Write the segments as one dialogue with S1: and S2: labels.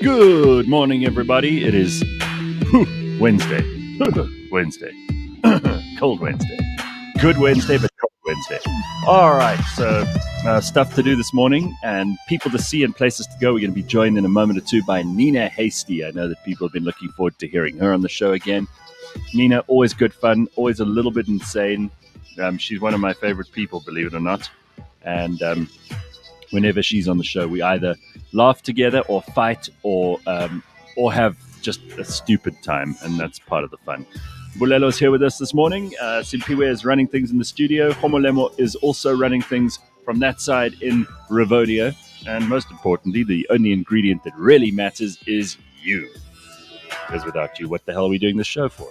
S1: Good morning, everybody. It is Wednesday. Wednesday. Cold Wednesday. Good Wednesday, but cold Wednesday. All right, so stuff to do this morning and people to see and places to go. We're going to be joined in a moment or two by Nina Hastie. I know that people have been looking forward to hearing her on the show again. Nina, always good fun, always a little bit insane. She's one of my favorite people, believe it or not. And whenever she's on the show, we either laugh together or fight or have just a stupid time, and that's part of the fun. Bulelo's here with us this morning. Simpiwe is running things in the studio. Homolemo is also running things from that side in Revodio. And most importantly, the only ingredient that really matters is you. Because without you, what the hell are we doing this show for?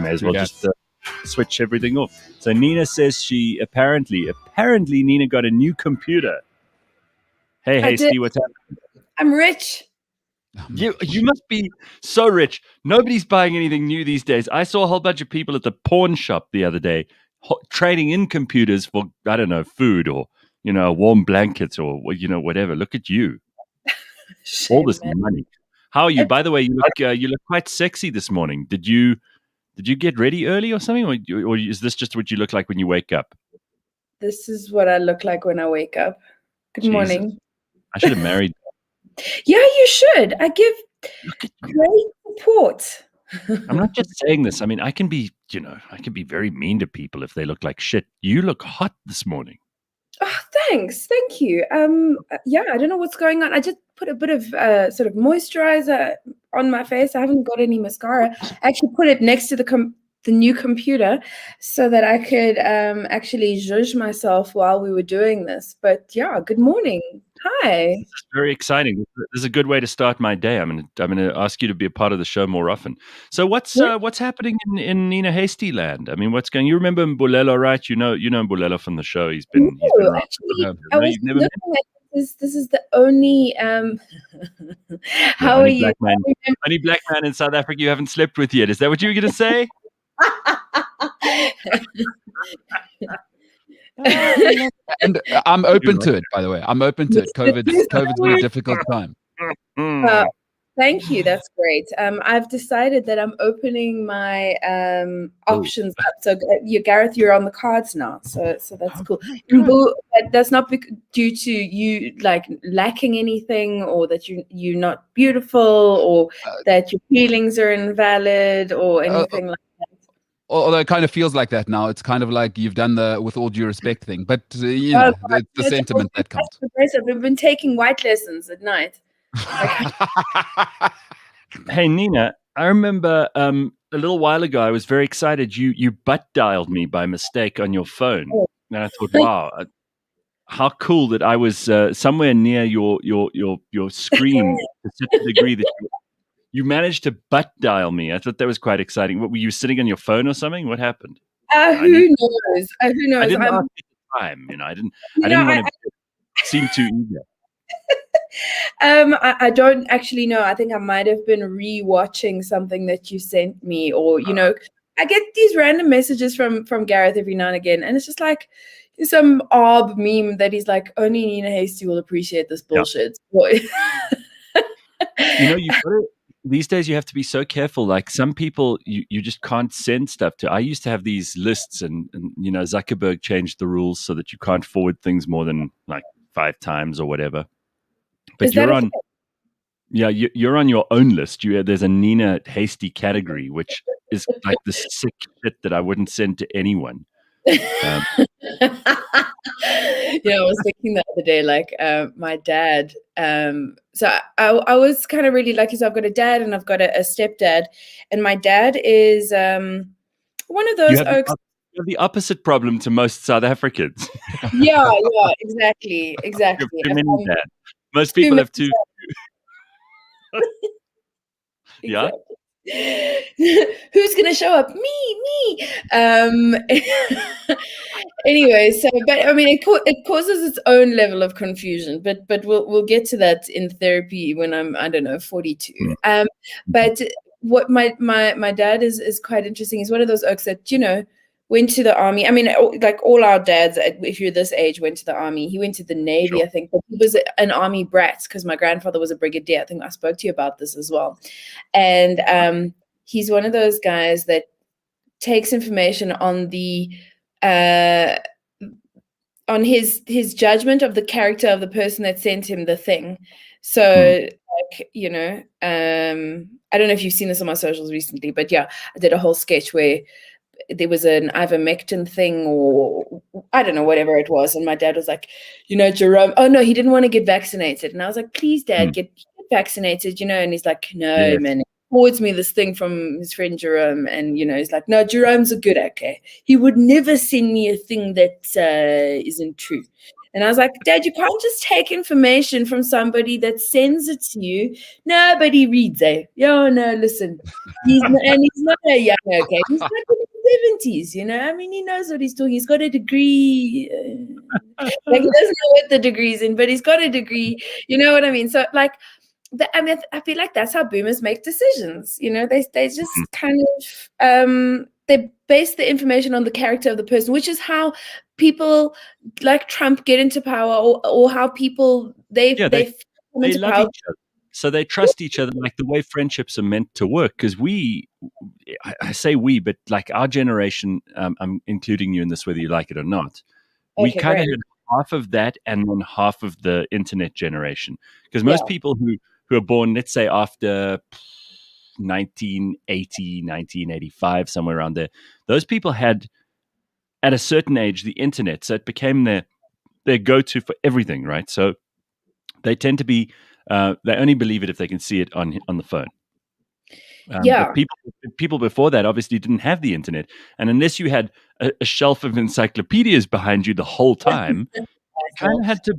S1: May as well just switch everything off. So Nina says she apparently Nina got a new computer. Hey, Hastie, what's happening?
S2: I'm rich.
S1: You must be so rich. Nobody's buying anything new these days. I saw a whole bunch of people at the pawn shop the other day trading in computers for, I don't know, food or, warm blankets or, whatever. Look at you. All this money. How are you? By the way, you look quite sexy this morning. Did you get ready early or something? Or is this just what you look like when you wake up?
S2: This is what I look like when I wake up. Good morning.
S1: I should have married.
S2: Yeah, you should. I give great support.
S1: I'm not just saying this. I mean, I can be very mean to people if they look like shit. You look hot this morning.
S2: Oh, thanks. Thank you. I don't know what's going on. I just put a bit of sort of moisturizer on my face. I haven't got any mascara. I actually put it next to the new computer so that I could actually zhuzh myself while we were doing this. But yeah, good morning. Hi.
S1: It's very exciting. This is a good way to start my day. I'm going to ask you to be a part of the show more often. So what's happening in Nina Hastie land? I mean, what's going? You remember Mbulelo, right? You know Mbulelo from the show. He's been around.
S2: Actually, I was looking at this. This is the only. How are you?
S1: Only black man in South Africa you haven't slept with yet. Is that what you were going to say?
S3: And I'm open to it, by the way. I'm open to it. COVID's been a difficult time.
S2: Thank you. That's great. I've decided that I'm opening my options up. So, Gareth, you're on the cards now. So that's cool. That's not due to you like lacking anything, or that you're not beautiful, or that your feelings are invalid, or anything like that.
S3: Although it kind of feels like that now. It's kind of like you've done the with all due respect thing. But, the sentiment that counts.
S2: We've been taking white lessons at night.
S1: Hey, Nina, I remember a little while ago, I was very excited. You butt dialed me by mistake on your phone. And I thought, wow, how cool that I was somewhere near your screen to such a degree that you managed to butt dial me. I thought that was quite exciting. What, were you sitting on your phone or something? What happened?
S2: Who knows? Who knows?
S1: I didn't ask at the time. I didn't want to seem too eager.
S2: I don't actually know. I think I might have been re-watching something that you sent me, or I get these random messages from Gareth every now and again, and it's just like some odd meme that he's like, only Nina Hastie will appreciate this bullshit.
S1: These days you have to be so careful. Like some people you just can't send stuff to. I used to have these lists and Zuckerberg changed the rules so that you can't forward things more than like 5 times or whatever. But you're on your own list. There's a Nina Hastie category, which is like the sick shit that I wouldn't send to anyone.
S2: I was thinking the other day, like my dad. So I was kind of really lucky. So I've got a dad and I've got a stepdad, and my dad is one of those oaks.
S1: You have the opposite problem to most South Africans.
S2: Yeah, exactly.
S1: Most people have two. Yeah.
S2: Who's gonna show up? Me. Anyway, so but I mean, it causes its own level of confusion. But we'll get to that in therapy when I'm 42. But what my dad is quite interesting. He's one of those oaks that went to the army. I mean, like all our dads, if you're this age, went to the army. He went to the Navy,
S1: Sure.
S2: I think, but he was an army brat because my grandfather was a brigadier. I think I spoke to you about this as well. And he's one of those guys that takes information on the on his judgment of the character of the person that sent him the thing. So like, you know, I don't know if you've seen this on my socials recently, but yeah, I did a whole sketch where there was an ivermectin thing, or I don't know, whatever it was. And my dad was like, you know, Jerome, oh no, he didn't want to get vaccinated. And I was like, please, Dad, get vaccinated, you know. And he's like, no, man. He forwards me this thing from his friend Jerome. And, you know, he's like, no, Jerome's a good actor. He would never send me a thing that isn't true. And I was like, Dad, you can't just take information from somebody that sends it to you. Nobody reads it. Yo, no, listen. He's not a young, okay? He's like in his 70s, you know? I mean, he knows what he's doing. He's got a degree. Like, he doesn't know what the degree's in, but he's got a degree. You know what I mean? So, like, I mean, I feel like that's how boomers make decisions. You know, they just kind of they base the information on the character of the person, which is how people like Trump get into power, or how people they love
S1: each other. So they trust each other, like the way friendships are meant to work. Because I say we, but like our generation, I'm including you in this, whether you like it or not. We kind of had half of that and then half of the internet generation. Because most people who are born, let's say after 1980, 1985, somewhere around there, those people had, at a certain age, the internet. So it became their go-to for everything, right? So they tend to be, they only believe it if they can see it on the phone. But people before that obviously didn't have the internet. And unless you had a shelf of encyclopedias behind you the whole time, you kind of had to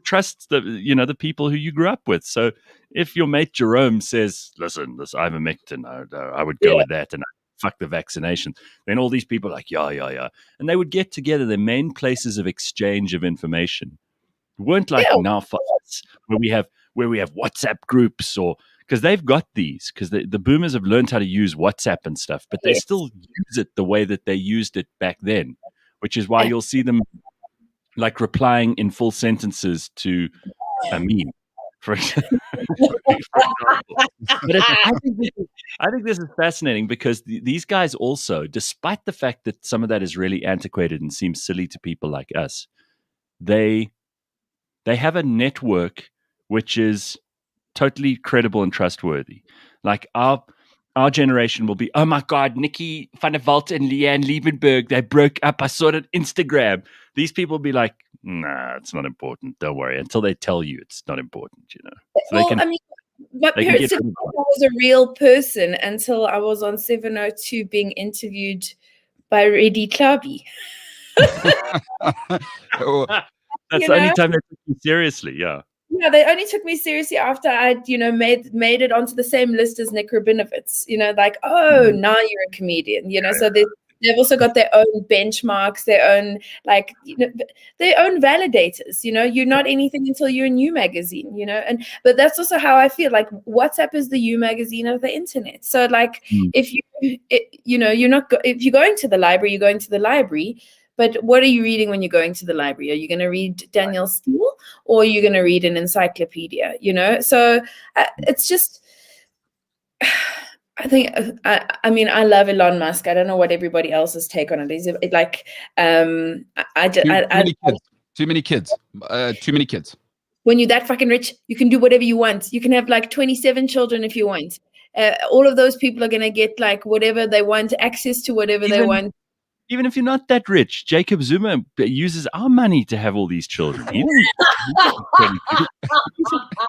S1: trust the people who you grew up with. So if your mate Jerome says, listen, this ivermectin, I would go with that, and fuck the vaccination, then all these people are like, yeah. And they would get together. Their main places of exchange of information weren't like now for us, where we have WhatsApp groups, or because they've got these, because the boomers have learned how to use WhatsApp and stuff, but they still use it the way that they used it back then, which is why you'll see them like replying in full sentences to a meme, for example. But I think this is fascinating, because these guys also, despite the fact that some of that is really antiquated and seems silly to people like us, they have a network which is totally credible and trustworthy. Like our generation will be, oh my God, Nikki van der Walt and Leanne Liebenberg, they broke up. I saw it on Instagram. These people will be like, nah, it's not important. Don't worry, until they tell you it's not important, you know. So
S2: my parents didn't know I was a real person until I was on 702 being interviewed by Reddy Klabi.
S1: That's the only time they took you seriously, yeah.
S2: Yeah, they only took me seriously after I'd, made it onto the same list as Nick Rabinowitz. You know, like, oh, now you're a comedian. You know, so they've also got their own benchmarks, their own their own validators. You know, you're not anything until you're in You Magazine. You know, but that's also how I feel. Like WhatsApp is the You Magazine of the internet. So like, if you're going to the library, you're going to the library. But what are you reading when you're going to the library? Are you going to read Danielle Steele, or are you going to read an encyclopedia? You know, so it's just, I think, I mean, I love Elon Musk. I don't know what everybody else's take on it is. Like,
S3: too many kids.
S2: When you're that fucking rich, you can do whatever you want. You can have like 27 children if you want. All of those people are going to get like whatever they want, access to whatever they want.
S1: Even if you're not that rich, Jacob Zuma uses our money to have all these children. He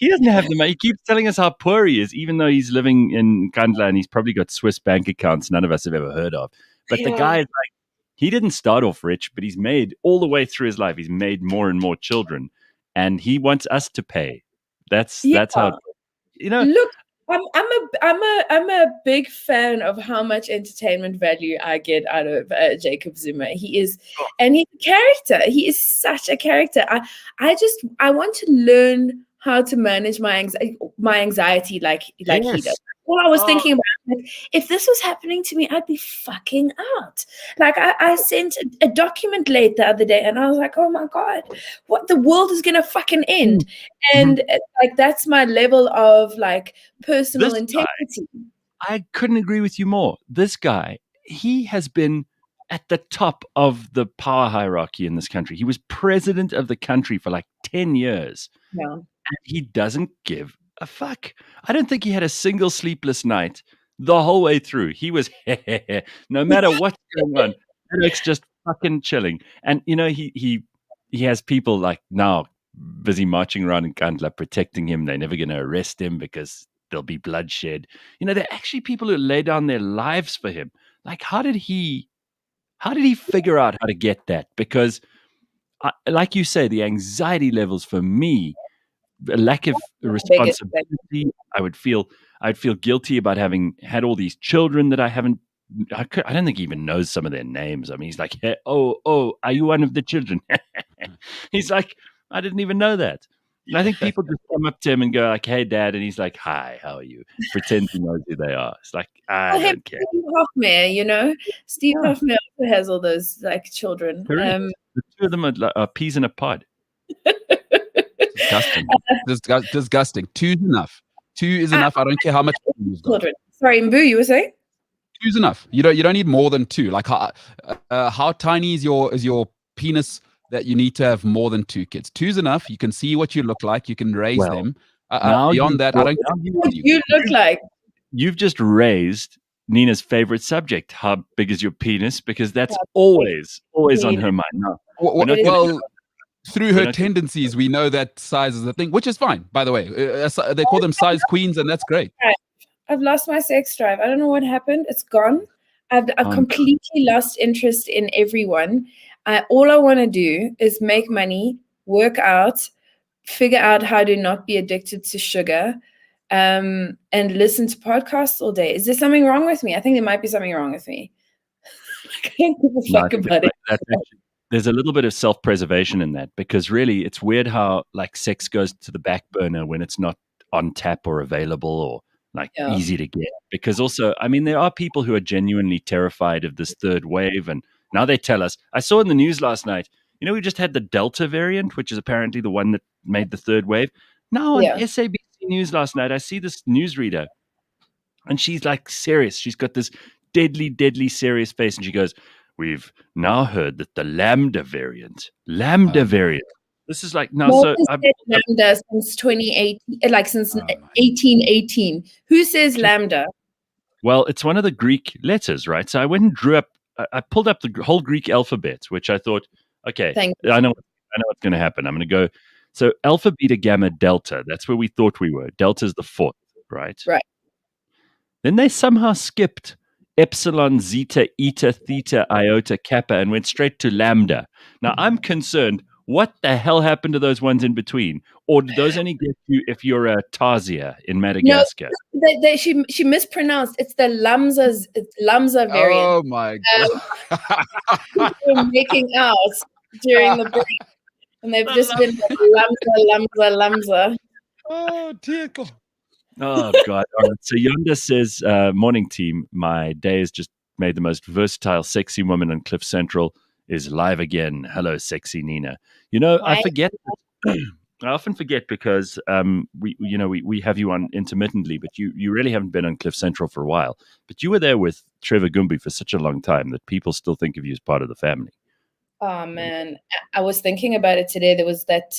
S1: doesn't have the money. He keeps telling us how poor he is, even though he's living in Kandla and he's probably got Swiss bank accounts none of us have ever heard of. But the guy is like, he didn't start off rich, but he's made all the way through his life. He's made more and more children, and he wants us to pay. That's how, you know.
S2: Look, I'm a big fan of how much entertainment value I get out of Jacob Zuma. He is, and he's a character. He is such a character. I want to learn how to manage my anxiety like he does. all I was thinking about, like, if this was happening to me, I'd be fucking out. Like I sent a document late the other day, and I was like, oh my God, what, the world is gonna fucking end. And like that's my level of like personal
S1: This guy-
S2: integrity.
S1: I couldn't agree with you more. This guy, he has been at the top of the power hierarchy in this country. He was president of the country for like 10 years.
S2: Yeah.
S1: And he doesn't give a fuck. I don't think he had a single sleepless night the whole way through. He was, no matter what's going on, Eric's just fucking chilling. And, you know, he has people like now busy marching around in Kandla protecting him. They're never going to arrest him because there'll be bloodshed. You know, there are actually people who lay down their lives for him. Like, how did he figure out how to get that? Because, like you say, the anxiety levels for me, a lack of responsibility. I'd feel guilty about having had all these children that I haven't. I don't think he even knows some of their names. I mean, he's like, hey, oh, are you one of the children? He's like, I didn't even know that. And I think people just come up to him and go like, hey, Dad. And he's like, hi, how are you? Pretend he knows who they are. It's like, I don't care.
S2: Steve Hoffmeyer, you know? Steve Hoffmeyer also has all those like children.
S1: The two of them are peas in a pod.
S3: Disgusting. Disgusting. Two's enough. Two is enough. I don't care how much you've got.
S2: Children. Sorry, Mbu, you were saying?
S3: Two's enough. You don't need more than two. Like how tiny is your penis that you need to have more than two kids? Two's enough. You can see what you look like. You can raise them. Beyond that, I don't care
S2: what you look like.
S1: You've just raised Nina's favorite subject. How big is your penis? Because that's always on her mind. No,
S3: well, through her tendencies, we know that size is a thing, which is fine, by the way. They call them size queens, and that's great.
S2: I've lost my sex drive. I don't know what happened. It's gone. I've completely lost interest in everyone. All I want to do is make money, work out, figure out how to not be addicted to sugar, and listen to podcasts all day. Is there something wrong with me? I think there might be something wrong with me. I can't give a fuck about it.
S1: There's a little bit of self-preservation in that, because really it's weird how like sex goes to the back burner when it's not on tap or available or like easy to get. Because also, I mean, there are people who are genuinely terrified of this third wave, and now they tell us. I saw in the news last night, you know, we just had the Delta variant, which is apparently the one that made the third wave. Now on SABC News last night, I see this newsreader, and she's like serious. She's got this deadly, deadly serious face, and she goes, "We've now heard that the Lambda variant. This is like now. So
S2: Lambda since 2018, like since 1818. Who says Lambda?
S1: Well, it's one of the Greek letters, right? So I went and drew up. I pulled up the whole Greek alphabet, which I thought, okay, I know what's going to happen. I'm going to go. So Alpha, Beta, Gamma, Delta. That's where we thought we were. Delta is the fourth, right?
S2: Right.
S1: Then they somehow skipped Epsilon, Zeta, Eta, Theta, Iota, Kappa, and went straight to Lambda. Now, I'm concerned, what the hell happened to those ones in between? Or did those only get you if you're a Tarsier in Madagascar?
S2: No, she mispronounced. It's the Lamza variant.
S3: Oh, my God.
S2: They were making out during the break. And they've just been like, Lamza.
S3: Oh, dear God.
S1: Oh, God. All right. So Yonda says, morning team, my day has just made the most versatile, sexy woman on Cliff Central is live again. Hello, sexy Nina. You know, I forget. I often forget because we have you on intermittently, but you really haven't been on Cliff Central for a while. But you were there with Trevor Gumby for such a long time that people still think of you as part of the family.
S2: Oh man, I was thinking about it today. There was that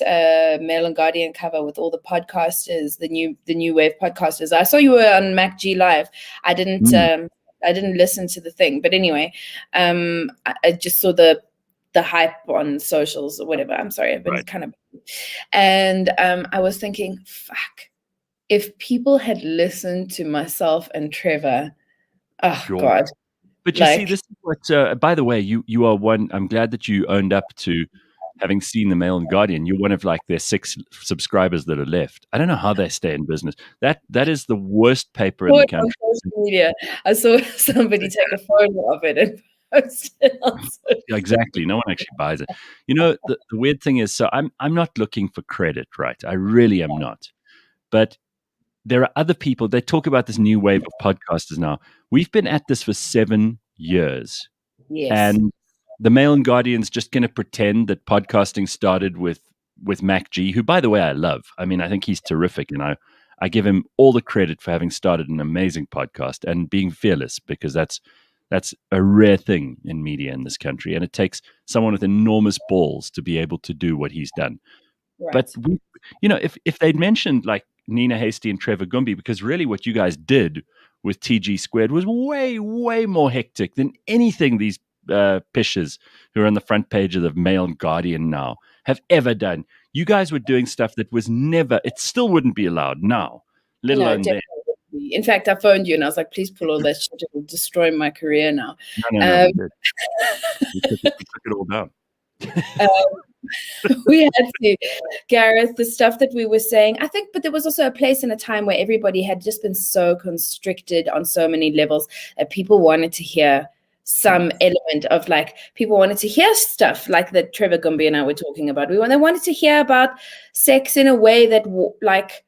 S2: Mail and Guardian cover with all the podcasters, the new wave podcasters. I saw you were on MacG Live. I didn't listen to the thing, but anyway, I just saw the hype on socials or whatever. I'm sorry, but it's kind of. And I was thinking, fuck, if people had listened to myself and Trevor, God.
S1: But you see, this is what, by the way, you are one. I'm glad that you owned up to having seen the Mail and Guardian. You're one of like their 6 subscribers that are left. I don't know how they stay in business. That is the worst paper in the country.
S2: On social media. I saw somebody take a photo of it and post it on social media.
S1: Exactly. No one actually buys it. You know, the weird thing is, so I'm not looking for credit, right? I really am not. But there are other people. They talk about this new wave of podcasters now. We've been at this for 7 years.
S2: Yes.
S1: And the Mail and Guardian's just going to pretend that podcasting started with Mac G, who, by the way, I love. I mean, I think he's terrific, and I give him all the credit for having started an amazing podcast and being fearless, because that's a rare thing in media in this country, and it takes someone with enormous balls to be able to do what he's done.
S2: Right.
S1: But if they'd mentioned like Nina Hastie and Trevor Gumby, because really what you guys did with TG Squared was way, way more hectic than anything these pishers who are on the front page of the Mail and Guardian now have ever done. You guys were doing stuff that was never, it still wouldn't be allowed now, let alone then.
S2: In fact, I phoned you and I was like, please pull all that shit. It will destroy my career now.
S1: No, we took it all down.
S2: We had to, Gareth, the stuff that we were saying, I think, but there was also a place and a time where everybody had just been so constricted on so many levels that people wanted to hear some element of, like, people wanted to hear stuff like that Trevor Gumby and I were talking about. They wanted to hear about sex in a way that, like,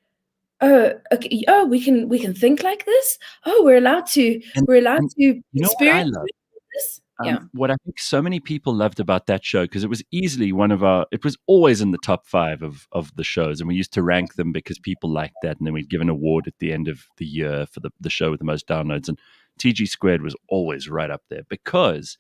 S2: okay, we can think like this. We're allowed to experience this.
S1: What I think so many people loved about that show, because it was easily it was always in the top 5 of the shows, and we used to rank them because people liked that, and then we'd give an award at the end of the year for the show with the most downloads, and TG Squared was always right up there, because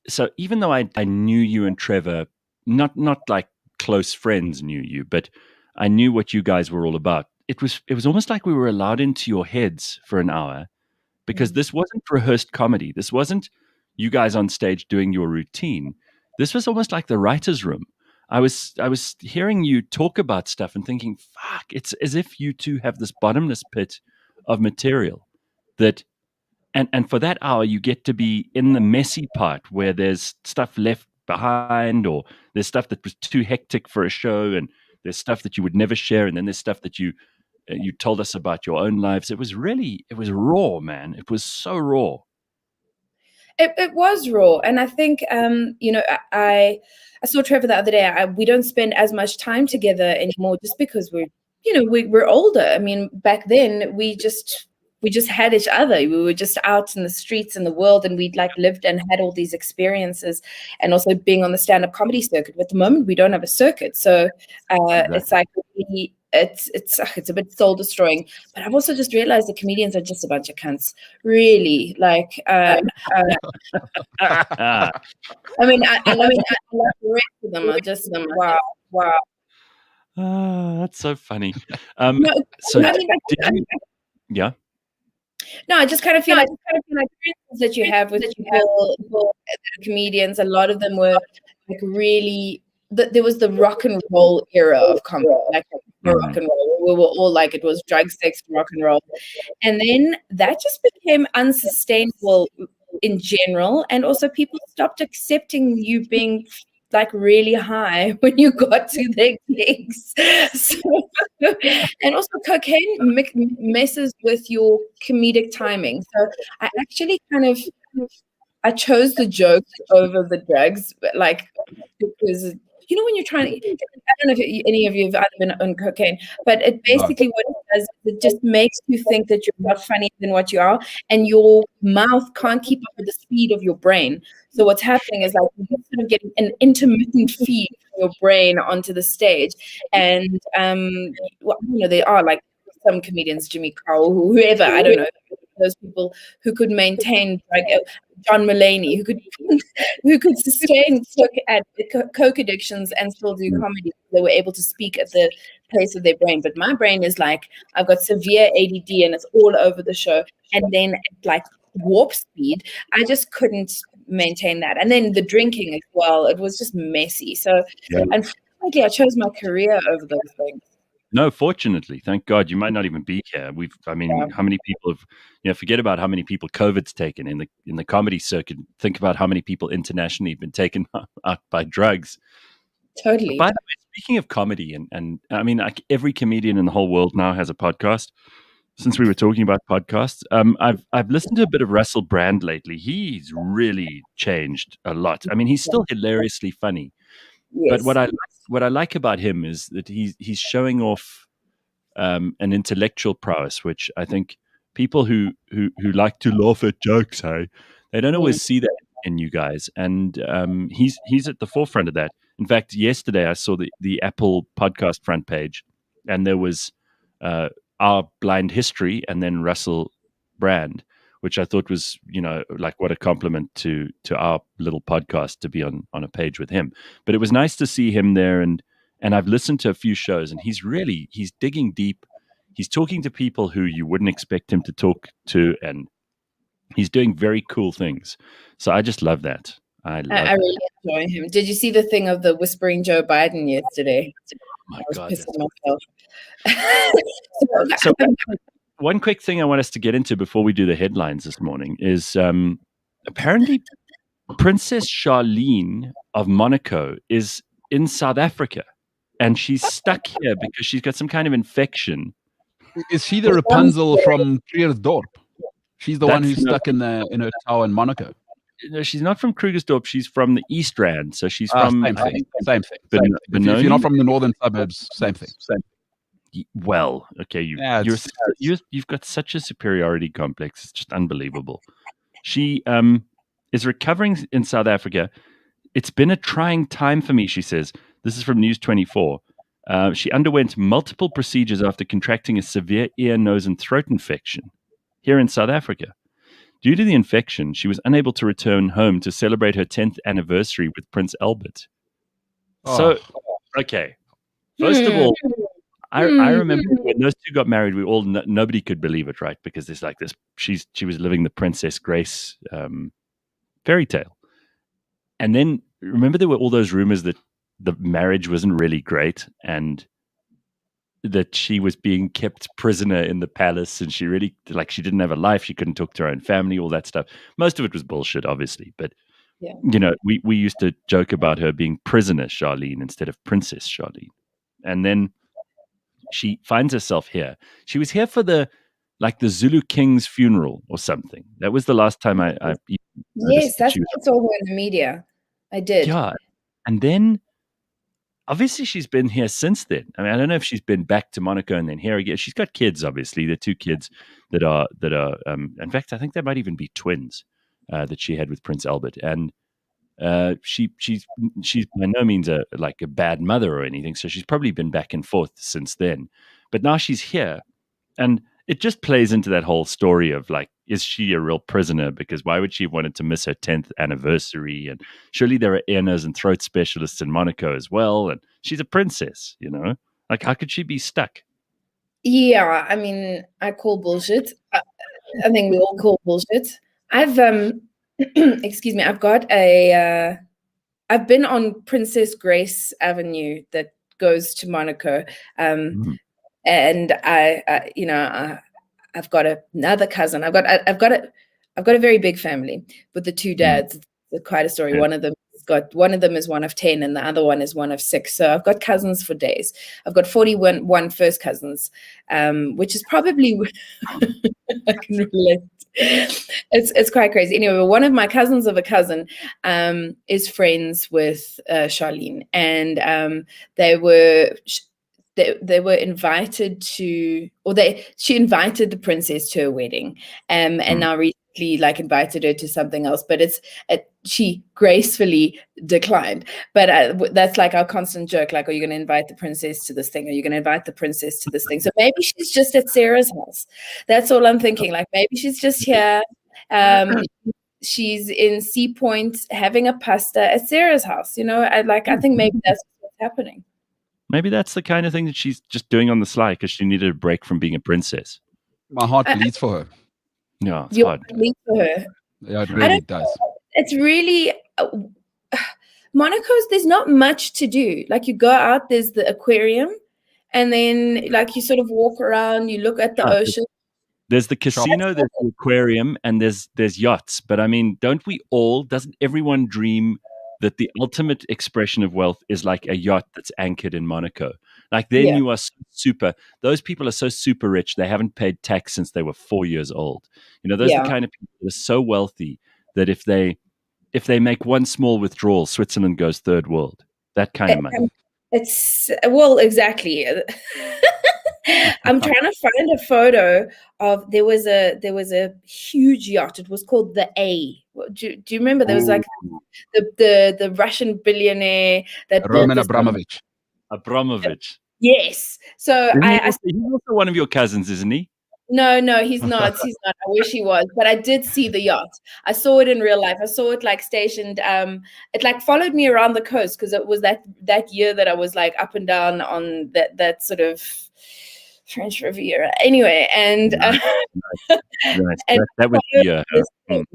S1: so even though I knew you and Trevor, not like close friends knew you, but I knew what you guys were all about. It was almost like we were allowed into your heads for an hour, because this wasn't rehearsed comedy. This wasn't you guys on stage doing your routine. This was almost like the writer's room. I was hearing you talk about stuff and thinking, fuck, it's as if you two have this bottomless pit of material that, and for that hour, you get to be in the messy part where there's stuff left behind, or there's stuff that was too hectic for a show, and there's stuff that you would never share, and then there's stuff that you told us about your own lives. It was raw, man. It was so raw.
S2: It was raw, and I think I saw Trevor the other day. We don't spend as much time together anymore, just because we're older. I mean, back then we just had each other. We were just out in the streets in the world, and we'd like lived and had all these experiences, and also being on the stand-up comedy circuit. But at the moment, we don't have a circuit, so it's like it's a bit soul destroying. But I've also just realized that comedians are just a bunch of cunts, really. Like, I mean, I love the rest of them. Are just them. Wow.
S1: That's so funny. Yeah.
S2: No, I just kind of feel like the experiences that you have with people, comedians, a lot of them were like really. There was the rock and roll era of comedy, like rock and roll. We were all like, it was drug, sex, rock and roll, and then that just became unsustainable in general, and also people stopped accepting you being like really high when you got to their gigs. And also cocaine messes with your comedic timing. So I actually I chose the jokes over the drugs, like, because when you're trying to, I don't know if any of you have either been on cocaine, but it basically what it does is it just makes you think that you're not funnier than what you are, and your mouth can't keep up with the speed of your brain. So what's happening is like you sort of get an intermittent feed from your brain onto the stage, and there are like some comedians, Jimmy Carroll, whoever, I don't know, those people who could maintain, like John Mulaney, who could sustain coke addictions and still do comedy. They were able to speak at the place of their brain. But my brain is like, I've got severe ADD and it's all over the show. And then at like warp speed, I just couldn't maintain that. And then the drinking as well, it was just messy. So unfortunately, I chose my career over those things.
S1: No, fortunately, thank God. You might not even be here. How many people have, forget about how many people COVID's taken in the comedy circuit. Think about how many people internationally have been taken out by drugs.
S2: Totally.
S1: By the way, speaking of comedy, and I mean, like every comedian in the whole world now has a podcast. Since we were talking about podcasts, I've listened to a bit of Russell Brand lately. He's really changed a lot. I mean, he's still hilariously funny. Yes. But what I like about him is that he's showing off an intellectual prowess, which I think people who like to laugh at jokes, hey, they don't always see that in you guys. And he's at the forefront of that. In fact, yesterday I saw the Apple podcast front page, and there was our blind history and then Russell Brand, which I thought was, like what a compliment to our little podcast to be on a page with him. But it was nice to see him there, and I've listened to a few shows, and he's digging deep. He's talking to people who you wouldn't expect him to talk to, and he's doing very cool things. So I just love that. I
S2: really enjoy him. Did you see the thing of the whispering Joe Biden yesterday?
S1: Oh my God.
S2: Myself.
S1: So one quick thing I want us to get into before we do the headlines this morning is apparently Princess Charlene of Monaco is in South Africa, and she's stuck here because she's got some kind of infection.
S3: Is she the Rapunzel from Krugersdorp? She's the one who's stuck in her tower in Monaco.
S1: No, she's not from Krugersdorp. She's from the East Rand, so she's from
S3: same thing. If you're not from the northern suburbs, same thing.
S1: Well, okay, you've got such a superiority complex. It's just unbelievable. She is recovering in South Africa. It's been a trying time for me, she says. This is from News 24. She underwent multiple procedures after contracting a severe ear, nose, and throat infection here in South Africa. Due to the infection, she was unable to return home to celebrate her 10th anniversary with Prince Albert. So, okay. First of all, I remember when those two got married, we all nobody could believe it, right? Because there's like this, she was living the Princess Grace fairy tale. And then remember there were all those rumors that the marriage wasn't really great and that she was being kept prisoner in the palace, and she didn't have a life. She couldn't talk to her own family, all that stuff. Most of it was bullshit, obviously. But, we used to joke about her being prisoner Charlene instead of Princess Charlene. And then she finds herself here. She was here for the Zulu King's funeral or something. That was the last time I
S2: yes, that's what's all in the media. I did.
S1: Yeah. And then obviously she's been here since then. I mean, I don't know if she's been back to Monaco and then here again. She's got kids, obviously. The two kids that are in fact, I think they might even be twins that she had with Prince Albert. And she's by no means a bad mother or anything. So she's probably been back and forth since then. But now she's here, and it just plays into that whole story of is she a real prisoner? Because why would she have wanted to miss her 10th anniversary? And surely there are ear, nose, and throat specialists in Monaco as well. And she's a princess, how could she be stuck?
S2: Yeah, I mean, I call bullshit. I think we all call bullshit. I've excuse me, I've got I've been on Princess Grace Avenue that goes to Monaco. And I've got another cousin. I've got a very big family with the two dads. It's quite a story.
S1: Yeah.
S2: One of them is one of 10, and the other one is one of 6. So I've got cousins for days. I've got 41 first cousins, which is probably I can relate. It's quite crazy. Anyway, one of my cousins of a cousin is friends with Charlene, and they were invited to, she invited the princess to her wedding, and now recently invited her to something else, but she gracefully declined. But that's our constant joke, are you going to invite the princess to this thing? Are you going to invite the princess to this thing? So maybe she's just at Sarah's house. That's all I'm thinking. Maybe she's just here. She's in Sea Point having a pasta at Sarah's house. I think maybe that's what's happening.
S1: Maybe that's the kind of thing that she's just doing on the sly because she needed a break from being a princess.
S3: My heart bleeds for her.
S1: Yeah, it's hard.
S2: Bleeds for her.
S3: Yeah, it really does.
S2: It's really Monaco's. There's not much to do. You go out, there's the aquarium, and then you sort of walk around. You look at the ocean.
S1: There's the casino, there's the aquarium, and there's yachts. But I mean, doesn't everyone dream that the ultimate expression of wealth is a yacht that's anchored in Monaco? You are super. Those people are so super rich. They haven't paid tax since they were 4 years old. Those are the kind of people that are so wealthy that if they make one small withdrawal, Switzerland goes third world. That kind of money.
S2: Exactly. I'm trying to find a photo of there was a huge yacht. It was called the A. Do you remember? There was like the Russian billionaire that bought
S3: Roman
S2: this.
S3: Abramovich.
S1: Abramovich.
S2: Yes. So
S1: He's also one of your cousins, isn't he?
S2: No, he's not. He's not. I wish he was, but I did see the yacht. I saw it in real life. I saw it like stationed. It like followed me around the coast because it was that year that I was like up and down on that sort of French Riviera. Anyway, and
S1: Nice.
S2: and
S1: That was the year.
S2: this thing.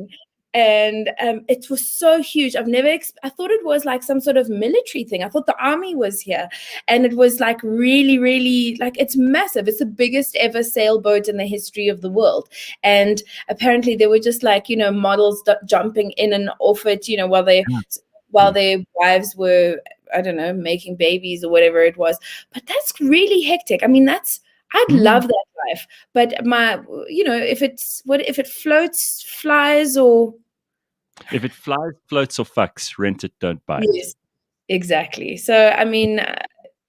S2: And it was so huge. I've never. I thought it was like some sort of military thing. I thought the army was here, and it was like really, really like it's massive. It's the biggest ever sailboat in the history of the world. And apparently, they were just like models jumping in and off it. While their wives were making babies or whatever it was. But that's really hectic. I mean, I'd love that life, but if it floats, flies, or
S1: if it flies, floats, or fucks, rent it, don't buy it.
S2: Yes, exactly. So I mean,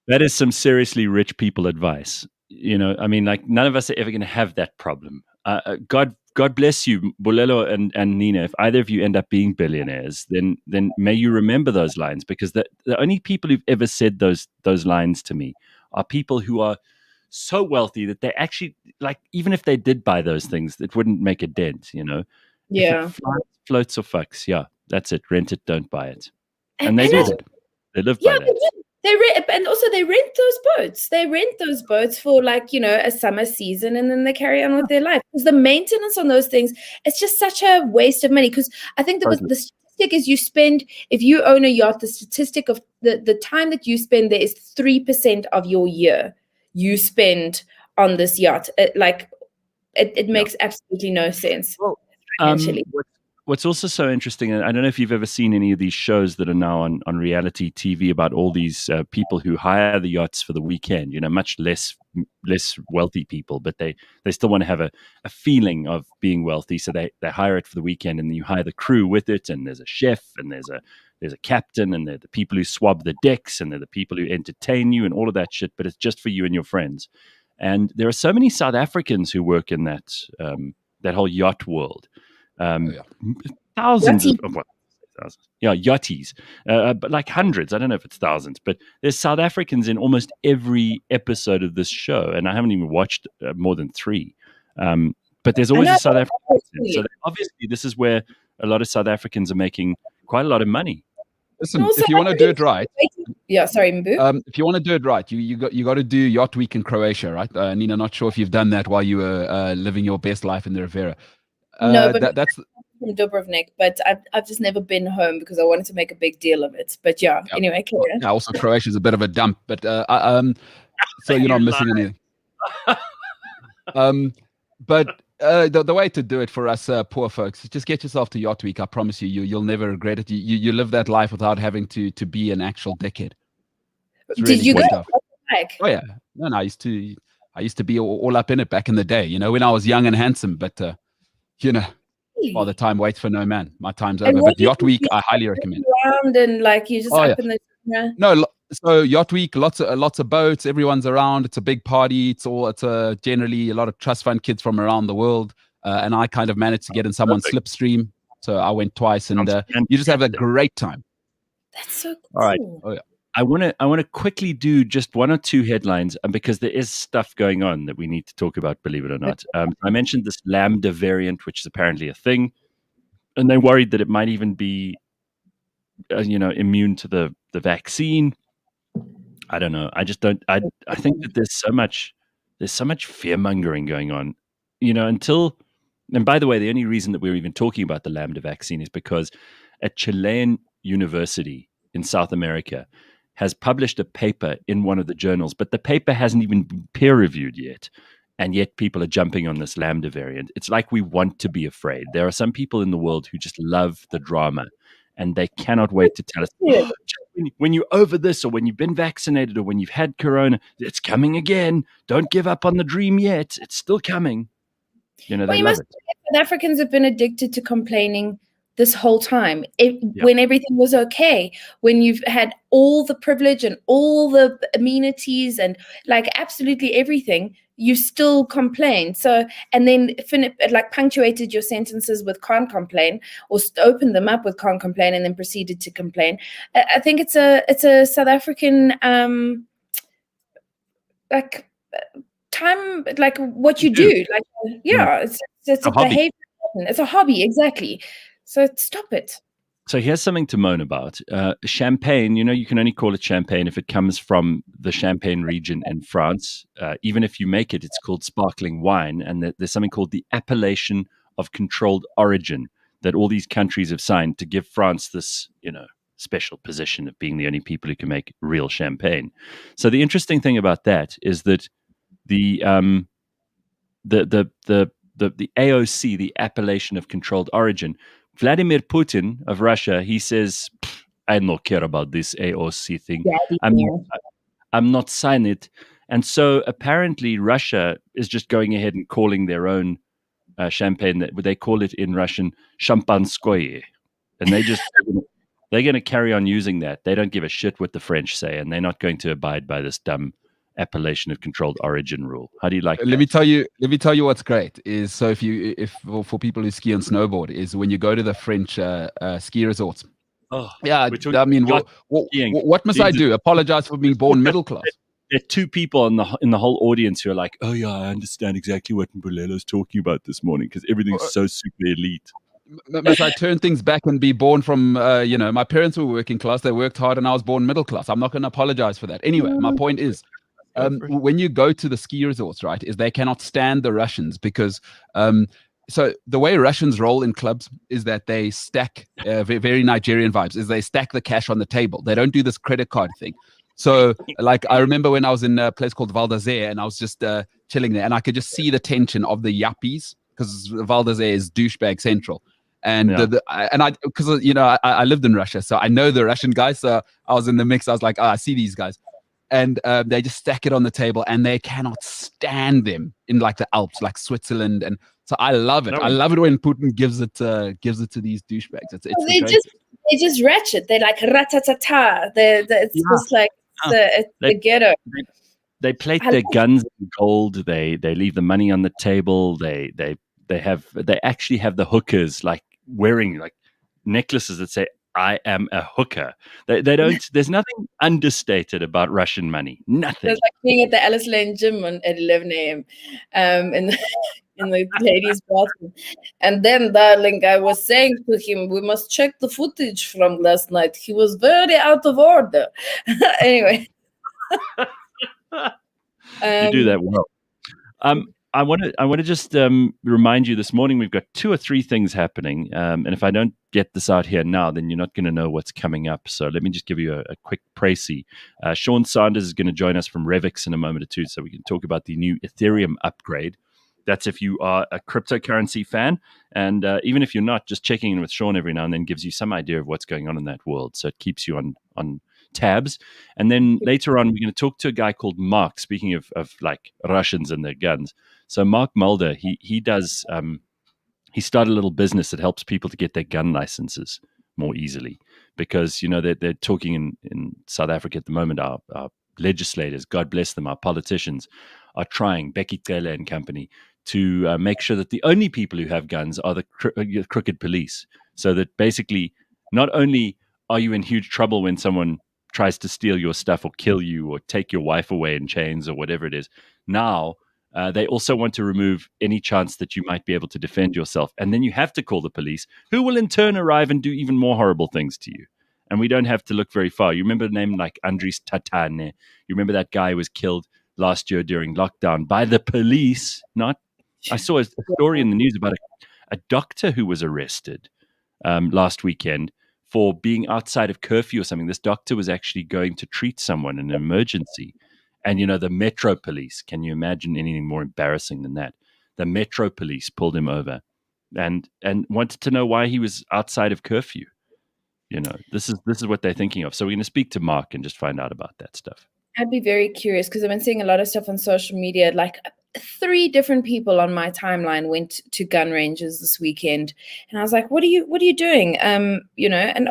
S1: that is some seriously rich people advice. I mean, like none of us are ever going to have that problem. God bless you, Bulelo and Nina. If either of you end up being billionaires, then may you remember those lines, because the only people who've ever said those lines to me are people who are so wealthy that they actually, like, even if they did buy those things, it wouldn't make a dent,
S2: Yeah.
S1: If it flies, floats, or fucks, yeah, that's it. Rent it, don't buy it. And they do it. They live by that.
S2: They rent those boats. They rent those boats for a summer season, and then they carry on with their life. Because the maintenance on those things, it's just such a waste of money. Because I think the statistic is if you own a yacht, the statistic of the time that you spend there is 3% of your year you spend on this yacht. It makes absolutely no sense financially.
S1: What's also so interesting, and I don't know if you've ever seen any of these shows that are now on reality TV about all these people who hire the yachts for the weekend, much less wealthy people, but they still want to have a feeling of being wealthy. So they hire it for the weekend, and then you hire the crew with it, and there's a chef, and there's a captain, and they're the people who swab the decks, and they're the people who entertain you and all of that shit, but it's just for you and your friends. And there are so many South Africans who work in that whole yacht world. Thousands yachties, but like hundreds. I don't know if it's thousands, but there's South Africans in almost every episode of this show, and I haven't even watched more than 3. But there's always a South African. So obviously, this is where a lot of South Africans are making quite a lot of money.
S3: Listen, if you want to do it right,
S2: sorry, Mbu.
S3: If you want to do it right, you got to do Yacht Week in Croatia, right? Nina, not sure if you've done that while you were living your best life in the Riviera.
S2: No, but that's from Dubrovnik, but I've just never been home because I wanted to make a big deal of it. But anyway, clear.
S3: Yeah, also Croatia is a bit of a dump, but so you're not missing anything. But the way to do it for us poor folks is just get yourself to Yacht Week. I promise you'll never regret it. You live that life without having to be an actual dickhead. Really
S2: Did you go?
S3: Oh yeah, no, I used to be all up in it back in the day. When I was young and handsome, but. Well, the time waits for no man. My time's over. But Yacht Week, I highly recommend.
S2: Around and you just up in the.
S3: No, so Yacht Week, lots of boats. Everyone's around. It's a big party. It's generally a lot of trust fund kids from around the world. And I kind of managed to get in someone's slipstream, so I went twice, and you just have a great time.
S2: That's so cool.
S1: All right. Oh yeah. I want to quickly do just 1 or 2 headlines, because there is stuff going on that we need to talk about, believe it or not. I mentioned this Lambda variant, which is apparently a thing, and they're worried that it might even be, immune to the vaccine. I don't know. I just don't. I think that there's so much fear mongering going on, until. And by the way, the only reason that we're even talking about the Lambda vaccine is because a Chilean university in South America has published a paper in one of the journals, but the paper hasn't even been peer-reviewed yet, and yet people are jumping on this Lambda variant. It's like we want to be afraid. There are some people in the world who just love the drama, and they cannot wait to tell us, when you're over this, or when you've been vaccinated, or when you've had corona, it's coming again. Don't give up on the dream yet. It's still coming. They love it.
S2: South Africans have been addicted to complaining this whole time, when everything was okay, when you've had all the privilege and all the amenities and like absolutely everything, you still complain. So, and then like punctuated your sentences with can't complain, or opened them up with can't complain, and then proceeded to complain. I think it's a South African like time, like what you do. Like it's a behavior. It's a hobby, exactly. So stop it.
S1: So here's something to moan about. Champagne, you can only call it champagne if it comes from the Champagne region in France. Even if you make it, it's called sparkling wine. And there's something called the Appellation of Controlled Origin that all these countries have signed to give France this, special position of being the only people who can make real champagne. So the interesting thing about that is that the AOC, the Appellation of Controlled Origin, Vladimir Putin of Russia, he says, I don't care about this AOC thing. I'm not signing it. And so apparently Russia is just going ahead and calling their own champagne, that they call it in Russian, Shampanskoye. And they're going to carry on using that. They don't give a shit what the French say, and they're not going to abide by this dumb Appellation of Controlled Origin rule. How do you like that?
S3: Let me tell you what's great is, so if for people who ski and snowboard, is when you go to the French ski resorts. I mean, what must I do? Apologize for being born middle class?
S1: There are two people in the whole audience who are like, oh yeah, I understand exactly what Mbulelo's talking about this morning, because everything's so super elite.
S3: Must I turn things back and be born from, my parents were working class, they worked hard, and I was born middle class. I'm not going to apologize for that. Anyway, my point is, when you go to the ski resorts, right, is they cannot stand the Russians because, so the way Russians roll in clubs is that they stack, very Nigerian vibes, is they stack the cash on the table. They don't do this credit card thing. So, like, I remember when I was in a place called Val d'Isère, and I was just chilling there, and I could just see the tension of the yuppies, because Val d'Isère is douchebag central. And I lived in Russia, so I know the Russian guys. So I was in the mix. I was like, I see these guys, and they just stack it on the table, and they cannot stand them in like the Alps, like Switzerland. And so I love it. I love it when Putin gives it to these douchebags.
S2: They just ratchet. They're like ratatata. It's just like the ghetto.
S1: They plate their guns in gold. They leave the money on the table. They actually have the hookers like wearing like necklaces that say I am a hooker. They don't. There's nothing understated about Russian money. Nothing.
S2: There's like being at the Alice Lane gym at 11 a.m. In the ladies' bathroom. And then, darling, I was saying to him, we must check the footage from last night. He was very out of order. Anyway.
S1: You do that well. I want to just remind you, this morning we've got 2 or 3 things happening, and if I don't get this out here now, then you're not going to know what's coming up. So let me just give you a quick précis. Sean Sanders is going to join us from Revix in a moment or two, so we can talk about the new Ethereum upgrade. That's if you are a cryptocurrency fan, and even if you're not, just checking in with Sean every now and then gives you some idea of what's going on in that world. So it keeps you on tabs. And then later on, we're going to talk to a guy called Mark, speaking of like Russians and their guns. So Mark Mulder, he does, he started a little business that helps people to get their gun licenses more easily, because, they're talking in South Africa at the moment, our legislators, God bless them, our politicians are trying, Becky Taylor and company, to make sure that the only people who have guns are the crooked police. So that basically, not only are you in huge trouble when someone tries to steal your stuff or kill you or take your wife away in chains or whatever it is, now they also want to remove any chance that you might be able to defend yourself. And then you have to call the police, who will in turn arrive and do even more horrible things to you. And we don't have to look very far. You remember a name like Andris Tatane? You remember that guy who was killed last year during lockdown by the police? I saw a story in the news about a doctor who was arrested last weekend for being outside of curfew or something. This doctor was actually going to treat someone in an emergency. And, the Metro Police, can you imagine anything more embarrassing than that? The Metro Police pulled him over and wanted to know why he was outside of curfew. This is what they're thinking of. So we're going to speak to Mark and just find out about that stuff.
S2: I'd be very curious, because I've been seeing a lot of stuff on social media, like 3 different people on my timeline went to gun ranges this weekend, and I was like, what are you doing? And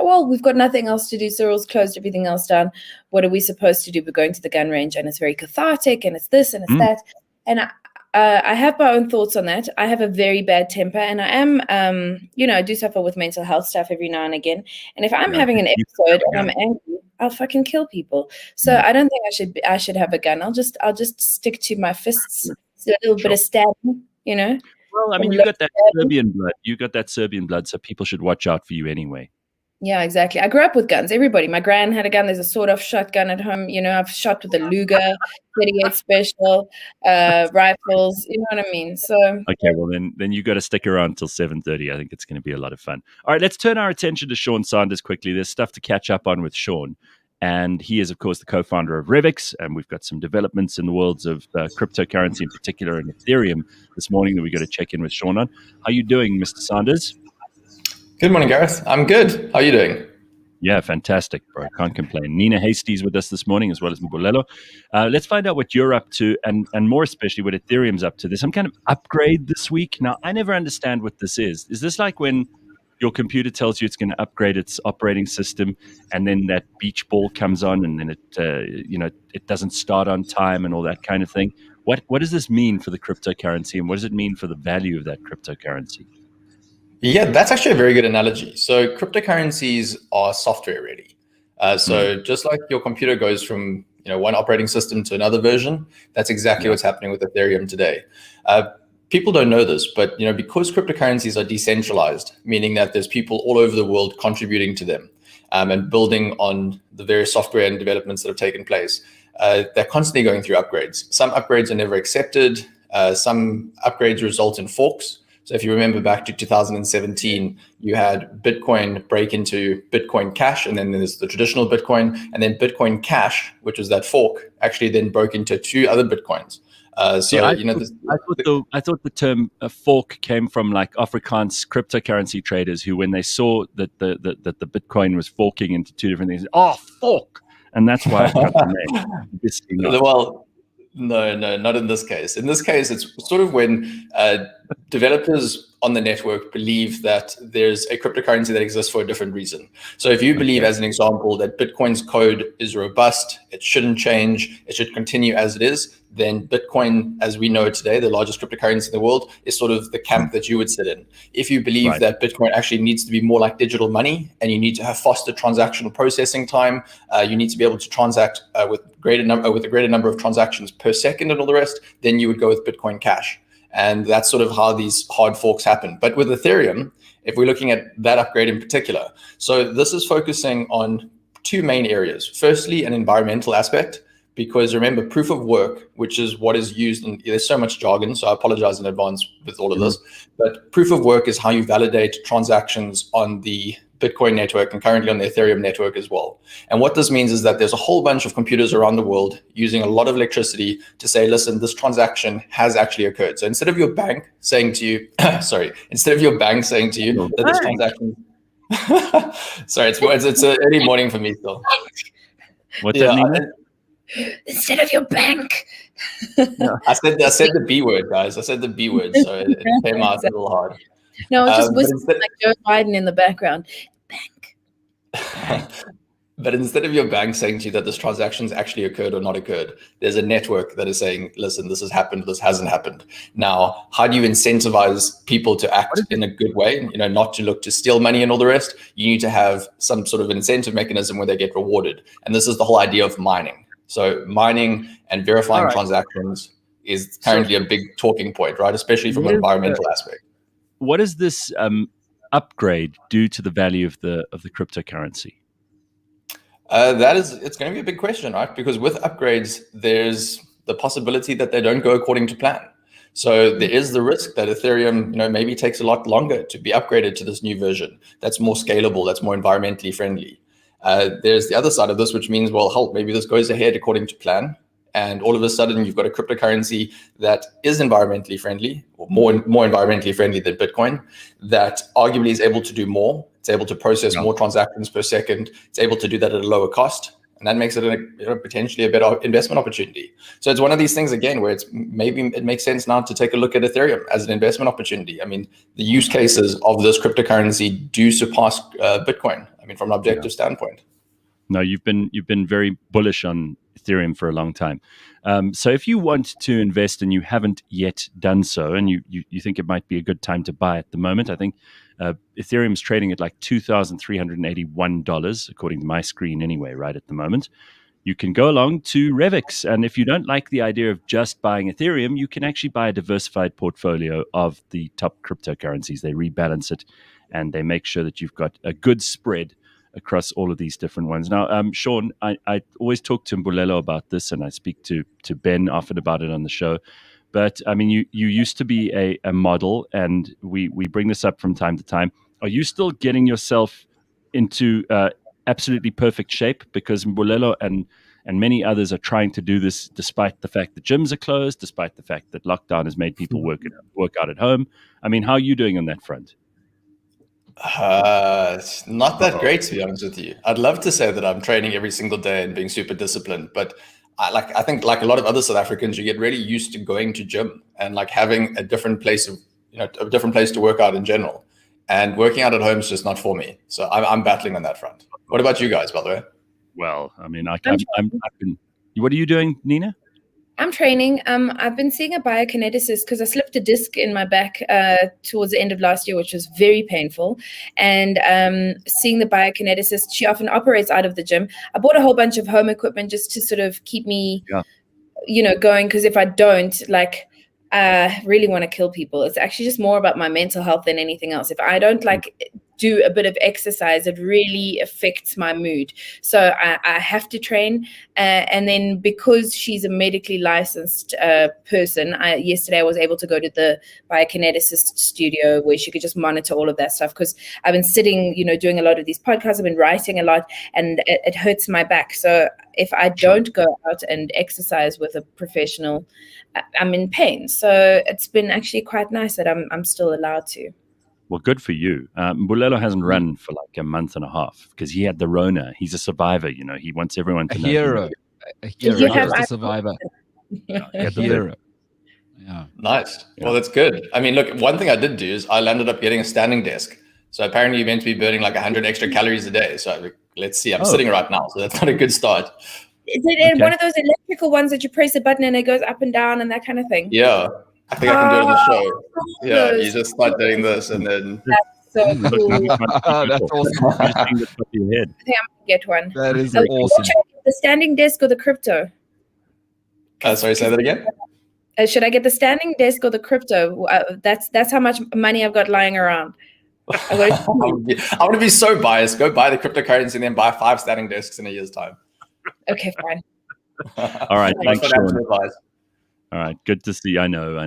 S2: well, we've got nothing else to do. Cyril's closed everything else down. What are we supposed to do? We're going to the gun range, and it's very cathartic, and it's this and it's that. And I have my own thoughts on that. I have a very bad temper, and I am, I do suffer with mental health stuff every now and again. And if I'm having an episode and I'm angry, I'll fucking kill people. So I don't think I should have a gun. I'll just stick to my fists. So a little bit of stabbing,
S1: Well, I mean, you got that Serbian blood. You got that Serbian blood, so people should watch out for you anyway.
S2: Yeah, exactly. I grew up with guns. Everybody. My gran had a gun. There's a sawed-off shotgun at home. I've shot with a Luger, 38 special, rifles. You know what I mean? So
S1: okay, well then you got to stick around till 7:30. I think it's going to be a lot of fun. All right, let's turn our attention to Sean Sanders quickly. There's stuff to catch up on with Sean. And he is, of course, the co-founder of Revix, and we've got some developments in the worlds of cryptocurrency in particular and Ethereum this morning that we got to check in with Sean on. How are you doing, Mr. Sanders?
S4: Good morning, Gareth. I'm good. How are you doing?
S1: Yeah, fantastic, bro. Can't complain. Nina Hastie's with us this morning, as well as Mbulelo. Let's find out what you're up to, and more especially what Ethereum's up to. There's some kind of upgrade this week. Now, I never understand what this is. Is this like when your computer tells you it's going to upgrade its operating system, and then that beach ball comes on, and then it doesn't start on time, and all that kind of thing? What does this mean for the cryptocurrency, and what does it mean for the value of that cryptocurrency?
S4: Yeah, that's actually a very good analogy. So cryptocurrencies are software ready. Just like your computer goes from one operating system to another version, that's exactly what's happening with Ethereum today. People don't know this, but because cryptocurrencies are decentralized, meaning that there's people all over the world contributing to them and building on the various software and developments that have taken place, they're constantly going through upgrades. Some upgrades are never accepted. Some upgrades result in forks. So if you remember back to 2017, you had Bitcoin break into Bitcoin Cash, and then there's the traditional Bitcoin, and then Bitcoin Cash, which was that fork, actually then broke into 2 other Bitcoins. I thought the term fork came from like Afrikaans cryptocurrency traders who, when they saw that the Bitcoin was forking into 2 different things, fork, and that's why I got the name. Well, no, not in this case. In this case, it's sort of when developers on the network believe that there's a cryptocurrency that exists for a different reason. So if you believe, as an example, that Bitcoin's code is robust, it shouldn't change, it should continue as it is, then Bitcoin, as we know it today, the largest cryptocurrency in the world, is sort of the camp that you would sit in. If you believe that Bitcoin actually needs to be more like digital money, and you need to have faster transactional processing time, you need to be able to transact with a greater number of transactions per second and all the rest, then you would go with Bitcoin Cash. And that's sort of how these hard forks happen. But with Ethereum, if we're looking at that upgrade in particular, so this is focusing on 2 main areas. Firstly, an environmental aspect, because remember, proof of work, which is what is used, and there's so much jargon, so I apologize in advance with all of this, but proof of work is how you validate transactions on the Bitcoin network and currently on the Ethereum network as well. And what this means is that there's a whole bunch of computers around the world using a lot of electricity to say, listen, this transaction has actually occurred. So instead of your bank saying to you, that this transaction, sorry, it's an early morning for me still.
S1: What's that mean?
S2: Instead of your bank.
S4: I said the B word, guys. I said the B word, so it came out a little hard.
S2: No, it's just whispering like Joe Biden in the background. Bank.
S4: But instead of your bank saying to you that this transaction's actually occurred or not occurred, there's a network that is saying, listen, this has happened, this hasn't happened. Now, how do you incentivize people to act in a good way, not to look to steal money and all the rest? You need to have some sort of incentive mechanism where they get rewarded. And this is the whole idea of mining. So mining and verifying transactions is currently a big talking point, right? Especially from an environmental aspect.
S1: What does this upgrade do to the value of the cryptocurrency?
S4: It's going to be a big question, right? Because with upgrades, there's the possibility that they don't go according to plan. So there is the risk that Ethereum, maybe takes a lot longer to be upgraded to this new version that's more scalable, that's more environmentally friendly. There's the other side of this, which means, well, maybe this goes ahead according to plan, and all of a sudden you've got a cryptocurrency that is environmentally friendly, or more environmentally friendly than Bitcoin, that arguably is able to do more. It's able to process more transactions per second. It's able to do that at a lower cost. and that makes it potentially a better investment opportunity. So it's one of these things again where maybe it makes sense now to take a look at Ethereum as an investment opportunity. I mean, the use cases of this cryptocurrency do surpass Bitcoin. I mean, from an objective standpoint.
S1: No, you've been very bullish on Ethereum for a long time. So if you want to invest and you haven't yet done so, and you think it might be a good time to buy at the moment, I think Ethereum's trading at like $2,381, according to my screen anyway, right at the moment. You can go along to Revix, and if you don't like the idea of just buying Ethereum, you can actually buy a diversified portfolio of the top cryptocurrencies. They rebalance it, and they make sure that you've got a good spread across all of these different ones. Now, Sean, I always talk to Mbulelo about this, and I speak to Ben often about it on the show. But I mean, you used to be a model, and we bring this up from time to time. Are you still getting yourself into absolutely perfect shape? Because Mbulelo and many others are trying to do this despite the fact that gyms are closed, despite the fact that lockdown has made people work out at home. I mean, how are you doing on that front?
S4: It's not that great, to be honest with you. I'd love to say that I'm training every single day and being super disciplined, but I think like a lot of other South Africans, you get really used to going to gym and like having a different place to work out in general. And working out at home is just not for me. So I'm battling on that front. What about you guys, by the way?
S1: Well, I mean, I've been. What are you doing, Nina?
S2: I'm training. I've been seeing a biokineticist because I slipped a disc in my back towards the end of last year, which was very painful. And seeing the biokineticist, she often operates out of the gym. I bought a whole bunch of home equipment just to sort of keep me, going. Because if I don't, really want to kill people. It's actually just more about my mental health than anything else. If I don't do a bit of exercise, it really affects my mood. So I have to train. And then because she's a medically licensed person, yesterday I was able to go to the biokineticist studio where she could just monitor all of that stuff. Because I've been sitting, doing a lot of these podcasts, I've been writing a lot, and it hurts my back. So if I don't go out and exercise with a professional, I'm in pain. So it's been actually quite nice that I'm still allowed to.
S1: Well, good for you. Mbulelo hasn't run for like a month and a half because he had the Rona. He's a survivor. He wants everyone to know.
S3: A hero, just a survivor. A hero. Yeah.
S4: Nice. Yeah. Well, that's good. I mean, look, one thing I did do is I landed up getting a standing desk. So apparently you're meant to be burning like 100 extra calories a day. So let's see. I'm sitting right now, so that's not a good start.
S2: Is it one of those electrical ones that you press a button and it goes up and down and that kind of thing?
S4: Yeah. I think I can do it on the show. Yeah, you just start doing this and then...
S2: That's so cool.
S3: That's awesome.
S2: I think I'm going to get one.
S3: That is awesome.
S2: The standing desk or the crypto?
S4: Sorry, say that again?
S2: Should I get the standing desk or the crypto? That's how much money I've got lying around.
S4: I want to be so biased. Go buy the cryptocurrency and then buy 5 standing desks in a year's time.
S2: Okay, fine.
S1: All right, thanks, Sean. All right, good to see. I know.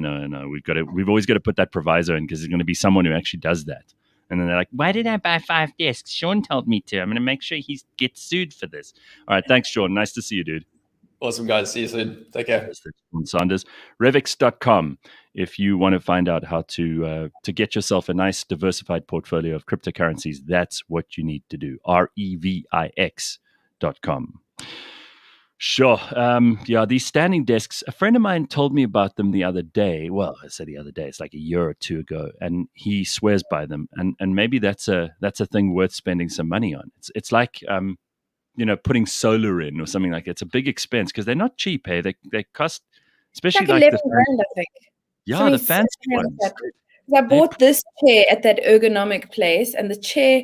S1: We've always got to put that proviso in because there's going to be someone who actually does that, and then they're like, "Why did I buy 5 desks? Sean told me to. I'm going to make sure he gets sued for this." All right, thanks, Sean. Nice to see you, dude.
S4: Awesome, guys. See you soon. Take care.
S1: Sean Sanders, Revix.com. If you want to find out how to get yourself a nice diversified portfolio of cryptocurrencies, that's what you need to do. Revix.com. Sure. These standing desks, a friend of mine told me about them the other day. Well, I said the other day, it's like a year or two ago, and he swears by them. And maybe that's a thing worth spending some money on. It's like putting solar in or something like that. It's a big expense because they're not cheap. Hey, they cost, especially
S2: like 11 grand, I think.
S1: Yeah, the fancy ones.
S2: I bought this chair at that ergonomic place, and the chair,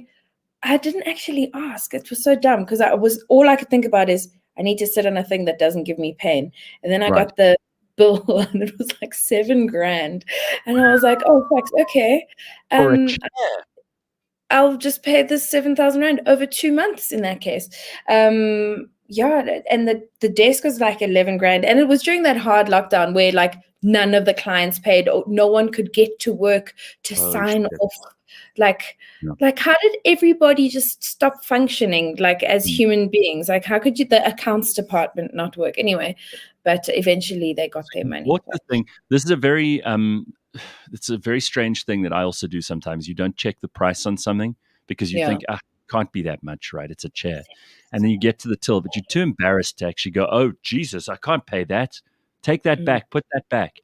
S2: I didn't actually ask. It was so dumb because all I could think about is I need to sit on a thing that doesn't give me pain. And then I got the bill and it was like 7 grand. And I was like, oh, thanks. Okay. I'll just pay this 7,000 rand over 2 months in that case. And the desk was like 11 grand. And it was during that hard lockdown where like none of the clients paid, or no one could get to work to sign off. Like how did everybody just stop functioning like as human beings? Like how could the accounts department not work anyway? But eventually they got their money.
S1: What's the thing? This is a very it's a very strange thing that I also do sometimes. You don't check the price on something because you think can't be that much, right? It's a chair. And then you get to the till, but you're too embarrassed to actually go, oh, Jesus, I can't pay that. Take that back, put that back.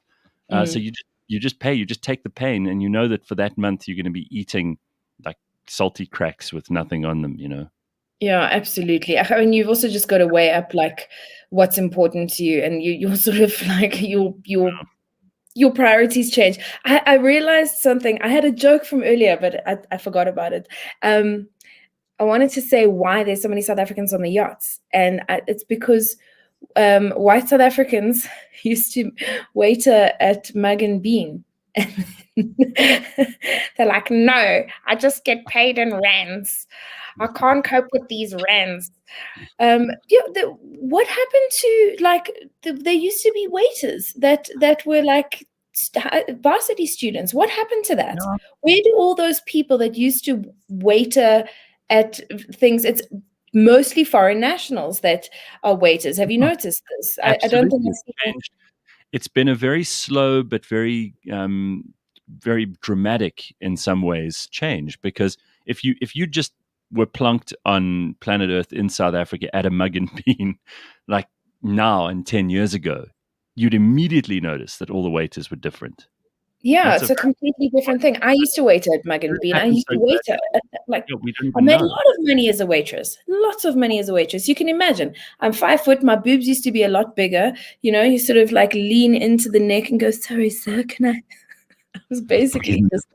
S1: So you just pay, you just take the pain, and you know that for that month you're going to be eating like salty cracks with nothing on them, you know?
S2: Yeah, absolutely. I mean, you've also just got to weigh up like what's important to you, and you're sort of like your priorities change. I realized something. I had a joke from earlier, but I forgot about it. I wanted to say why there's so many South Africans on the yachts, and it's because white South Africans used to waiter at Mug and Bean. And they're like, no, I just get paid in rands. I can't cope with these rands. What happened to like there used to be waiters that were like varsity students? What happened to that? No. Where do all those people that used to waiter at things? It's mostly foreign nationals that are waiters. Have you noticed this? I don't think it's changed.
S1: It's been a very slow but very very dramatic in some ways change, because if you just were plunked on planet Earth in South Africa at a Mug and Bean like now and 10 years ago, you'd immediately notice that all the waiters were different.
S2: Yeah, it's a completely different thing. I used to wait at Mug and Bean. I used to wait at I made a lot of money as a waitress. Lots of money as a waitress. You can imagine. I'm 5 foot. My boobs used to be a lot bigger. You know, you sort of like lean into the neck and go, sorry, sir, can I? I was basically just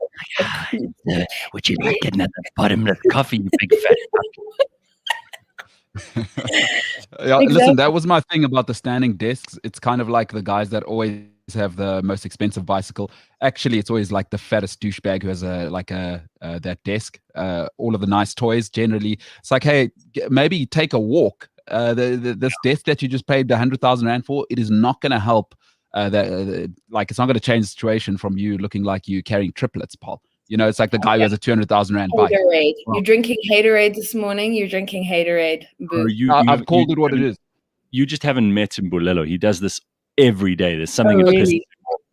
S1: would you like another bottomless coffee, you big fat
S3: Yeah, exactly. Listen, that was my thing about the standing desks. It's kind of like the guys that always have the most expensive bicycle. Actually, it's always like the fattest douchebag who has that desk. All of the nice toys. Generally, it's like, hey, maybe take a walk. This desk that you just paid 100,000 rand for, it is not going to help. It's not going to change the situation from you looking like you carrying triplets, Paul. You know, it's like the guy who has a 200,000 rand bike.
S2: Haterade. You're drinking Haterade this morning. You're drinking Haterade.
S3: I've called it what it is.
S1: You just haven't met Mbulelo. He does this every day. There's something.
S2: Really?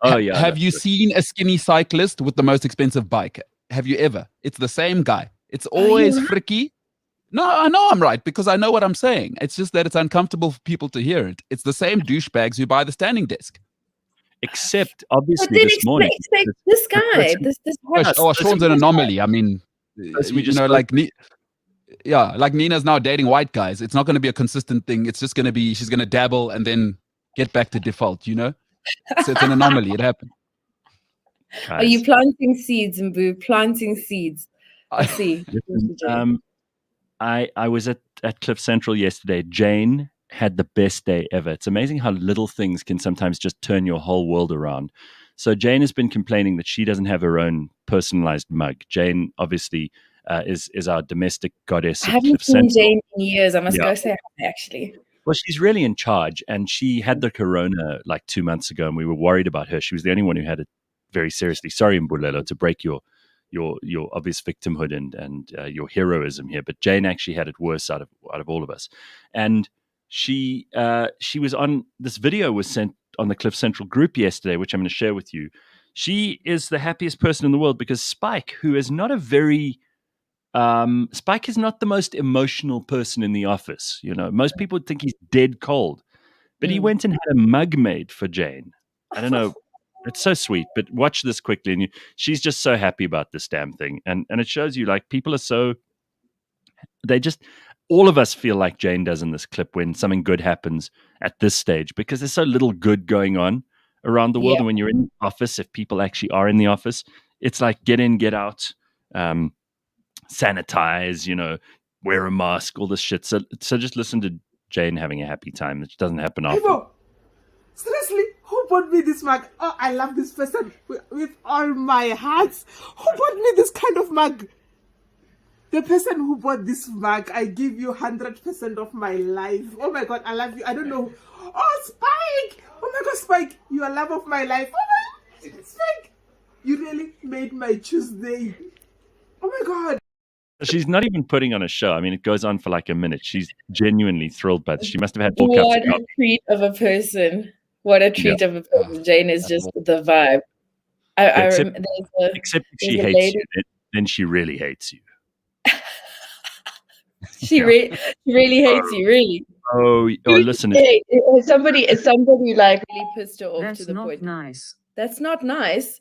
S1: Yeah.
S3: Have you seen a skinny cyclist with the most expensive bike? Have you ever? It's the same guy. It's always fricky. No, I know I'm right because I know what I'm saying. It's just that it's uncomfortable for people to hear it. It's the same douchebags who buy the standing desk.
S1: Except obviously this morning.
S2: This guy.
S3: Sean's an anomaly. I mean, like Nina's now dating white guys. It's not going to be a consistent thing. It's just going to be she's going to dabble and then get back to default. You know, so it's an anomaly. It happened.
S2: Are you planting seeds, Mbu? Planting seeds. I see.
S1: I was at Cliff Central yesterday. Jane had the best day ever. It's amazing how little things can sometimes just turn your whole world around. So Jane has been complaining that she doesn't have her own personalized mug. Jane obviously is our domestic goddess.
S2: I haven't seen Jane in years. I must go say hi, actually.
S1: Well, she's really in charge, and she had the corona like 2 months ago, and we were worried about her. She was the only one who had it very seriously. Sorry, Mbulelo, to break your obvious victimhood and your heroism here, but Jane actually had it worse out of all of us. And she was on, this video was sent on the Cliff Central group yesterday, which I'm going to share with you. She is the happiest person in the world because Spike, who is not Spike is not the most emotional person in the office. You know, most people think he's dead cold, but he went and had a mug made for Jane. I don't know. It's so sweet, but watch this quickly. And she's just so happy about this damn thing. And it shows you like people are all of us feel like Jane does in this clip when something good happens at this stage, because there's so little good going on around the world. Yeah. And when you're in the office, if people actually are in the office, it's like get in, get out, sanitize, wear a mask, all this shit. So just listen to Jane having a happy time. It doesn't happen often.
S5: Seriously, who bought me this mug? Oh, I love this person with all my heart. Who bought me this kind of mug? The person who bought this mug, I give you 100% of my life. Oh my God, I love you. I don't know. Oh, Spike! Oh my God, Spike, you are love of my life. Oh my God, Spike, you really made my Tuesday. Oh my God.
S1: She's not even putting on a show. I mean, it goes on for like a minute. She's genuinely thrilled by this. She must have had 4 cups of coffee.
S2: What a treat of a person. What a treat of a person. Jane is just the vibe.
S1: Except if she hates you, then she really hates you.
S2: She really hates you, really.
S1: Oh, listen.
S2: Hey, somebody like really pissed her off
S6: That's
S2: to the
S6: not
S2: point.
S6: nice.
S2: That's not nice.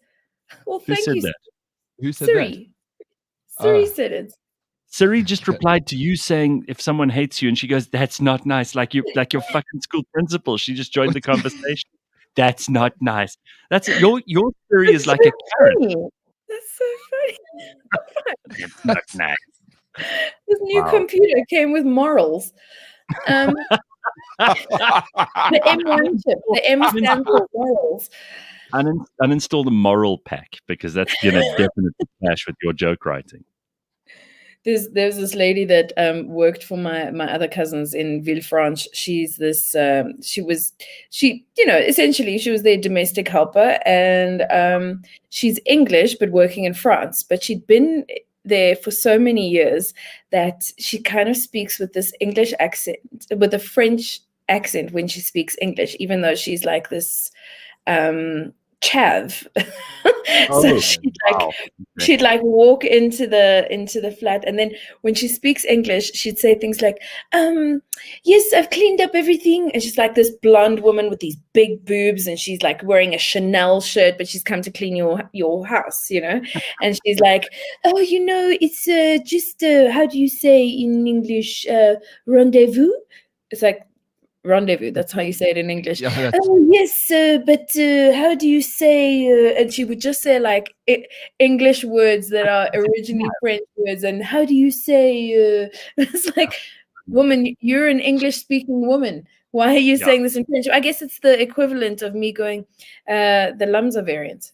S2: Well,
S1: Who
S2: thank
S1: said
S2: you,
S1: that?
S3: Who said
S2: Siri. Siri
S3: Ah.
S2: said it.
S1: Siri just replied to you saying if someone hates you, and she goes, "That's not nice." Like your fucking school principal. She just joined the conversation. That's not nice. That's it. Your Siri is like a Karen.
S2: Funny. That's so funny.
S1: That's not nice.
S2: This new
S1: Wow.
S2: computer came with morals. The M1 chip. The M stands for morals.
S1: Uninstall the moral pack because that's gonna definitely clash with your joke writing.
S2: There's this lady that worked for my other cousins in Villefranche. She's this essentially she was their domestic helper, and she's English but working in France. But she'd been there for so many years that she kind of speaks with this English accent, with a French accent when she speaks English, even though she's like this chav. So she'd like walk into the flat, and then when she speaks English, she'd say things like, yes, I've cleaned up everything. And she's like this blonde woman with these big boobs, and she's like wearing a Chanel shirt, but she's come to clean your house, And she's like, oh, it's just how do you say in English, rendezvous? It's like rendezvous. That's how you say it in English.
S3: Yeah,
S2: oh yes, but how do you say? And she would just say like English words that are originally French words. And how do you say? It's like, woman, you're an English-speaking woman. Why are you saying this in French? I guess it's the equivalent of me going, the Lamza variant.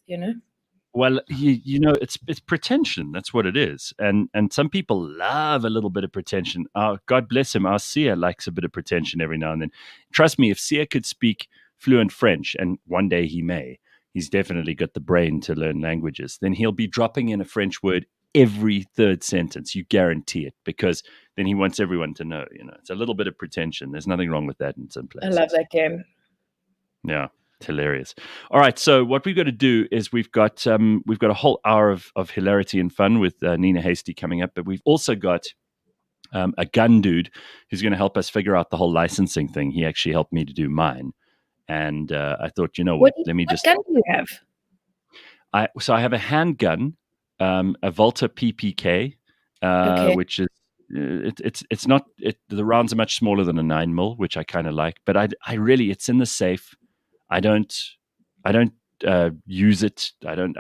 S1: Well, it's pretension. That's what it is, and some people love a little bit of pretension. God bless him. Our Sia likes a bit of pretension every now and then. Trust me, if Sia could speak fluent French, and one day he may, he's definitely got the brain to learn languages. Then he'll be dropping in a French word every third sentence. You guarantee it, because then he wants everyone to know. It's a little bit of pretension. There's nothing wrong with that in some places.
S2: I love that game.
S1: Yeah. Hilarious. All right, so what we've got to do is we've got a whole hour of hilarity and fun with Nina Hastie coming up, but we've also got a gun dude who's going to help us figure out the whole licensing thing. He actually helped me to do mine, and I thought, what gun do
S2: you have?
S1: I have a handgun, a Volta PPK, which is it's not the rounds are much smaller than a 9mm, which I kind of like, but I really, it's in the safe. I don't use it. I don't.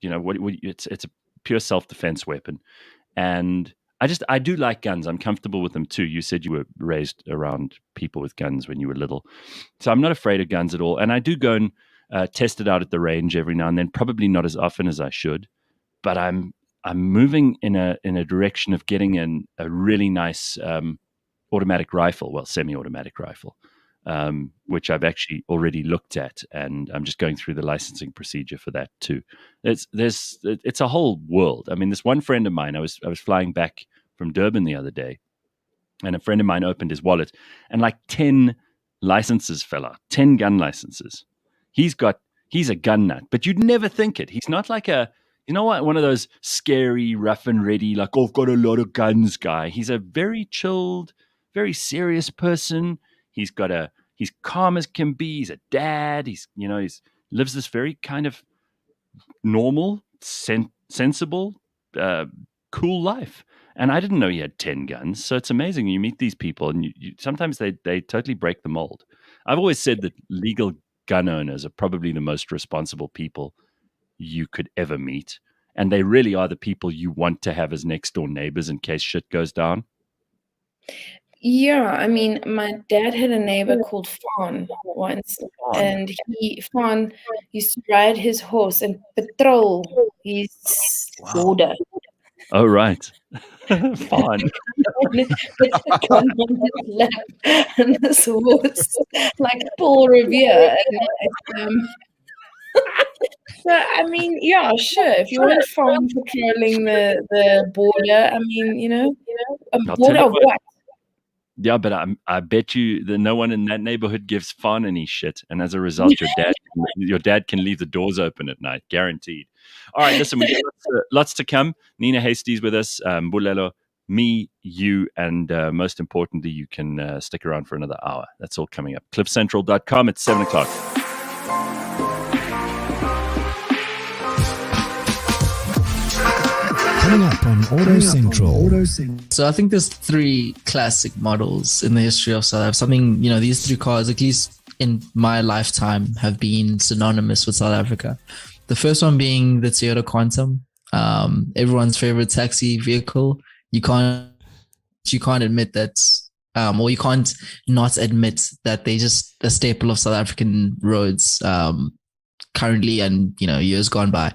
S1: It's a pure self-defense weapon, and I do like guns. I'm comfortable with them too. You said you were raised around people with guns when you were little, so I'm not afraid of guns at all. And I do go and test it out at the range every now and then. Probably not as often as I should, but I'm moving in a direction of getting a really nice automatic rifle, well, semi-automatic rifle. Which I've actually already looked at, and I'm just going through the licensing procedure for that too. It's a whole world. I mean, this one friend of mine, I was flying back from Durban the other day, and a friend of mine opened his wallet, and like 10 licenses fell out, 10 gun licenses. He's a gun nut, but you'd never think it. He's not like one of those scary, rough and ready, like, oh, I've got a lot of guns guy. He's a very chilled, very serious person. He's calm as can be. He's a dad. He lives this very kind of normal, sensible, cool life. And I didn't know he had 10 guns. So it's amazing. You meet these people, and you sometimes they totally break the mold. I've always said that legal gun owners are probably the most responsible people you could ever meet. And they really are the people you want to have as next door neighbors in case shit goes down.
S2: Yeah, I mean, my dad had a neighbor called Fawn once, and Fawn used to ride his horse and patrol his border.
S1: Oh, right. Fun.
S2: With a gun on his lap and this horse, like Paul Revere. So, I mean, yeah, sure. If you want Fawn patrolling the border, I mean, a border of what?
S1: Yeah, but I bet you that no one in that neighborhood gives Fawn any shit, and as a result, your dad can leave the doors open at night, guaranteed. All right, listen, we got lots to come. Nina Hastie's with us, Mbulelo me, you, and most importantly, you can stick around for another hour. That's all coming up. CliffCentral.com at 7 o'clock.
S6: Coming up on Auto Central.
S7: So I think there's 3 classic models in the history of South Africa. These 3 cars, at least in my lifetime, have been synonymous with South Africa. The first one being the Toyota Quantum, everyone's favorite taxi vehicle. You can't admit that, or you can't not admit that they're just a staple of South African roads currently and years gone by.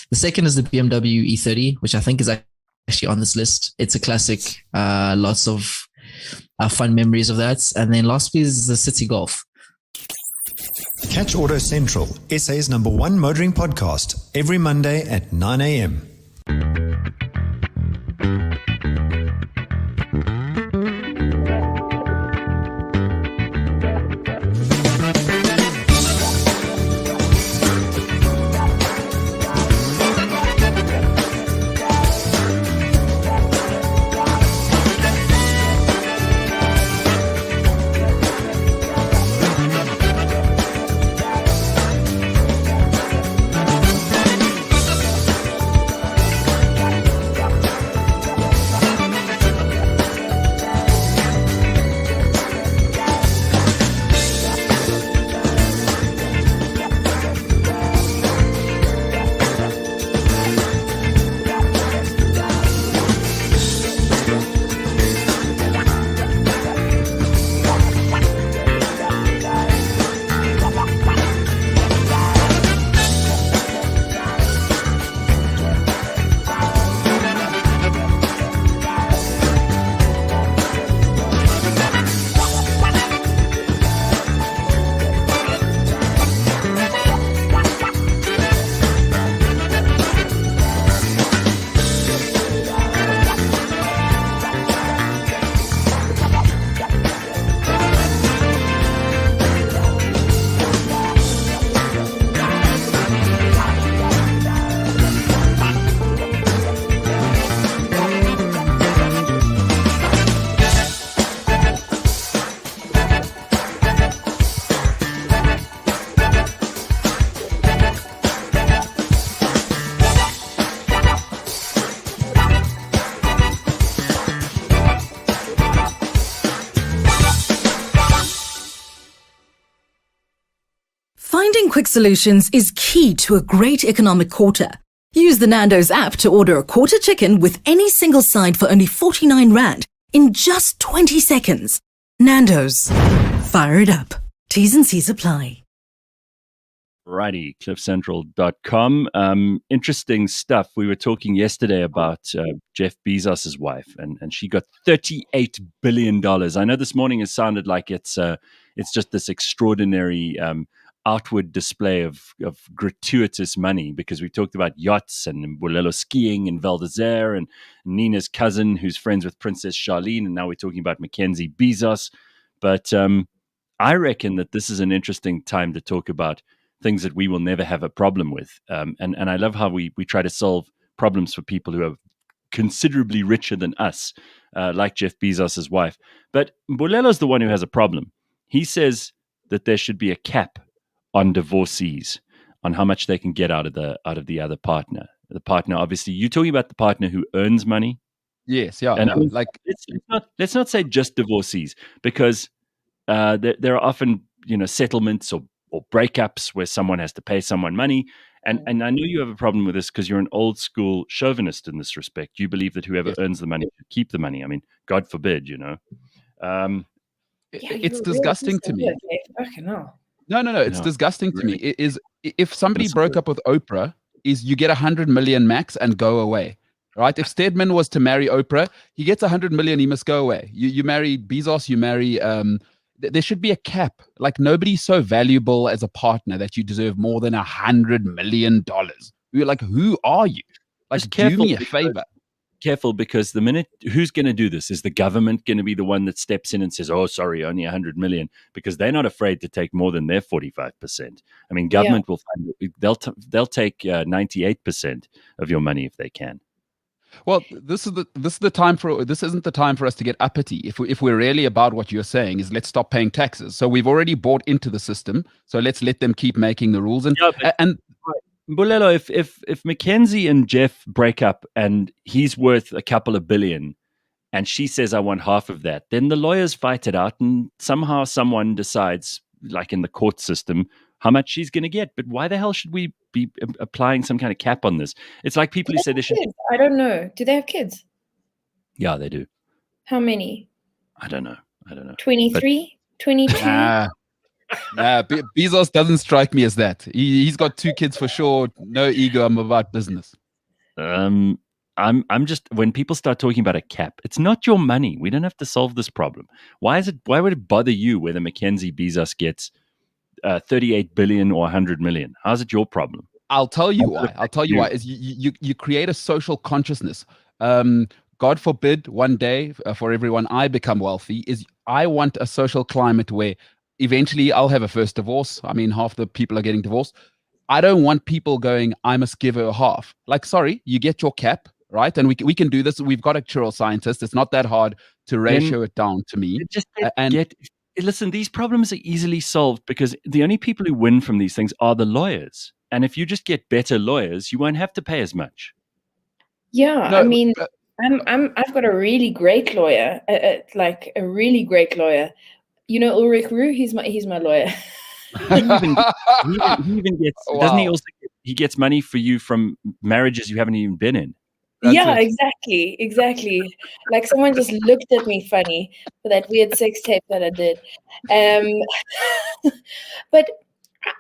S7: The second is the BMW E30, which I think is actually on this list. It's a classic, lots of fun memories of that. And then lastly is the City Golf.
S6: Catch Auto Central, SA's #1 motoring podcast, every Monday at 9 a.m.
S8: Finding quick solutions is key to a great economic quarter. Use the Nando's app to order a quarter chicken with any single side for only 49 Rand in just 20 seconds. Nando's. Fire it up. T's and C's apply.
S1: Righty, cliffcentral.com. Interesting stuff. We were talking yesterday about Jeff Bezos' wife, and she got $38 billion. I know this morning has sounded like it's just this extraordinary outward display of gratuitous money, because we talked about yachts and Bulelo skiing in Val d'Isere and Nina's cousin who's friends with Princess Charlene, and now we're talking about Mackenzie Bezos. But I reckon that this is an interesting time to talk about things that we will never have a problem with. And I love how we try to solve problems for people who are considerably richer than us, like Jeff Bezos' wife. But Bulelo's the one who has a problem. He says that there should be a cap on divorcees, on how much they can get out of the other partner. The partner, obviously, you're talking about the partner who earns money.
S3: Yes, yeah.
S1: And
S3: No, like
S1: let's not say just divorcees, because there are often settlements or breakups where someone has to pay someone money. And I know you have a problem with this because you're an old school chauvinist in this respect. You believe that whoever earns the money should keep the money. I mean, God forbid,
S3: it's disgusting to me.
S2: Okay, no.
S3: No. It's disgusting to me. It is, if somebody broke up with Oprah, is you get 100 million max and go away, right? If Stedman was to marry Oprah, he gets 100 million. He must go away. You marry Bezos, you marry. There should be a cap. Like, nobody's so valuable as a partner that you deserve more than $100 million. You're like, who are you? Like, do me a favor.
S1: Careful, because the minute, who's going to do this? Is the government going to be the one that steps in and says, "Oh, sorry, only 100 million," because they're not afraid to take more than their 45%. I mean, government will find they'll take 98% of your money if they can.
S3: Well, this isn't the time for us to get uppity. If we're really about what you're saying is let's stop paying taxes. So we've already bought into the system. So let's let them keep making the rules. And
S1: Bulelo, if Mackenzie and Jeff break up and he's worth a couple of billion, and she says I want half of that, then the lawyers fight it out, and somehow someone decides, like in the court system, how much she's going to get. But why the hell should we be applying some kind of cap on this? It's like people who say they should.
S2: Kids? I don't know. Do they have kids?
S1: Yeah, they do.
S2: How many?
S1: I don't know.
S2: 23? 22?
S3: Bezos doesn't strike me as that. He's got 2 kids for sure. No ego. I'm about business.
S1: I'm just, when people start talking about a cap, it's not your money. We don't have to solve this problem. Why would it bother you whether Mackenzie Bezos gets 38 billion or 100 million? How's it your problem?
S3: I'll tell you why. Is you create a social consciousness. God forbid one day for everyone I become wealthy, is I want a social climate where eventually I'll have a first divorce. I mean, half the people are getting divorced. I don't want people going, I must give her half. Like, sorry, you get your cap, right? And we can do this. We've got actuarial scientists. It's not that hard to ratio it down to me.
S1: Listen, these problems are easily solved because the only people who win from these things are the lawyers. And if you just get better lawyers, you won't have to pay as much.
S2: Yeah, no, I mean, I've got a really great lawyer, like a really great lawyer. You know, Ulrich Rue, he's my lawyer.
S1: he even gets, wow. Doesn't he also he gets money for you from marriages you haven't even been in?
S2: Exactly. Like someone just looked at me funny for that weird sex tape that I did. But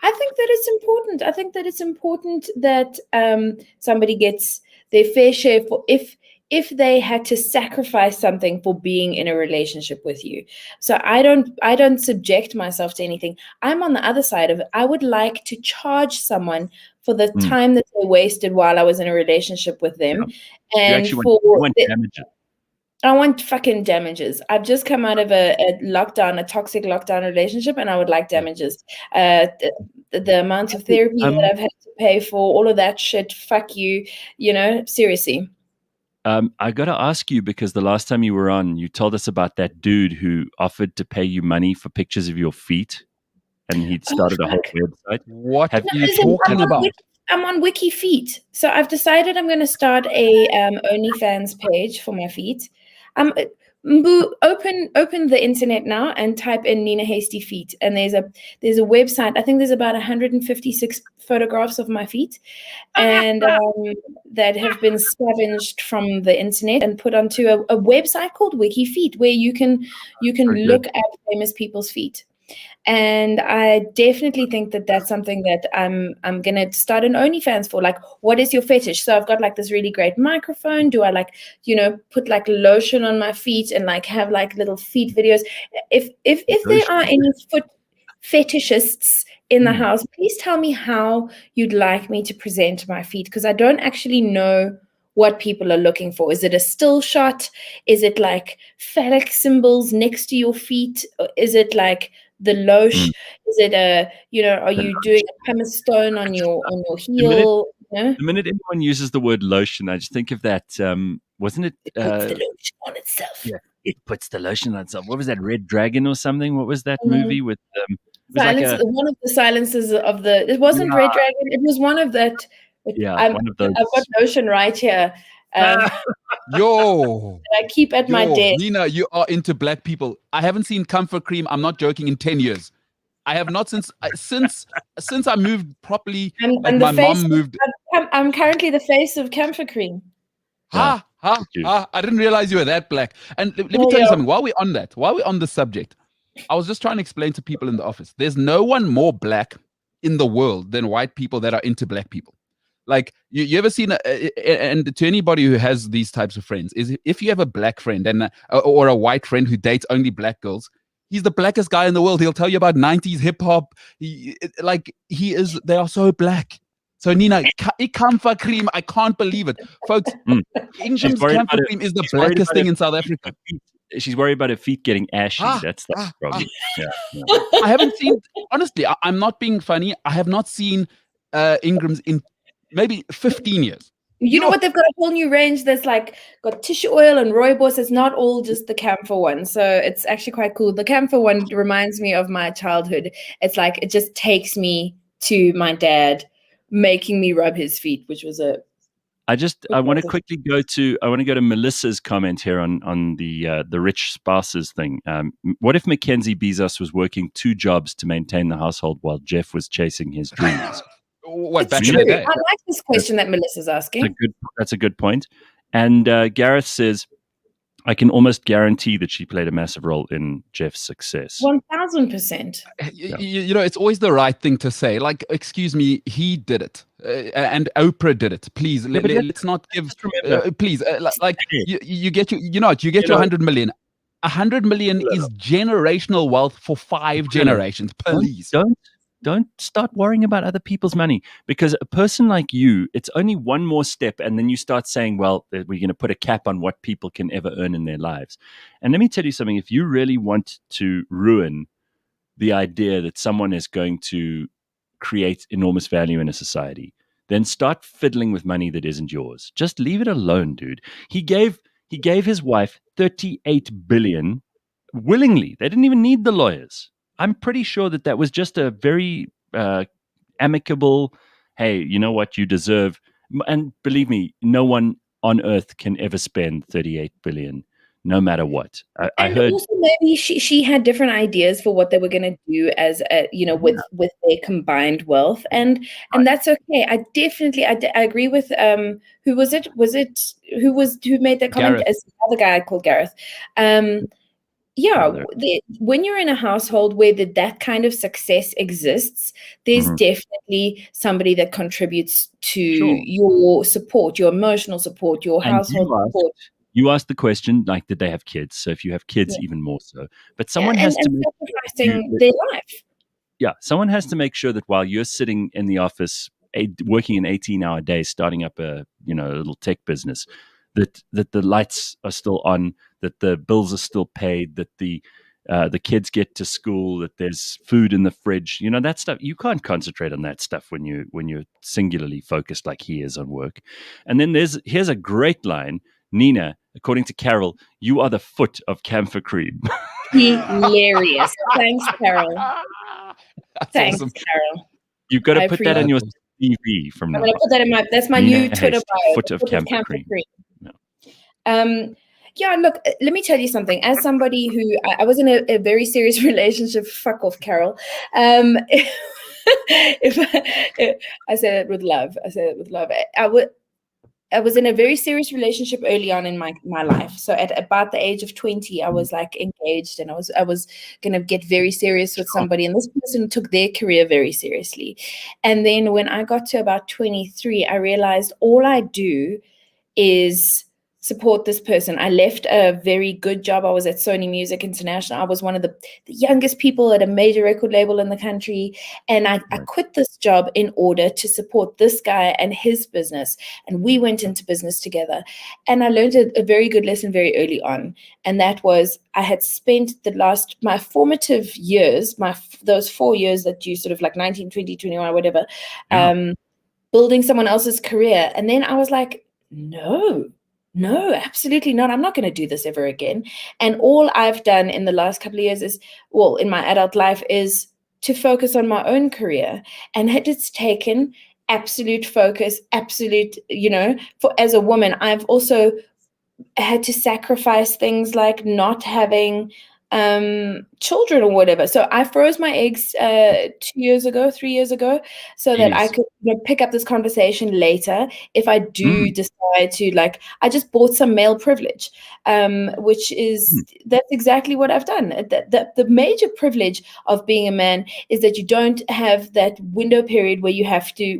S2: I think that it's important. I think that it's important that somebody gets their fair share for if they had to sacrifice something for being in a relationship with you. So I don't subject myself to anything. I'm on the other side of it. I would like to charge someone for the time that they wasted while I was in a relationship with them. Yeah. And you want damages. I want fucking damages. I've just come out of a toxic lockdown relationship, and I would like damages. The amount of therapy that I've had to pay for, all of that shit, fuck you, seriously.
S1: I got to ask you, because the last time you were on, you told us about that dude who offered to pay you money for pictures of your feet, and he'd started a whole website.
S3: What are you talking about?
S2: I'm on Wiki Feet, so I've decided I'm going to start a OnlyFans page for my feet. Open the internet now and type in Nina Hasty feet, and there's a website. I think there's about 156 photographs of my feet, and that have been scavenged from the internet and put onto a website called Wiki Feet, where you can look at famous people's feet. And I definitely think that that's something that I'm going to start an OnlyFans for. Like, what is your fetish? So I've got like this really great microphone. Do I put like lotion on my feet and like have like little feet videos? If there are any foot fetishists in the house, please tell me how you'd like me to present my feet, because I don't actually know what people are looking for. Is it a still shot? Is it like phallic symbols next to your feet? Or is it like the lotion? Is it are you doing a pumice stone on your heel?
S1: The minute anyone uses the word lotion, I just think of that. Wasn't it?
S2: It puts the lotion on itself.
S1: Yeah, it puts the lotion on itself. What was that, Red Dragon or something? What was that movie with?
S2: One of the silences of the. It wasn't Red Dragon. It was one of that.
S1: One of those.
S2: I've got lotion right here.
S3: Yo,
S2: I keep at my desk.
S3: Nina, you are into black people. I haven't seen comfort cream. I'm not joking. In 10 years, I have not since I moved properly. And my mom moved.
S2: I'm currently the face of comfort cream.
S3: I didn't realize you were that black. And let me tell you something. While we're on the subject, I was just trying to explain to people in the office. There's no one more black in the world than white people that are into black people. Like, you ever seen, and to anybody who has these types of friends, is if you have a black friend or a white friend who dates only black girls, he's the blackest guy in the world. He'll tell you about 90s hip hop. They are so black. So Nina, Kamfa cream, I can't believe it. Folks, Ingram's Kamfa cream is the blackest thing in South Africa.
S1: She's worried about her feet getting ashy. That's the problem. Yeah.
S3: I haven't seen, honestly, I'm not being funny. I have not seen Ingram's in maybe 15 years.
S2: You know what? They've got a whole new range that's like got tissue oil and rooibos. It's not all just the camphor one. So it's actually quite cool. The camphor one reminds me of my childhood. It's like it just takes me to my dad making me rub his feet, which was a
S1: I want to quickly go to Melissa's comment here on the rich spouses thing. What if Mackenzie Bezos was working 2 jobs to maintain the household while Jeff was chasing his dreams?
S3: What,
S2: It's
S3: back in
S2: true.
S3: the day?
S2: I like this question that Melissa's asking.
S1: That's a good point. And Gareth says, I can almost guarantee that she played a massive role in Jeff's success.
S2: 1000%.
S3: You know, it's always the right thing to say. Like, excuse me, he did it, and Oprah did it. Please, let's not give. Please, you get your 100 million. 100 million is generational wealth for 5 generations. Please,
S1: don't start worrying about other people's money, because a person like you, it's only one more step, and then you start saying, well, we're going to put a cap on what people can ever earn in their lives. And let me tell you something. If you really want to ruin the idea that someone is going to create enormous value in a society, then start fiddling with money that isn't yours. Just leave it alone, dude. He gave his wife 38 billion willingly. They didn't even need the lawyers. I'm pretty sure that was just a very amicable, hey, you know what, you deserve. And believe me, no one on earth can ever spend 38 billion, no matter what. I heard
S2: also maybe she had different ideas for what they were going to do as with their combined wealth, and that's okay. I agree with who was it? Who made that comment?
S3: Gareth.
S2: As another guy called Gareth. When you're in a household where that kind of success exists, there's definitely somebody that contributes to your support, your emotional support, your household support.
S1: You asked the question, like, did they have kids? So if you have kids, even more so. But someone has to
S2: sacrificing their life.
S1: Yeah, someone has to make sure that while you're sitting in the office, working an 18-hour day, starting up a little tech business, that the lights are still on, that the bills are still paid, that the kids get to school, that there's food in the fridge. That stuff. You can't concentrate on that stuff when you're singularly focused like he is on work. And then here's a great line. Nina, according to Carol, you are the foot of camphor cream.
S2: Hilarious. Thanks, Carol. Thanks,
S3: awesome.
S2: Carol.
S1: You've got to put that in your CV from now on.
S2: I'm going to put that in that's my new Twitter bio.
S1: Foot of camphor cream.
S2: No. Yeah, look, let me tell you something. As somebody who, I was in a very serious relationship, fuck off, Carol. If I say it with love. I was in a very serious relationship early on in my life. So at about the age of 20, I was like engaged, and I was going to get very serious with somebody. And this person took their career very seriously. And then when I got to about 23, I realized all I do is support this person. I left a very good job. I was at Sony Music International. I was one of the youngest people at a major record label in the country. And I quit this job in order to support this guy and his business. And we went into business together. And I learned a very good lesson very early on. And that was, I had spent my formative years, those 4 years that you sort of like 19, 20, 21, whatever, building someone else's career. And then I was like, no, absolutely not. I'm not going to do this ever again. And all I've done in the last couple of years in my adult life is to focus on my own career. And it's taken absolute focus, as a woman, I've also had to sacrifice things like not having children or whatever. So I froze my eggs 3 years ago, so that I could pick up this conversation later if I do decide to, I just bought some male privilege, which is, that's exactly what I've done. The major privilege of being a man is that you don't have that window period where you have to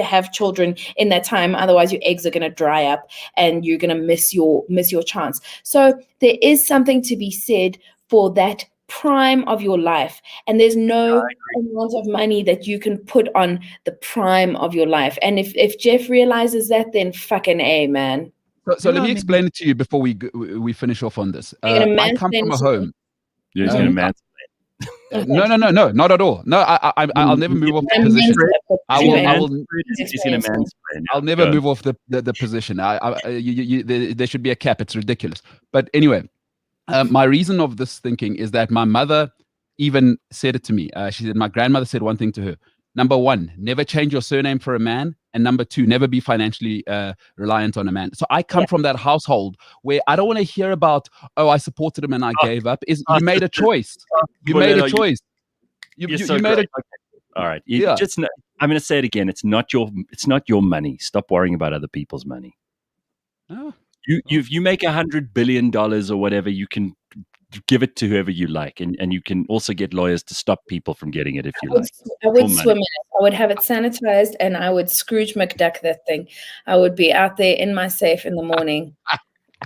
S2: have children in that time. Otherwise your eggs are going to dry up and you're going to miss your chance. So there is something to be said for that prime of your life, and there's no amount of money that you can put on the prime of your life. And if Jeff realizes that, then fucking A, man.
S3: So let me explain it to you before we finish off on this. I come from a home.
S1: Yeah, he's going to mansplain.
S3: No, not at all. No, I'll never move off the position. I'll never move off the position. There should be a cap. It's ridiculous. But anyway, my reason of this thinking is that my mother even said it to me. She said my grandmother said one thing to her. Number one, never change your surname for a man. And number two, never be financially reliant on a man. So I come from that household where I don't want to hear about, oh, I supported him and I gave up. You made a choice. You made a choice. You made it.
S1: All right. I'm going to say it again. It's not your money. Stop worrying about other people's money.
S3: Oh.
S1: You make $100 billion or whatever, you can give it to whoever you like, and you can also get lawyers to stop people from getting it if you like.
S2: I would swim in it. I would have it sanitized, and I would Scrooge McDuck that thing. I would be out there in my safe in the morning,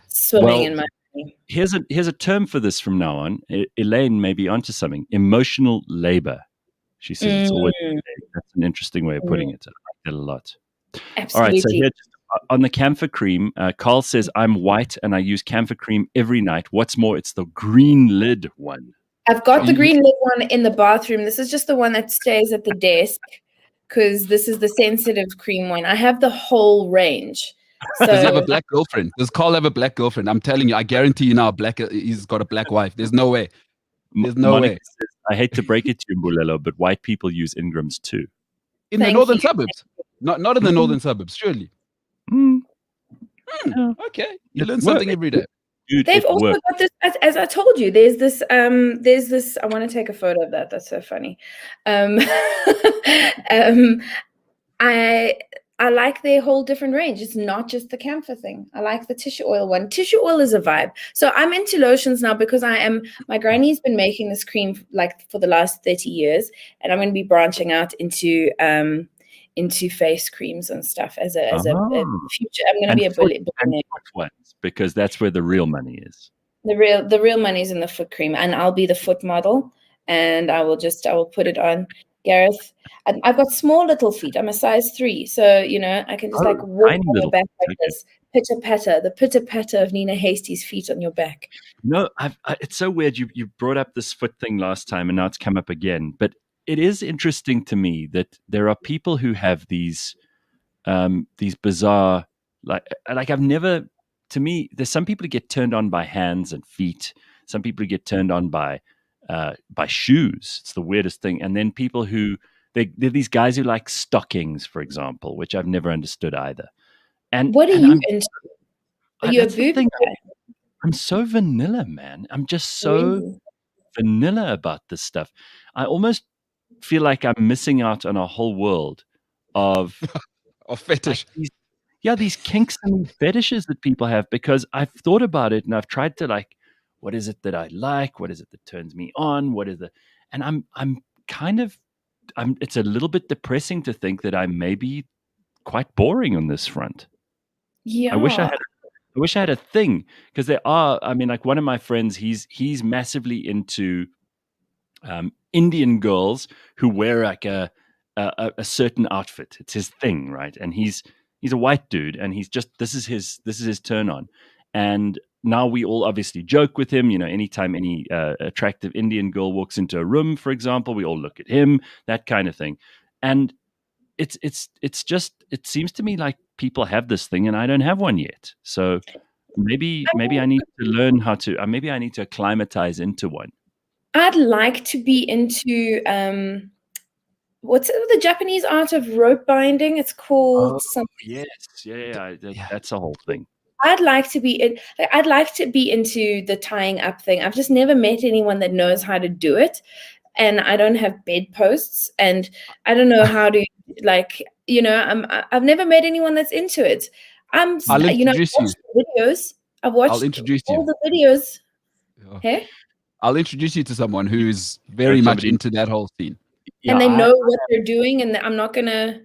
S2: swimming in my money.
S1: Here's a term for this from now on. Elaine may be onto something. Emotional labor. She says it's always. That's an interesting way of putting it. I like that a lot.
S2: Absolutely.
S1: All right, so here, on the camphor cream, Carl says, I'm white and I use camphor cream every night. What's more, it's the green lid one.
S2: I've got the green lid one in the bathroom. This is just the one that stays at the desk because this is the sensitive cream one. I have the whole range. So,
S3: does he have a black girlfriend? Does Carl have a black girlfriend? I'm telling you, I guarantee you now, he's got a black wife. There's no way. There's no
S1: Monica
S3: way.
S1: Says, I hate to break it to you, Mbulelo, but white people use Ingrams too.
S3: In the northern suburbs. Not in the northern suburbs, surely. Okay, you learn something every day.
S1: Dude,
S2: they've also got this, as I told you, there's this, I want to take a photo of that. That's so funny. I like their whole different range. It's not just the camphor thing. I like the tissue oil one. Tissue oil is a vibe. So I'm into lotions now because my granny's been making this cream like for the last 30 years, and I'm going to be branching out into face creams and stuff as a future. I'm going to be a billionaire
S1: ones, because that's where the real money is.
S2: The real money's in the foot cream, and I'll be the foot model, and I will put it on. Gareth, I've got small little feet. I'm a size 3, so I can just walk on your back like this. The pitter patter of Nina Hasty's feet on your back.
S1: No, it's so weird. You brought up this foot thing last time, and now it's come up again. But it is interesting to me that there are people who have these bizarre, like I've never. To me, there's some people who get turned on by hands and feet. Some people who get turned on by shoes. It's the weirdest thing. And then people who they're these guys who like stockings, for example, which I've never understood either. And
S2: what are you into? Are you a boob guy?
S1: I'm so vanilla, man. I'm just so vanilla about this stuff. I almost feel like I'm missing out on a whole world of
S3: fetish.
S1: Like these kinks and fetishes that people have, because I've thought about it and I've tried to what is it that I like? What is it that turns me on? And it's a little bit depressing to think that I may be quite boring on this front.
S2: Yeah.
S1: I wish I had a thing, because there are, one of my friends, he's massively into Indian girls who wear like a certain outfit. It's his thing, right? And he's a white dude, and this is his turn on. And now we all obviously joke with him, anytime any attractive Indian girl walks into a room, for example, we all look at him, that kind of thing. And it's just, it seems to me like people have this thing and I don't have one yet. So maybe I need to learn how to, maybe I need to acclimatize into one.
S2: I'd like to be into, what's the Japanese art of rope binding? It's called something.
S1: Yes. Yeah. That's a whole thing.
S2: I'd like to be into the tying up thing. I've just never met anyone that knows how to do it, and I don't have bedposts, and I don't know how to I've never met anyone that's into it.
S3: I'll introduce you.
S2: Videos. I'll introduce all the videos.
S3: Hey? I'll introduce you to someone who's very much into that whole scene.
S2: Yeah, and they know what they're doing, and I'm not gonna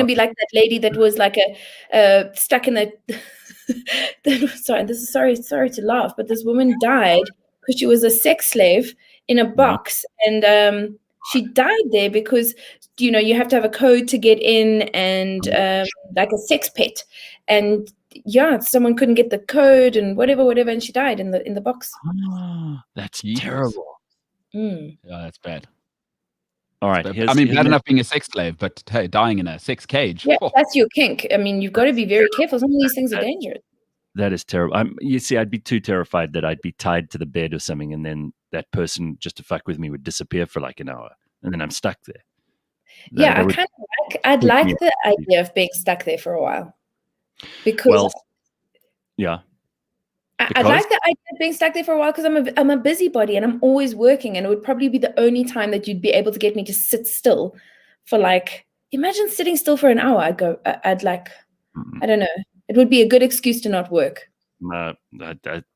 S2: be like that lady that was like stuck in the. Sorry to laugh, but this woman died because she was a sex slave in a box, and she died there because you have to have a code to get in, and like a sex pet, and someone couldn't get the code and whatever, and she died in the box.
S1: Oh, that's terrible.
S2: Mm.
S3: Yeah, that's bad.
S1: All right.
S3: But,
S1: here's-
S3: I mean,
S1: here's
S3: bad
S1: my-
S3: enough being a sex slave, but hey, dying in a sex cage.
S2: Yeah,
S3: Oh,
S2: that's your kink. I mean, you've got to be very careful. Some of these things are dangerous.
S1: That is terrible. You see, I'd be too terrified that I'd be tied to the bed or something, and then that person just to fuck with me would disappear for like an hour, and then I'm stuck there.
S2: Yeah,
S1: that
S2: I
S1: would
S2: kind of I'd
S1: freak
S2: like
S1: me
S2: the idea of being stuck there for a while, because
S1: Well, yeah.
S2: I'd like the idea of being stuck there for a while because I'm a busybody and I'm always working, and it would probably be the only time that you'd be able to get me to sit still for like, imagine sitting still for an hour. I'd like, I don't know. It would be a good excuse to not work.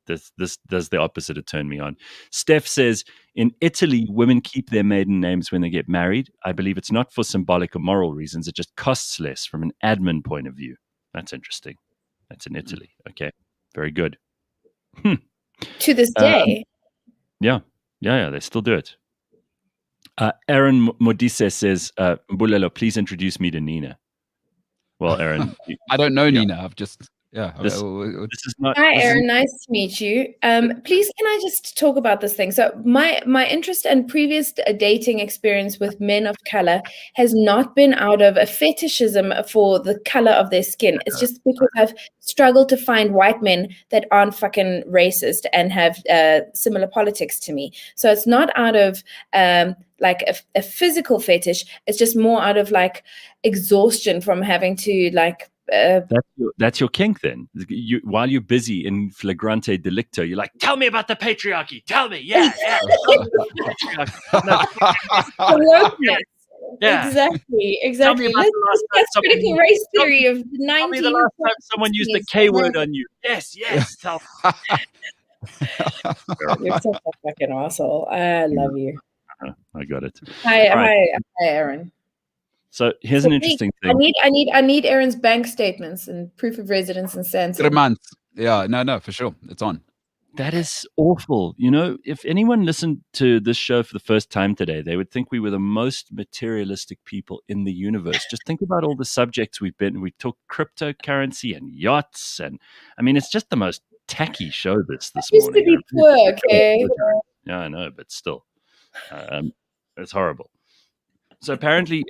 S1: This does the opposite of turn me on. Steph says, in Italy, women keep their maiden names when they get married. I believe it's not for symbolic or moral reasons. It just costs less from an admin point of view. That's interesting. That's in Italy. Okay. Very good.
S2: To this day.
S1: Yeah. They still do it. Aaron Modise says, Mbulelo, please introduce me to Nina. Well, Aaron.
S3: I don't know Nina. I've just,
S1: This is not.
S2: Hi,
S1: this is-
S2: Aaron. Nice to meet you. Please, can I just talk about this thing? So, my interest and previous dating experience with men of color has not been out of a fetishism for the color of their skin. It's just because I've struggled to find white men that aren't fucking racist and have similar politics to me. So it's not out of like a physical fetish. It's just more out of like exhaustion from having to like.
S1: That's your kink then. While you're busy in flagrante delicto, you're like, tell me about the patriarchy. Tell me, yeah.
S2: Wokeness.
S1: Yeah.
S2: Exactly.
S1: Tell me about
S2: Let's
S1: the last
S2: discuss
S1: time
S2: critical
S1: someone-
S2: race theory of the
S1: Tell me the last time someone used the
S2: 1960s.
S1: K word on you. Yes. Tell
S2: You're such a fucking asshole. I love you.
S1: I got it.
S2: Hi,
S1: All right.
S2: hi, Aaron.
S1: So here's an interesting thing.
S2: I need Aaron's bank statements and proof of residence and Sansa.
S3: 3 months. Yeah, no, for sure. It's on.
S1: That is awful. You know, if anyone listened to this show for the first time today, they would think we were the most materialistic people in the universe. Just think about all the subjects we've talked cryptocurrency and yachts, and I mean, it's just the most tacky show this
S2: Used to
S1: morning.
S2: be poor, okay?
S1: Yeah, I know, but still, it's horrible. So apparently,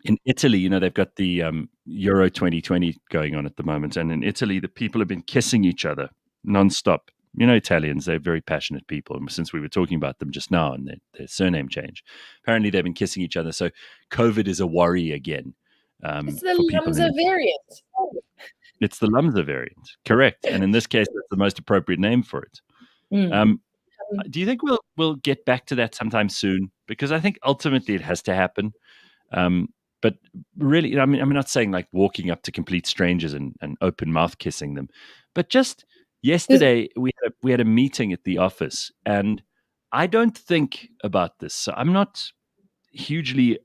S1: in Italy, you know, they've got the Euro 2020 going on at the moment, and in Italy, the people have been kissing each other nonstop. You know, Italians, they're very passionate people. And since we were talking about them just now and their surname change, apparently they've been kissing each other. So COVID is a worry again.
S2: It's the Lumsa variant.
S1: It's the Lumsa variant, correct. And in this case, that's the most appropriate name for it. Do you think we'll get back to that sometime soon? Because I think ultimately it has to happen. But really, I mean, I'm not saying like walking up to complete strangers and open mouth kissing them, but just yesterday we had a meeting at the office, and I don't think about this. So I'm not hugely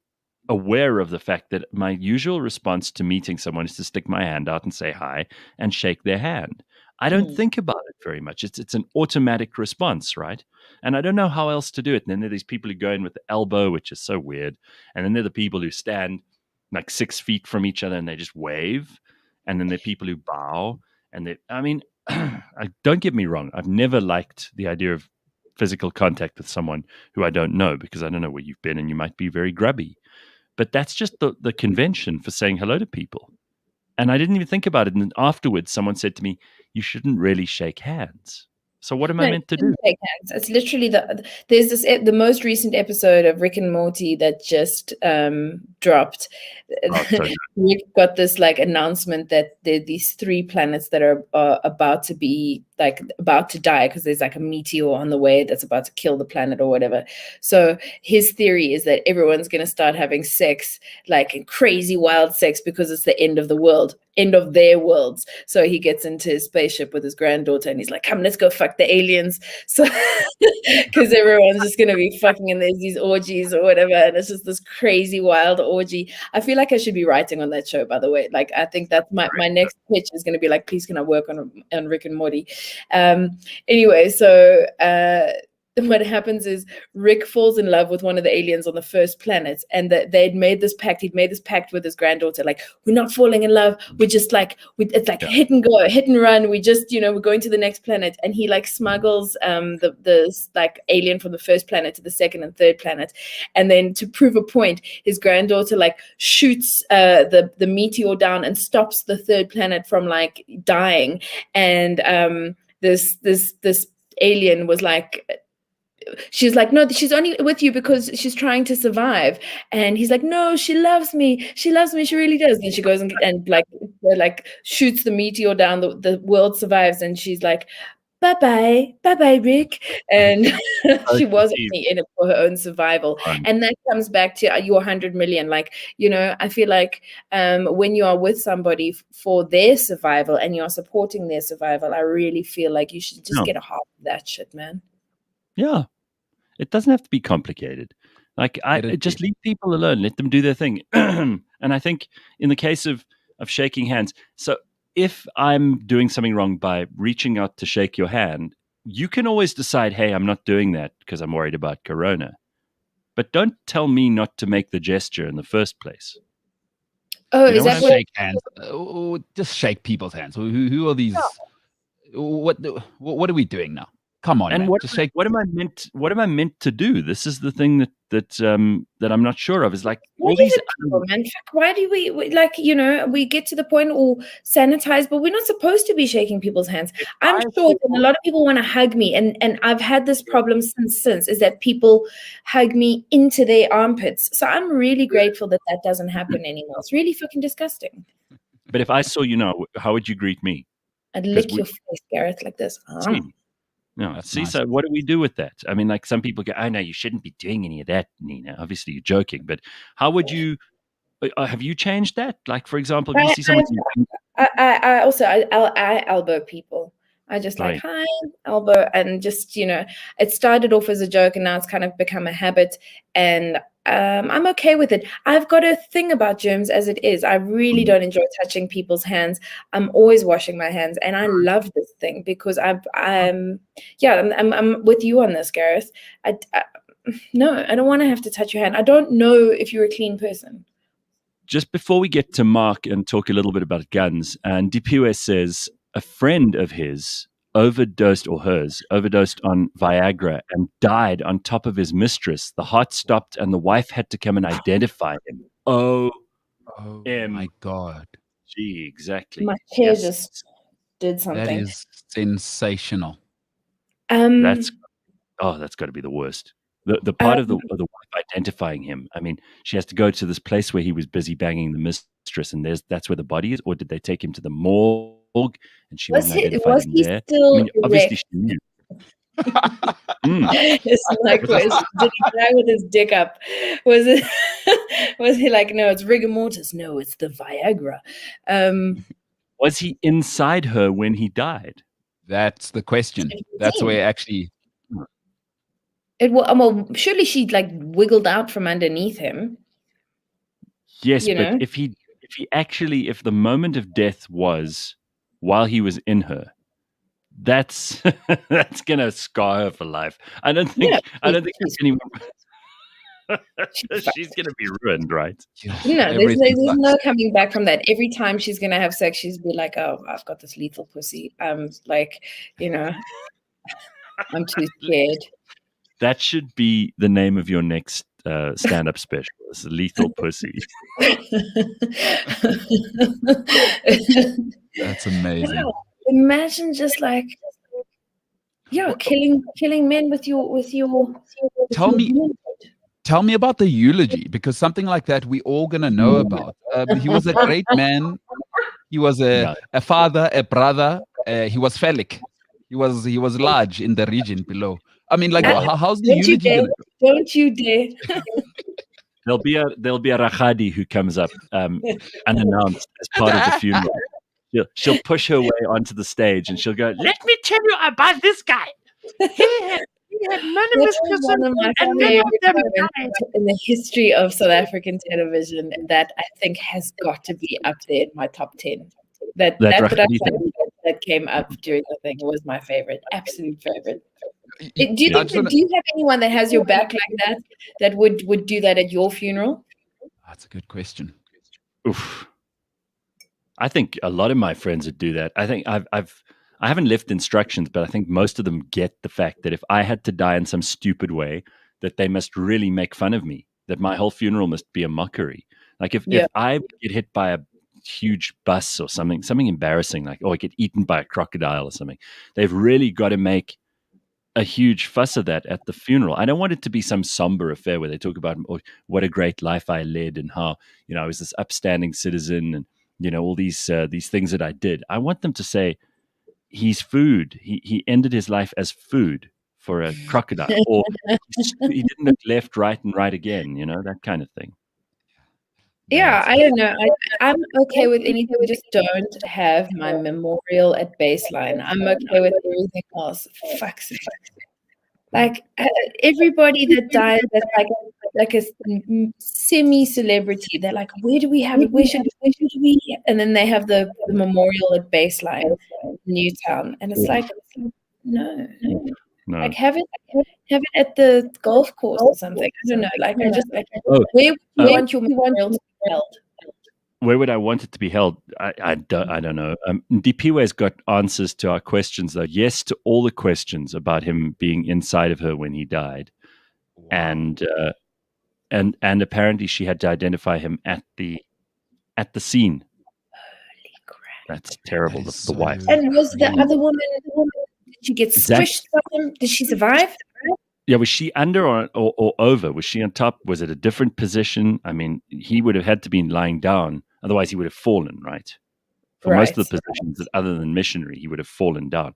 S1: aware of the fact that my usual response to meeting someone is to stick my hand out and say hi and shake their hand. I don't think about it very much. It's an automatic response, right? And I don't know how else to do it. And then there are these people who go in with the elbow, which is so weird. And then there are the people who stand like 6 feet from each other and they just wave. And then there are people who bow. And don't get me wrong. I've never liked the idea of physical contact with someone who I don't know, because I don't know where you've been and you might be very grubby. But that's just the convention for saying hello to people. And I didn't even think about it. And then afterwards, someone said to me, you shouldn't really shake hands. So what am I meant to do?
S2: Shake hands. It's literally there's the most recent episode of Rick and Morty that just dropped. Rick got this like announcement that there are these 3 planets that are about to die because there's like a meteor on the way that's about to kill the planet or whatever. So his theory is that everyone's going to start having sex, like crazy wild sex, because it's the end of the world, end of their worlds. So he gets into his spaceship with his granddaughter and he's like, come, let's go fuck the aliens. So because everyone's just going to be fucking and there's these orgies or whatever. And it's just this crazy wild orgy. I feel like I should be writing on that show, by the way. Like, I think that's my next pitch is going to be like, please, can I work on Rick and Morty? Anyway, so what happens is Rick falls in love with one of the aliens on the first planet, and that they'd made this pact. He'd made this pact with his granddaughter, like, we're not falling in love. We're just like, it's like hit and go, hit and run. We just, we're going to the next planet. And he like smuggles the like alien from the first planet to the second and third planet. And then to prove a point, his granddaughter like shoots the meteor down and stops the third planet from like dying. And this alien was like, she's like, no, she's only with you because she's trying to survive. And he's like, no, she loves me. She loves me. She really does. And she goes and like shoots the meteor down. The world survives. And she's like, bye-bye, Rick. And she wasn't in it for her own survival. And that comes back to your 100 million. Like, I feel like when you are with somebody for their survival and you're supporting their survival, I really feel like you should just get a heart of that shit, man.
S1: Yeah. It doesn't have to be complicated. Like, just leave people alone. Let them do their thing. And I think in the case of shaking hands, so if I'm doing something wrong by reaching out to shake your hand, you can always decide, hey, I'm not doing that because I'm worried about corona. But don't tell me not to make the gesture in the first place.
S2: Oh, is that what?
S3: Shake hands. Just shake people's hands. Who are these? Oh. What are we doing now? Come on,
S1: and
S3: man.
S1: What am I meant to do? This is the thing that I'm not sure of. Is like all these
S2: people, man. Why do we like we get to the point or sanitize, but we're not supposed to be shaking people's hands. I'm sure that a lot of people want to hug me, and I've had this problem since is that people hug me into their armpits. So I'm really grateful that doesn't happen anymore. It's really fucking disgusting.
S1: But if I saw you now, how would you greet me?
S2: I'd lick your face, Gareth, like this.
S1: No, see, nice. So what do we do with that? I mean, like some people go, oh, no, you shouldn't be doing any of that, Nina. Obviously, you're joking. But how would you, have you changed that? Like, for example, if you see someone...
S2: I elbow people. I just like, hi, elbow. And just, it started off as a joke and now it's kind of become a habit. And I'm okay with it. I've got a thing about germs as it is. I really don't enjoy touching people's hands. I'm always washing my hands, and I love this thing because I'm with you on this, Gareth. No, I don't want to have to touch your hand. I don't know if you're a clean person.
S1: Just before we get to Mark and talk a little bit about guns, and Dipiwe says a friend of his overdosed on Viagra and died on top of his mistress. The heart stopped and the wife had to come and identify him. Oh
S3: my God.
S1: Gee, exactly.
S2: My hair just did something.
S3: That is sensational.
S1: That's got to be the worst. The part of the wife identifying him. I mean, she has to go to this place where he was busy banging the mistress, and that's where the body is. Or did they take him to the morgue and she wasn't identified him there?
S2: Still
S1: obviously she knew.
S2: It's like, did he die with his dick up? Was he like, no, it's rigor mortis? No, it's the Viagra.
S1: Was he inside her when he died?
S3: That's the question. That's where actually.
S2: Well, surely she like wiggled out from underneath him.
S1: Yes, but if the moment of death was while he was in her, that's gonna scar her for life. I don't think anyone. She's gonna be ruined, right?
S2: There's no coming back from that. Every time she's gonna have sex, she's be like, "Oh, I've got this lethal pussy." I'm too scared.
S1: That should be the name of your next stand-up special. It's Lethal Pussy.
S3: That's amazing.
S2: Yeah. Imagine just like, killing men with your.
S3: Tell me about the eulogy, because something like that we all gonna know about. He was a great man. He was a father, a brother. He was phallic. He was large in the region below. I mean, like, how's the eulogy?
S2: Don't you dare!
S1: There'll be a Rakhadi who comes up unannounced as part of the funeral. She'll push her way onto the stage and she'll go, "Let me tell you about this guy. He had none of his children, and none of them died."
S2: In the history of South African television, that I think has got to be up there in my top 10. That came up during the thing was my favorite, absolute favorite. Do you have anyone that has your back like that, that would do that at your funeral?
S3: That's a good question.
S1: Oof. I think a lot of my friends would do that. I think I haven't left instructions, but I think most of them get the fact that if I had to die in some stupid way, that they must really make fun of me, that my whole funeral must be a mockery. Like if I get hit by a huge bus or something embarrassing, like, I get eaten by a crocodile or something, they've really got to make a huge fuss of that at the funeral. I don't want it to be some somber affair where they talk about what a great life I led and how, I was this upstanding citizen and, all these things that I did. I want them to say he's food. He ended his life as food for a crocodile, or he didn't look left, right, and right again. That kind of thing.
S2: Yeah, I don't know. I'm okay with anything. Just don't have my memorial at baseline. I'm okay with everything else. Fuck's sake. Like everybody that dies, that's like a semi-celebrity. They're like, where do we have it? Where should we? And then they have the memorial at baseline, Newtown, and it's like, no. Like have it at the golf course or something. I don't know. Like I just where would you want your memorial to be held?
S1: Where would I want it to be held? I don't know. Dipiwe's got answers to our questions, though. Yes to all the questions about him being inside of her when he died, and apparently she had to identify him at the scene.
S2: Holy crap!
S1: That's terrible. The wife.
S2: And was the other woman? Did she get squished by him? Did she survive?
S1: Yeah, was she under or over? Was she on top? Was it a different position? I mean, he would have had to be lying down. Otherwise, he would have fallen, right? For most of the positions, other than missionary, he would have fallen down.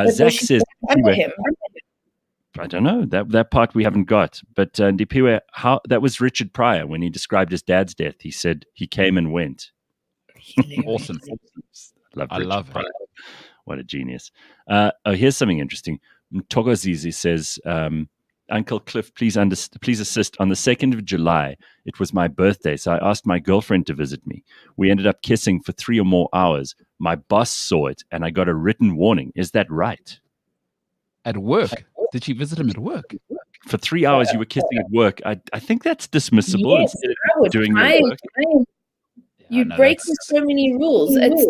S1: Zach says, I don't know. That part we haven't got. But Dipiwe, that was Richard Pryor when he described his dad's death. He said he came and went.
S3: Awesome.
S1: I love it. What a genius. Here's something interesting. Togozizi says, Uncle Cliff, please assist. On the 2nd of July, it was my birthday, so I asked my girlfriend to visit me. We ended up kissing for 3 or more hours. My boss saw it, and I got a written warning. Is that right?
S3: At work? Did she visit him at work?
S1: For 3 hours, you were kissing at work. I think that's dismissible.
S2: Yes, doing your work. You're breaking so many rules. It's like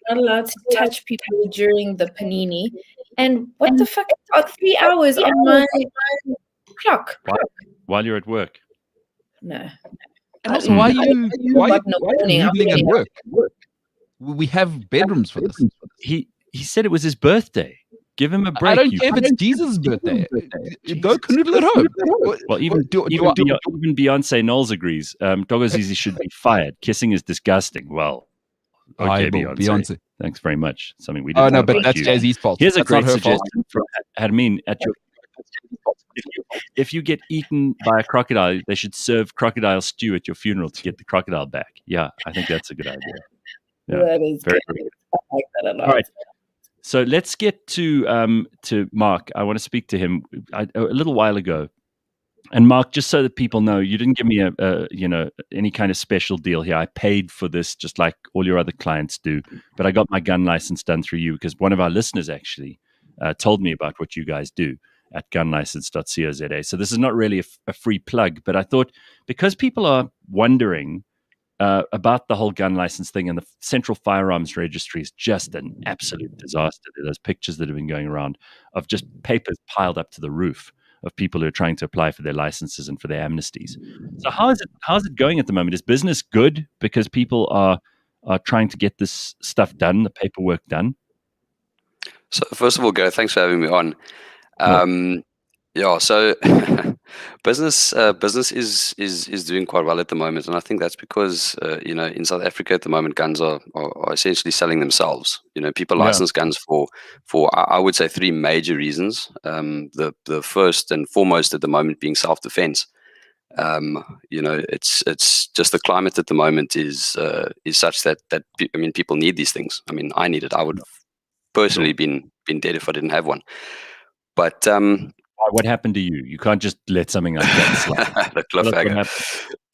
S2: you're not allowed to touch people during the panini. And what the fuck? 3 hours on my clock.
S1: While you're at work.
S2: No.
S3: And also, why are you leaving at work? We have bedrooms for this.
S1: He said it was his birthday. Give him a break.
S3: I don't care if it's Jesus' birthday. Go canoodle at home.
S1: Well, even Beyonce Knowles agrees. Togozizi should be fired. Kissing is disgusting. Well, okay, Beyonce. Thanks very much. Something we didn't.
S3: Oh no, but that's Jay-Z's fault.
S1: Here's a great suggestion from Admin at your. If you get eaten by a crocodile, they should serve crocodile stew at your funeral to get the crocodile back. Yeah, I think that's a good idea. Yeah,
S2: that is very good. I like that a lot.
S1: All right. So let's get to Mark. I want to speak to him a little while ago. And Mark, just so that people know, you didn't give me any kind of special deal here. I paid for this just like all your other clients do. But I got my gun license done through you because one of our listeners actually told me about what you guys do at gunlicense.co.za. So this is not really a free plug, but I thought because people are wondering about the whole gun license thing, and the Central Firearms Registry is just an absolute disaster. There's pictures that have been going around of just papers piled up to the roof of people who are trying to apply for their licenses and for their amnesties. So how's it going at the moment? Is business good because people are trying to get this stuff done, the paperwork done?
S9: So first of all, Gareth, thanks for having me on. So business is doing quite well at the moment, and I think that's because in South Africa at the moment, guns are essentially selling themselves. People license guns for I would say 3 major reasons. The first and foremost at the moment being self-defense. It's just the climate at the moment is such that people need these things. I mean, I need it. I would have personally been dead if I didn't have one. But
S1: what happened to you? You can't just let something like that slide.
S9: The cliffhanger.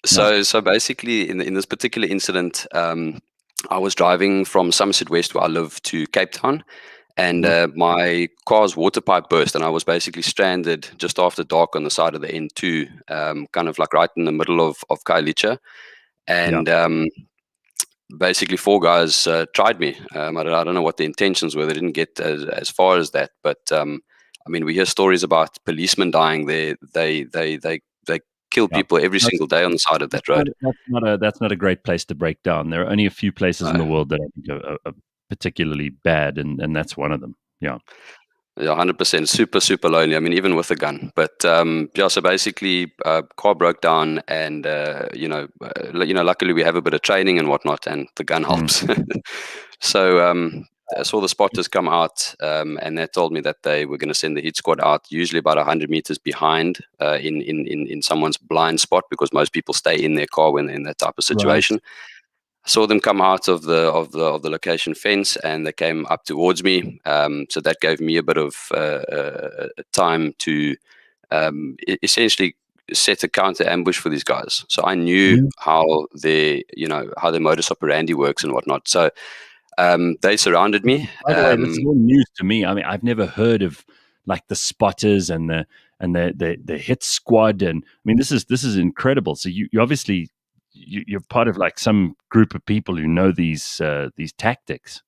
S9: So basically, in this particular incident, I was driving from Somerset West, where I live, to Cape Town, and my car's water pipe burst, and I was basically stranded just after dark on the side of the N2, kind of like right in the middle of Khayelitsha. And basically 4 guys tried me. I don't know what the intentions were. They didn't get as far as that, but I mean, we hear stories about policemen dying there. They kill people every single day on the side of that road.
S1: That's not a great place to break down. There are only a few places in the world that I think are particularly bad, and that's one of them. Yeah.
S9: Yeah, 100%. Super lonely. I mean, even with a gun. But yeah, so basically, car broke down, and luckily we have a bit of training and whatnot, and the gun helps. So I saw the spotters come out, and they told me that they were going to send the hit squad out, usually about 100 meters behind, in someone's blind spot, because most people stay in their car when they're in that type of situation. Right. I saw them come out of the location fence, and they came up towards me. So that gave me a bit of time to essentially set a counter ambush for these guys. So I knew how their modus operandi works and whatnot. So they surrounded me.
S1: By the way, this is all news to me. I mean, I've never heard of like the spotters and the hit squad, and I mean, this is incredible. So you obviously. You're part of like some group of people who know these tactics.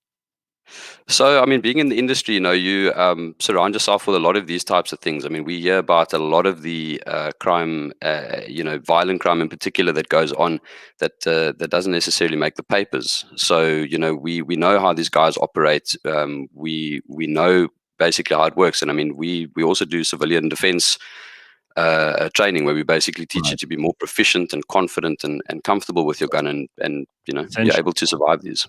S9: So, I mean, being in the industry, you surround yourself with a lot of these types of things. I mean, we hear about a lot of the crime, violent crime in particular that goes on that doesn't necessarily make the papers. So, we know how these guys operate. We know basically how it works. And I mean, we also do civilian defense training, where we basically teach you to be more proficient and confident and comfortable with your gun, and you're able to survive these.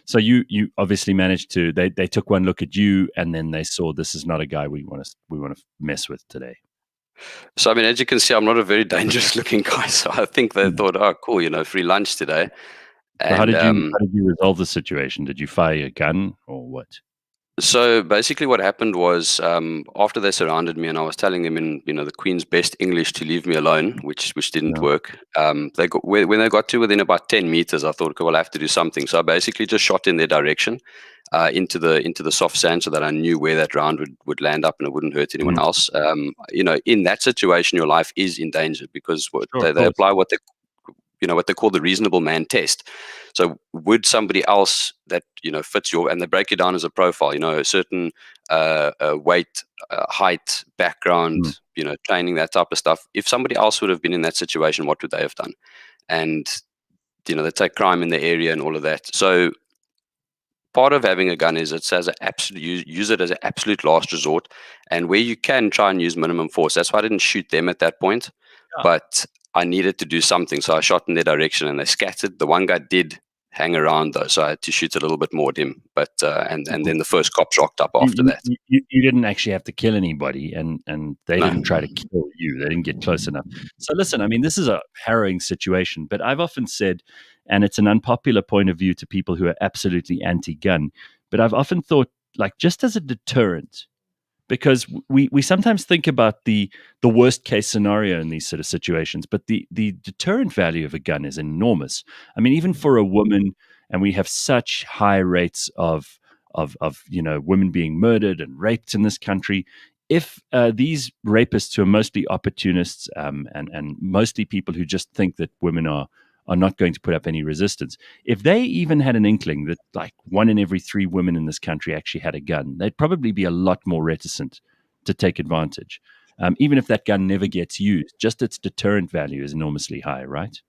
S1: So you obviously managed to. They took one look at you, and then they saw this is not a guy we want to mess with today.
S9: So I mean, as you can see, I'm not a very dangerous looking guy. So I think they thought, oh, cool, free lunch today. And,
S1: so how did you resolve the situation? Did you fire a gun or what?
S9: So basically what happened was, after they surrounded me and I was telling them in the Queen's best English to leave me alone, which didn't work, when they got to within about 10 meters, I thought, okay, well, I have to do something. So I basically just shot in their direction, into the soft sand, so that I knew where that round would land up and it wouldn't hurt anyone else. In that situation, your life is in danger, because they apply what they call the reasonable man test. So would somebody else that fits and they break it down as a profile, a certain weight, height, background, training, that type of stuff. If somebody else would have been in that situation, what would they have done? And they take crime in the area and all of that. So part of having a gun is use it as an absolute last resort, and where you can, try and use minimum force. That's why I didn't shoot them at that point, but I needed to do something, so I shot in their direction and they scattered. The one guy did hang around though, so I had to shoot a little bit more at him. But and then the first cops rocked up after that.
S1: You didn't actually have to kill anybody, and they didn't try to kill you. They didn't get close enough. So listen, I mean, this is a harrowing situation, but I've often said, and it's an unpopular point of view to people who are absolutely anti-gun, but I've often thought, like, just as a deterrent, because we sometimes think about the worst case scenario in these sort of situations, but the deterrent value of a gun is enormous. I mean, even for a woman, and we have such high rates of women being murdered and raped in this country. If these rapists, who are mostly opportunists and mostly people who just think that women are not going to put up any resistance, if they even had an inkling that like 1 in every 3 women in this country actually had a gun, they'd probably be a lot more reticent to take advantage. Even if that gun never gets used, just its deterrent value is enormously high, right?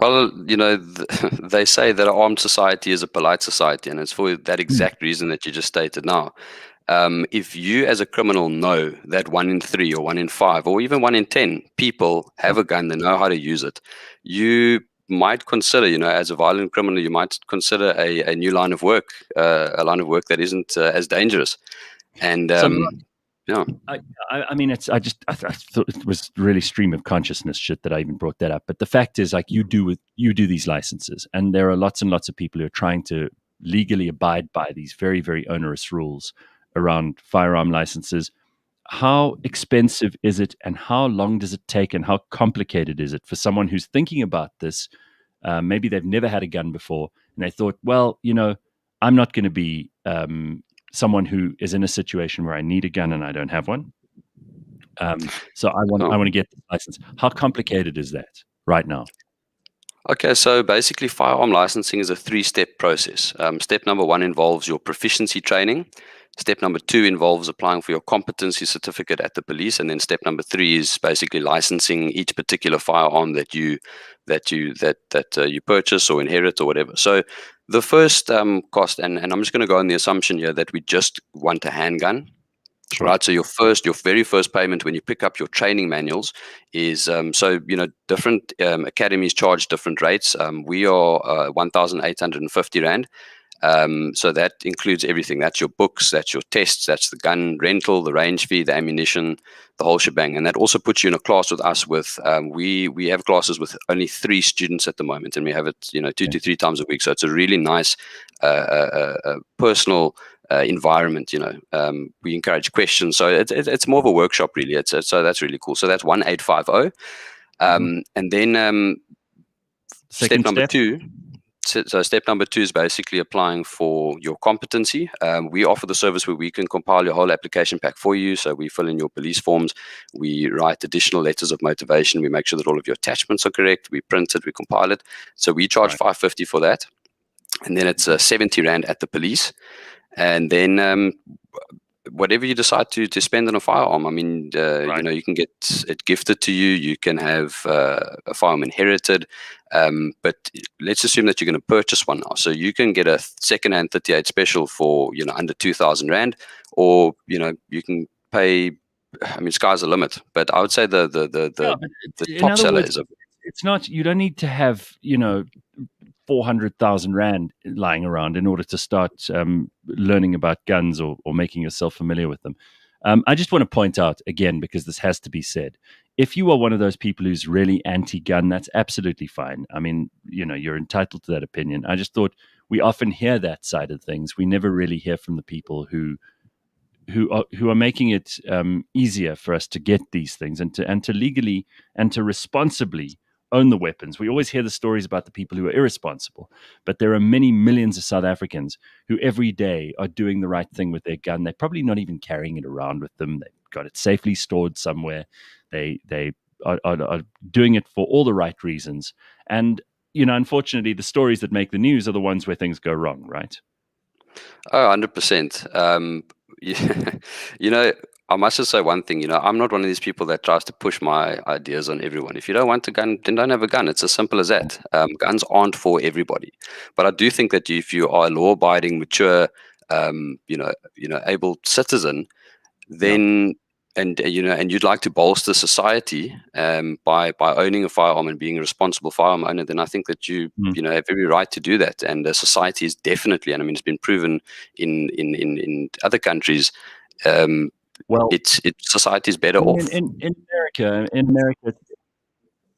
S9: Well, they say that an armed society is a polite society, and it's for that exact reason that you just stated now. If you as a criminal know that 1 in 3 or 1 in 5 or even 1 in 10 people have a gun, they know how to use it, you might consider, as a violent criminal, you might consider a new line of work, a line of work that isn't as dangerous. And yeah,
S1: I mean, I thought it was really stream of consciousness shit that I even brought that up. But the fact is, like, you do these licenses, and there are lots and lots of people who are trying to legally abide by these very, very onerous rules around firearm licenses. How expensive is it, and how long does it take, and how complicated is it for someone who's thinking about this? Maybe they've never had a gun before, and they thought, well, I'm not going to be someone who is in a situation where I need a gun and I don't have one. So I want to get the license. How complicated is that right now?
S9: Okay, so basically firearm licensing is a 3-step process. Step number 1 involves your proficiency training. Step number 2 involves applying for your competency certificate at the police, and then step number 3 is basically licensing each particular firearm that you purchase or inherit or whatever. So the first cost, and I'm just going to go on the assumption here that we just want a handgun. Sure. Right, so your very first payment when you pick up your training manuals is different academies charge different rates. We are 1,850 rand. So that includes everything. That's your books, that's your tests, that's the gun rental, the range fee, the ammunition, the whole shebang. And that also puts you in a class with us. With we have classes with only 3 students at the moment, and we have it 2 to 3 times a week. So it's a really nice personal environment. We encourage questions, so it's more of a workshop really. So that's really cool. So that's 1850, and then step number 2. So step number 2 is basically applying for your competency. We offer the service where we can compile your whole application pack for you. So we fill in your police forms, we write additional letters of motivation, we make sure that all of your attachments are correct, we print it, we compile it. So we charge 550 for that, and then it's 70 rand at the police. And then whatever you decide to spend on a firearm, I mean, you can get it gifted to you. You can have a firearm inherited, but let's assume that you're going to purchase one now. So you can get a second-hand 38 special for under 2,000 rand, or you can pay. I mean, sky's the limit. But I would say the top seller is a.
S1: It's not. You don't need to have 400,000 rand lying around in order to start learning about guns or making yourself familiar with them. I just want to point out again, because this has to be said, if you are one of those people who's really anti-gun, that's absolutely fine. I mean, you're entitled to that opinion. I just thought we often hear that side of things. We never really hear from the people who are making it easier for us to get these things and to legally and to responsibly own the weapons. We always hear the stories about the people who are irresponsible, but there are many millions of South Africans who every day are doing the right thing with their gun. They're probably not even carrying it around with them. They've got it safely stored somewhere. They are doing it for all the right reasons. And, unfortunately, the stories that make the news are the ones where things go wrong, right?
S9: Oh, 100%. I must just say one thing, I'm not one of these people that tries to push my ideas on everyone. If you don't want a gun, then don't have a gun. It's as simple as that. Guns aren't for everybody. But I do think that if you are a law-abiding, mature, able citizen, then and you'd like to bolster society by owning a firearm and being a responsible firearm owner, then I think that you have every right to do that. And society is definitely, and I mean, it's been proven in other countries. Society is better off.
S1: In America,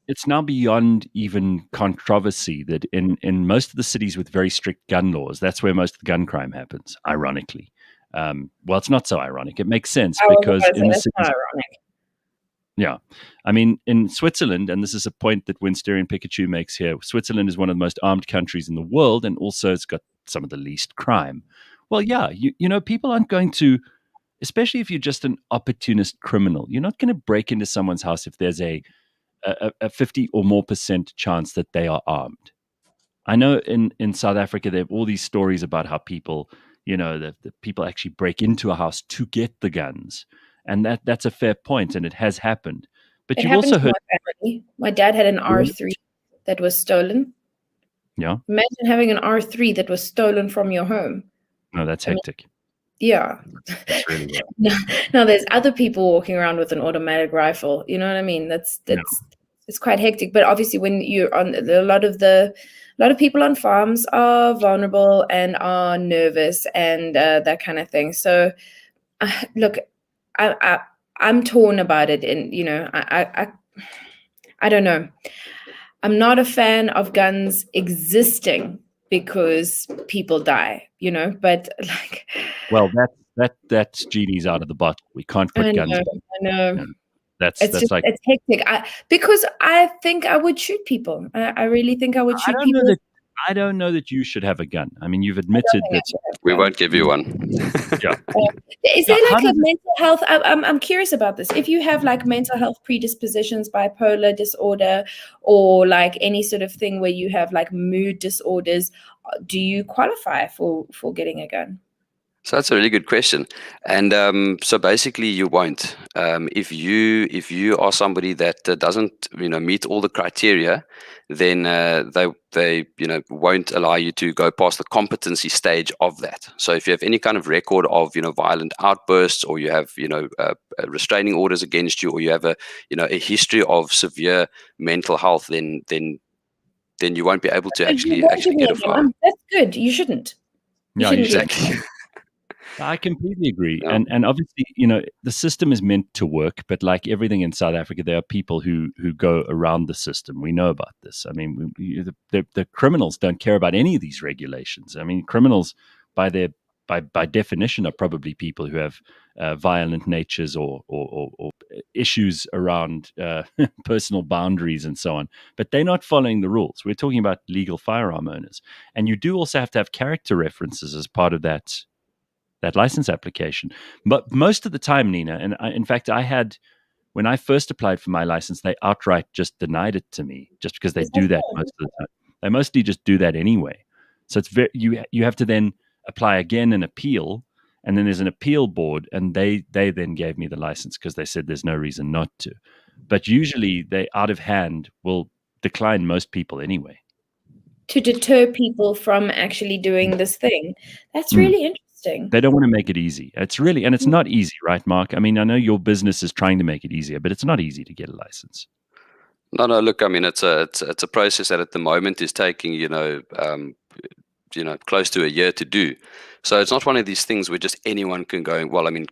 S1: it's now beyond even controversy that in most of the cities with very strict gun laws, that's where most of the gun crime happens, ironically. Well, it's not so ironic. It makes sense because in the cities, ironic. Yeah. I mean, in Switzerland, and this is a point that Winsterian Pikachu makes here, Switzerland is one of the most armed countries in the world, and also it's got some of the least crime. Well, yeah, people aren't going to, especially if you're just an opportunist criminal, you're not going to break into someone's house if there's a 50 or more % chance that they are armed. I know in South Africa, they have all these stories about how people, that people actually break into a house to get the guns. And that's a fair point, and it has happened. But you've also heard...
S2: My dad had an R3 that was stolen.
S1: Yeah.
S2: Imagine having an R3 that was stolen from your home.
S1: No, that's hectic.
S2: Yeah.
S1: That's really well.
S2: Now there's other people walking around with an automatic rifle. You know what I mean? That's it's quite hectic. But obviously, when you're on a lot of people on farms are vulnerable and are nervous and that kind of thing. So, look, I'm torn about it, and I don't know. I'm not a fan of guns existing because people die, but like.
S1: Well, that's genie's out of the bottle. We can't put guns.
S2: I know.
S1: That's
S2: hectic. Because I think I would shoot people. I really think I would shoot people.
S1: I don't know that you should have a gun. I mean, you've admitted that
S9: we won't give you one.
S1: Yeah.
S2: Is there
S1: Now, how
S2: like a
S1: does-
S2: mental health? I'm curious about this. If you have like mental health predispositions, bipolar disorder, or like any sort of thing where you have like mood disorders, do you qualify for getting a gun?
S9: So that's a really good question, and so basically you won't. If you are somebody that doesn't meet all the criteria, then they won't allow you to go past the competency stage of that. So if you have any kind of record of violent outbursts, or you have restraining orders against you, or you have a history of severe mental health, then you won't be able to actually get a firearm.
S2: That's good. You shouldn't.
S1: Yeah,
S2: shouldn't do
S9: Exactly.
S1: I completely agree.
S9: Yeah.
S1: And obviously, the system is meant to work, but like everything in South Africa, there are people who go around the system. We know about this. I mean, the criminals don't care about any of these regulations. I mean, criminals by definition are probably people who have violent natures or issues around personal boundaries and so on, but they're not following the rules. We're talking about legal firearm owners. And you do also have to have character references as part of that license application. But most of the time, Nina, and in fact, when I first applied for my license, they outright just denied it to me, just because they do that most of the time. They mostly just do that anyway. So it's you have to then apply again and appeal, and then there's an appeal board, and they then gave me the license because they said there's no reason not to. But usually they out of hand will decline most people anyway.
S2: To deter people from actually doing this thing. That's really interesting.
S1: They don't want to make it easy. It's not easy, right, Mark? I mean, I know your business is trying to make it easier, but it's not easy to get a license.
S9: No. Look, I mean, it's a process that at the moment is taking close to a year to do. So it's not one of these things where just anyone can go. Well, I mean,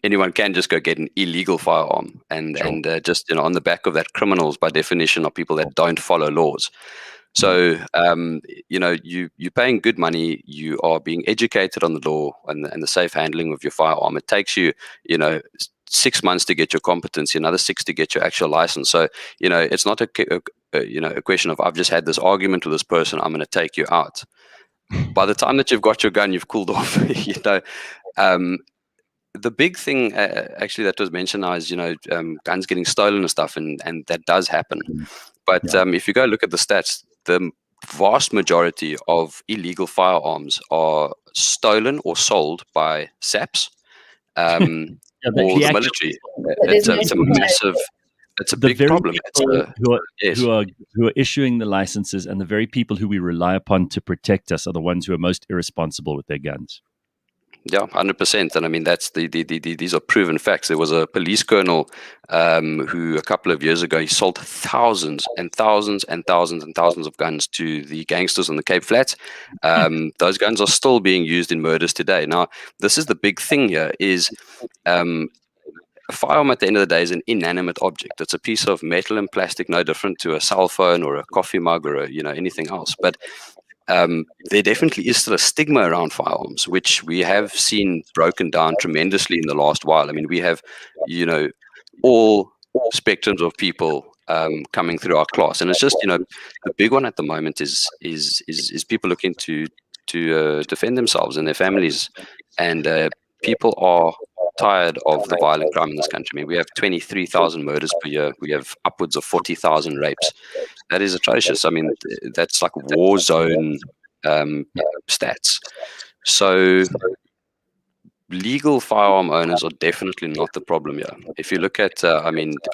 S9: anyone can just go get an illegal firearm, and just on the back of that, criminals by definition are people that don't follow laws. So you're paying good money. You are being educated on the law and the safe handling of your firearm. It takes you 6 months to get your competency, another 6 to get your actual license. So it's not a question of I've just had this argument with this person, I'm going to take you out. By the time that you've got your gun, you've cooled off. The big thing actually that was mentioned now is guns getting stolen and stuff, and that does happen. But if you go look at the stats, the vast majority of illegal firearms are stolen or sold by SAPs or the military. It's a big problem.
S1: Who are issuing the licenses, and the very people who we rely upon to protect us are the ones who are most irresponsible with their guns.
S9: Yeah, 100%. And I mean, that's these are proven facts. There was a police colonel who a couple of years ago, he sold thousands and thousands and thousands and thousands of guns to the gangsters on the Cape Flats. Those guns are still being used in murders today. Now, this is the big thing here is a firearm at the end of the day is an inanimate object. It's a piece of metal and plastic, no different to a cell phone or a coffee mug or anything else. But there definitely is still a stigma around firearms, which we have seen broken down tremendously in the last while. I mean, we have, all spectrums of people coming through our class, and it's just, the big one at the moment is people looking to defend themselves and their families, and people are tired of the violent crime in this country. I mean, we have 23,000 murders per year. We have upwards of 40,000 rapes. That is atrocious. I mean, that's like war zone stats. So legal firearm owners are definitely not the problem here. If you look at,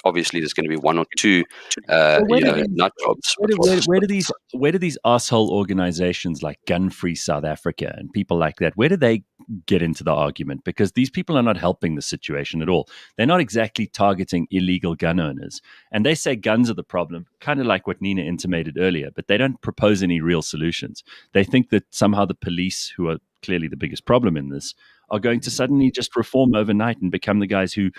S9: obviously there's going to be one or two, nut jobs.
S1: Where do these asshole organizations like Gun Free South Africa and people like that, where do they get into the argument? Because these people are not helping the situation at all. They're not exactly targeting illegal gun owners. And they say guns are the problem, kind of like what Nina intimated earlier, but they don't propose any real solutions. They think that somehow the police, who are clearly the biggest problem in this, are going to suddenly just reform overnight and become the guys who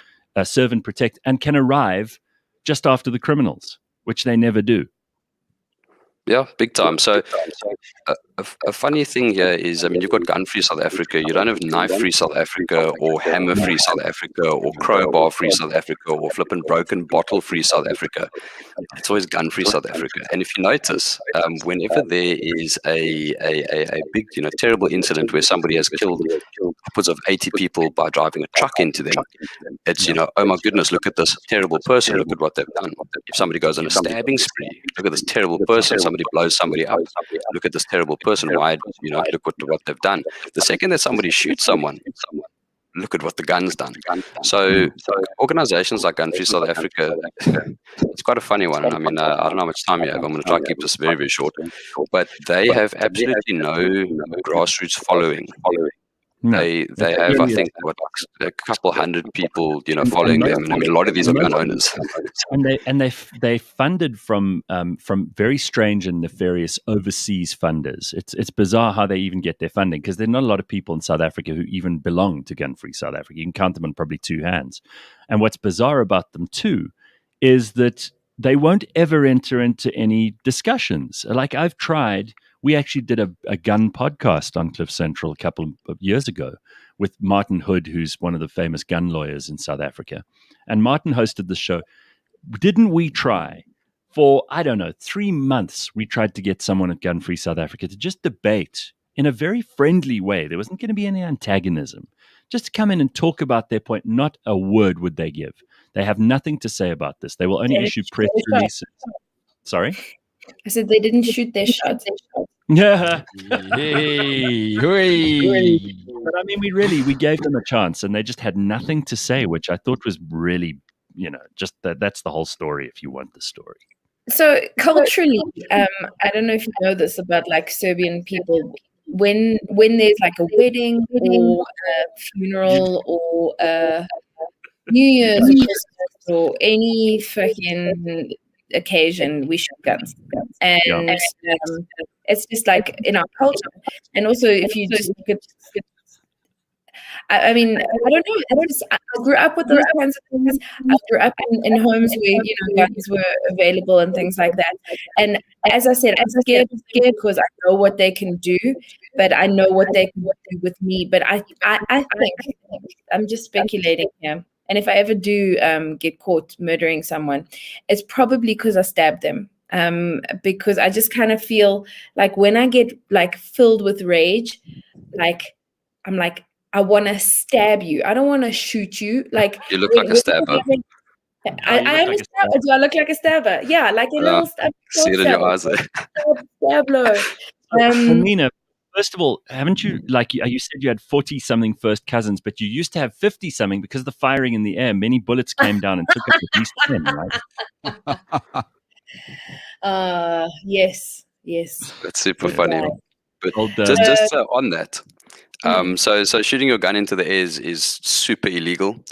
S1: serve and protect and can arrive just after the criminals, which they never do.
S9: Yeah, big time. So a funny thing here is, I mean, you've got gun-free South Africa. You don't have knife-free South Africa or hammer-free South Africa or crowbar-free South Africa or flippin' broken bottle-free South Africa. It's always gun-free South Africa. And if you notice, whenever there is a big, terrible incident where somebody has killed upwards of 80 people by driving a truck into them, it's, oh my goodness, look at this terrible person. Look at what they've done. If somebody goes on a stabbing spree, look at this terrible person. Somebody blows somebody up. Look at this terrible person. Why, look what they've done. The second that somebody shoots someone, look at what the gun's done. So organizations like Gun Free South Africa, it's quite a funny one. And I mean, I don't know how much time you have. I'm going to try to keep this very, very short. But they have absolutely no grassroots following.
S1: No.
S9: They have, I think, a couple hundred people, following them. And I mean, a lot of these are gun owners.
S1: And they funded from very strange and nefarious overseas funders. It's bizarre how they even get their funding, because there are not a lot of people in South Africa who even belong to Gun Free South Africa. You can count them on probably two hands. And what's bizarre about them too is that they won't ever enter into any discussions. Like I've tried. We actually did a gun podcast on Cliff Central a couple of years ago with Martin Hood, who's one of the famous gun lawyers in South Africa. And Martin hosted the show. Didn't we try for, 3 months, we tried to get someone at Gun Free South Africa to just debate in a very friendly way. There wasn't going to be any antagonism. Just to come in and talk about their point. Not a word would they give. They have nothing to say about this. They will only issue press releases. Sorry?
S2: I said they didn't shoot their shots.
S1: Yeah.
S3: Hey,
S1: But I mean, we gave them a chance, and they just had nothing to say, which I thought was really, just that's the whole story if you want the story.
S2: So culturally, I don't know if you know this about like Serbian people. When there's like a wedding or a funeral or a New Year's or Christmas or any fucking occasion, we shoot guns, and it's just like in our culture. And also, if you just look at, I mean, I don't know. I grew up with those kinds of things. I grew up in homes where guns were available and things like that. And as I said, I'm scared because I know what they can do, but I know what they can do with me. But I think I'm just speculating here. And if I ever do get caught murdering someone, it's probably because I stabbed them. Because I just kind of feel like when I get like filled with rage, like I'm like, I want to stab you. I don't want to shoot you. Like
S9: you look like a stabber.
S2: I am a stabber. Do I look like a stabber? Yeah, like a little stabber.
S9: See it in your eyes.
S1: Nina, first of all, haven't you, like you said you had 40-something first cousins, but you used to have 50-something because of the firing in the air. Many bullets came down and took up at least 10, right?
S2: Yes.
S9: That's super funny. But just on that, so shooting your gun into the air is super illegal.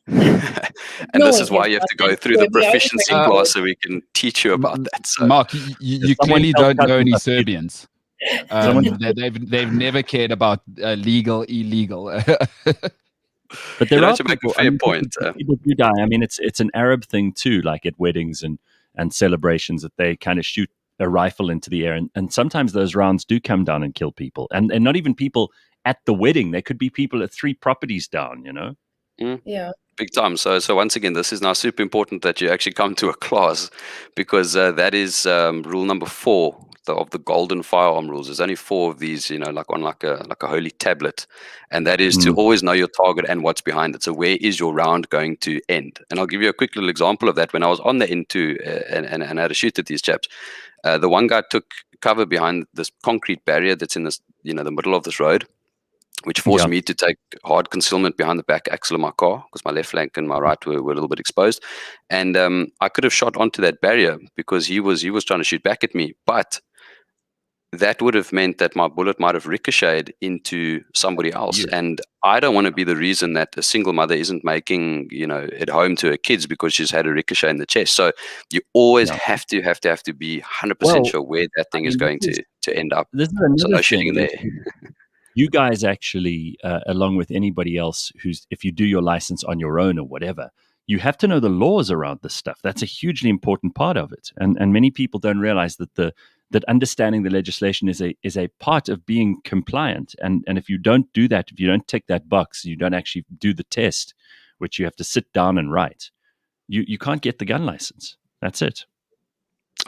S9: And this is why you have to go through the proficiency class so we can teach you about that. So.
S3: Mark, you clearly don't know any Serbians. They've never cared about legal, illegal.
S1: But there are
S9: to make a fair point.
S1: People do die. I mean, it's an Arab thing too, like at weddings and celebrations, that they kind of shoot a rifle into the air, and sometimes those rounds do come down and kill people, and not even people at the wedding. There could be people at 3 properties down.
S2: Yeah.
S9: Big time. So once again, this is now super important that you actually come to a class, because that is rule number 4 of the golden firearm rules. There's only 4 of these, like on like a holy tablet, and that is to always know your target and what's behind it. So where is your round going to end? And I'll give you a quick little example of that. When I was on the N2 and I had to shoot at these chaps, the one guy took cover behind this concrete barrier that's in this, the middle of this road, which forced me to take hard concealment behind the back axle of my car because my left flank and my right were a little bit exposed. And I could have shot onto that barrier because he was trying to shoot back at me. But that would have meant that my bullet might have ricocheted into somebody else. Yeah. And I don't want to be the reason that a single mother isn't making, at home to her kids because she's had a ricochet in the chest. So you always have to be 100% sure where that thing is going to end up.
S1: This is another
S9: so no shooting in there.
S1: You guys actually, along with anybody else if you do your license on your own or whatever, you have to know the laws around this stuff. That's a hugely important part of it. And many people don't realize that the that understanding the legislation is a part of being compliant. And if you don't do that, if you don't tick that box, you don't actually do the test, which you have to sit down and write, you can't get the gun license. That's it.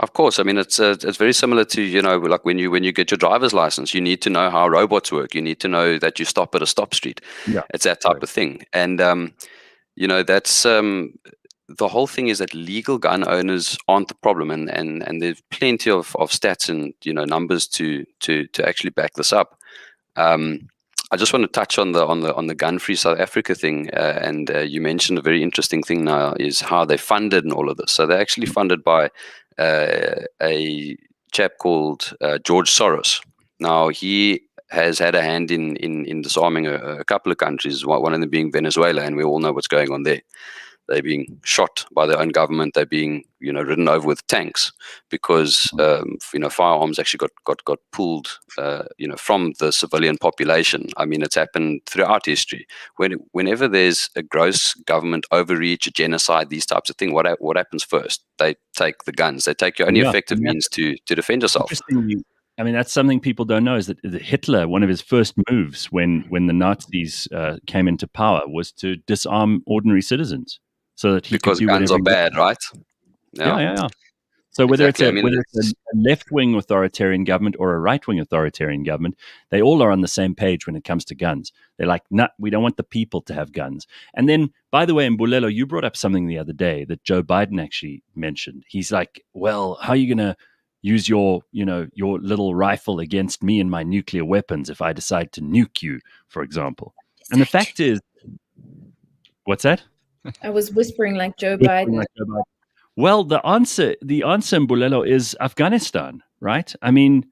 S9: Of course, I mean it's very similar to, you know, like when you get your driver's license, you need to know how robots work. You need to know that you stop at a stop street.
S1: Yeah,
S9: it's that type of thing. And you know, that's the whole thing is that legal gun owners aren't the problem, and there's plenty of stats and, you know, numbers to actually back this up. I just want to touch on the gun-free South Africa thing, and you mentioned a very interesting thing now is how they funded and all of this. So they're actually funded by a chap called George Soros. Now he has had a hand in disarming a couple of countries, one of them being Venezuela, and we all know what's going on there. They're being shot by their own government. They're being, you know, ridden over with tanks because, you know, firearms actually got pulled, you know, from the civilian population. I mean, it's happened throughout history. Whenever there's a gross government overreach, a genocide, these types of things, what happens first? They take the guns. They take your only effective means to defend yourself.
S1: Interestingly, I mean, that's something people don't know, is that Hitler, one of his first moves when the Nazis came into power was to disarm ordinary citizens. So that he
S9: because
S1: could do
S9: guns are bad, right?
S1: Yeah. So whether it's a left-wing authoritarian government or a right-wing authoritarian government, they all are on the same page when it comes to guns. They're like, nah, we don't want the people to have guns. And then, by the way, Mbulelo, you brought up something the other day that Joe Biden actually mentioned. He's like, well, how are you going to use your little rifle against me and my nuclear weapons if I decide to nuke you, for example? And the fact is, what's that?
S2: I was whispering like Joe Biden.
S1: Well, the answer, Mbulelo, is Afghanistan, right? I mean,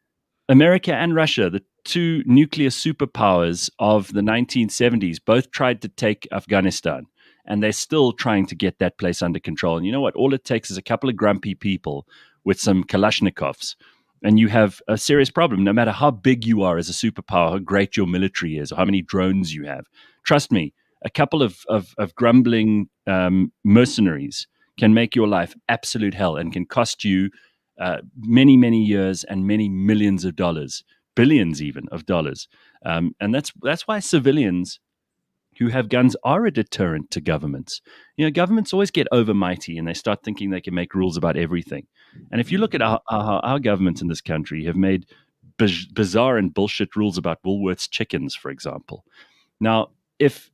S1: America and Russia, the two nuclear superpowers of the 1970s, both tried to take Afghanistan, and they're still trying to get that place under control. And you know what? All it takes is a couple of grumpy people with some Kalashnikovs, and you have a serious problem, no matter how big you are as a superpower, how great your military is, or how many drones you have. Trust me, a couple of grumbling mercenaries can make your life absolute hell and can cost you many, many years and many millions of dollars, billions even of dollars. And that's why civilians who have guns are a deterrent to governments. You know, governments always get overmighty and they start thinking they can make rules about everything. And if you look at how our governments in this country have made bizarre and bullshit rules about Woolworths chickens, for example. Now, if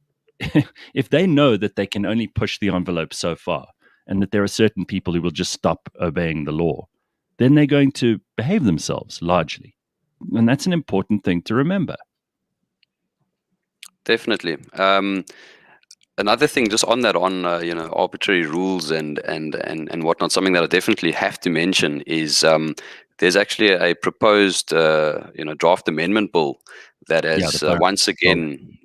S1: they know that they can only push the envelope so far and that there are certain people who will just stop obeying the law, then they're going to behave themselves largely. And that's an important thing to remember.
S9: Definitely. Another thing just on that, you know, arbitrary rules and whatnot, something that I definitely have to mention is there's actually a proposed, you know, draft amendment bill that has once again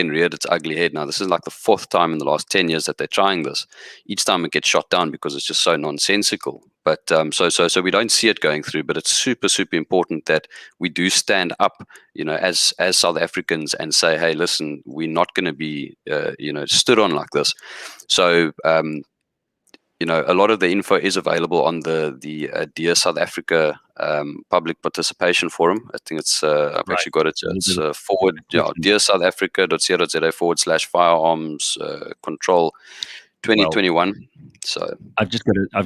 S9: reared its ugly head. Now, this is like the fourth time in the last 10 years that they're trying this. Each time it gets shot down because it's just so nonsensical. But so we don't see it going through, but it's super, super important that we do stand up, you know, as South Africans and say, hey, listen, we're not going to be, you know, stood on like this. So, you know, a lot of the info is available on the Dear South Africa public participation forum. I think it's I've actually got it. It's dearsouthaafrica.co.za/firearms control 2021. So
S1: I've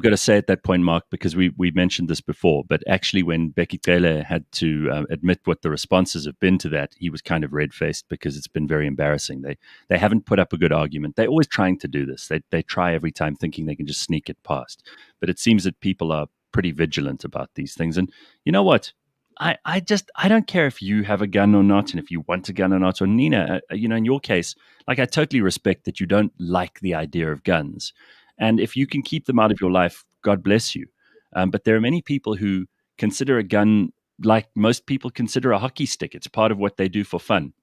S1: got to say at that point, Mark, because we mentioned this before, but actually when Becky Cele had to admit what the responses have been to that, he was kind of red-faced because it's been very embarrassing. They haven't put up a good argument. They're always trying to do this. They try every time thinking they can just sneak it past. But it seems that people are pretty vigilant about these things. And you know what? I don't care if you have a gun or not, and if you want a gun or not. Or Nina, you know, in your case, like I totally respect that you don't like the idea of guns, and if you can keep them out of your life, God bless you. But there are many people who consider a gun like most people consider a hockey stick. It's part of what they do for fun.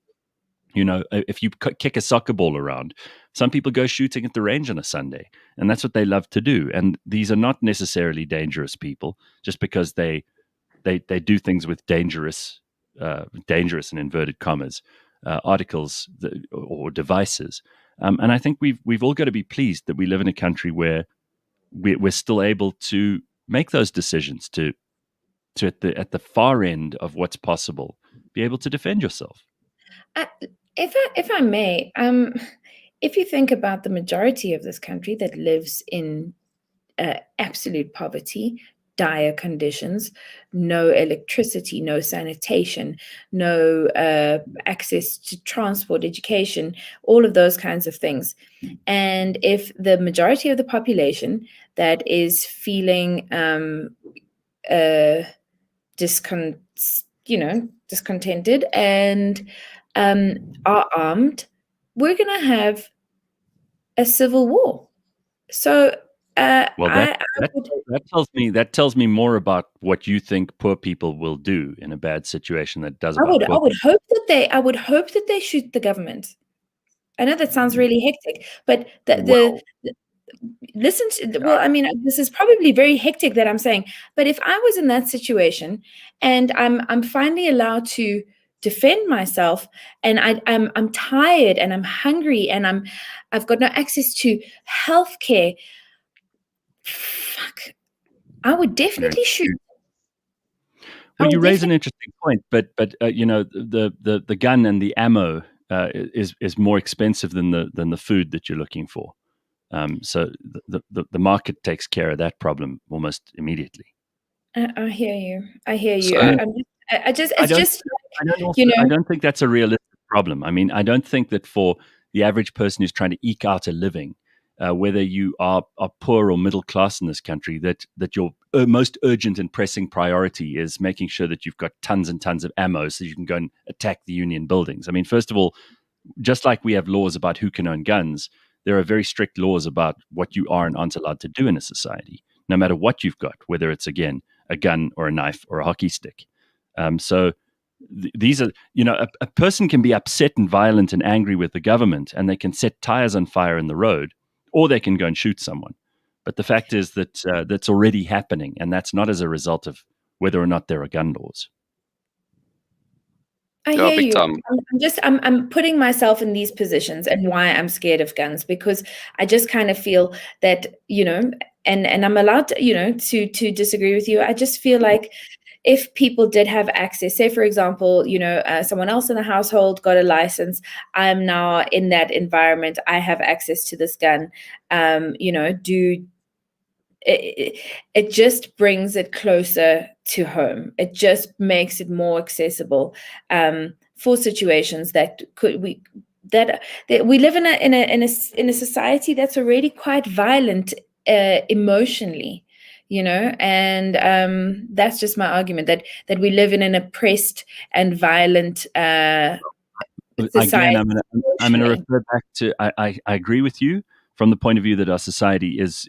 S1: You know, if you kick a soccer ball around, some people go shooting at the range on a Sunday, and that's what they love to do. And these are not necessarily dangerous people just because they do things with dangerous in inverted commas, articles or devices. And I think we've all got to be pleased that we live in a country where we're still able to make those decisions to to at the far end of what's possible, be able to defend yourself.
S2: If I may, if you think about the majority of this country that lives in absolute poverty, dire conditions, no electricity, no sanitation, no access to transport, education, all of those kinds of things. And if the majority of the population that is feeling discontented and are armed, we're going to have a civil war. So
S1: that tells me more about what you think poor people will do in a bad situation that does.
S2: I would hope that they shoot the government. I know that sounds really hectic, but this is probably very hectic that I'm saying. But if I was in that situation and I'm finally allowed to defend myself, and I'm tired and I'm hungry and I've got no access to healthcare, fuck, I would definitely shoot.
S1: Well, you raise an interesting point, but the gun and the ammo is more expensive than the food that you're looking for. So the market takes care of that problem almost immediately.
S2: I hear you.
S1: So, I don't think that's a realistic problem. I mean, I don't think that for the average person who's trying to eke out a living, whether you are poor or middle class in this country, that your most urgent and pressing priority is making sure that you've got tons and tons of ammo so you can go and attack the union buildings. I mean, first of all, just like we have laws about who can own guns, there are very strict laws about what you are and aren't allowed to do in a society, no matter what you've got, whether it's, again, a gun or a knife or a hockey stick. So these are, a person can be upset and violent and angry with the government, and they can set tires on fire in the road, or they can go and shoot someone. But the fact is that that's already happening, and that's not as a result of whether or not there are gun laws.
S2: I hear you. I'm putting myself in these positions and why I'm scared of guns, because I just kind of feel that, and I'm allowed to, to disagree with you. I just feel like if people did have access, say, for example, someone else in the household got a license, I'm now in that environment, I have access to this gun, it just brings it closer to home. It just makes it more accessible for situations that we live in a society that's already quite violent emotionally, and that's just my argument that we live in an oppressed and violent society.
S1: Again, I'm going to refer back to I agree with you from the point of view that our society is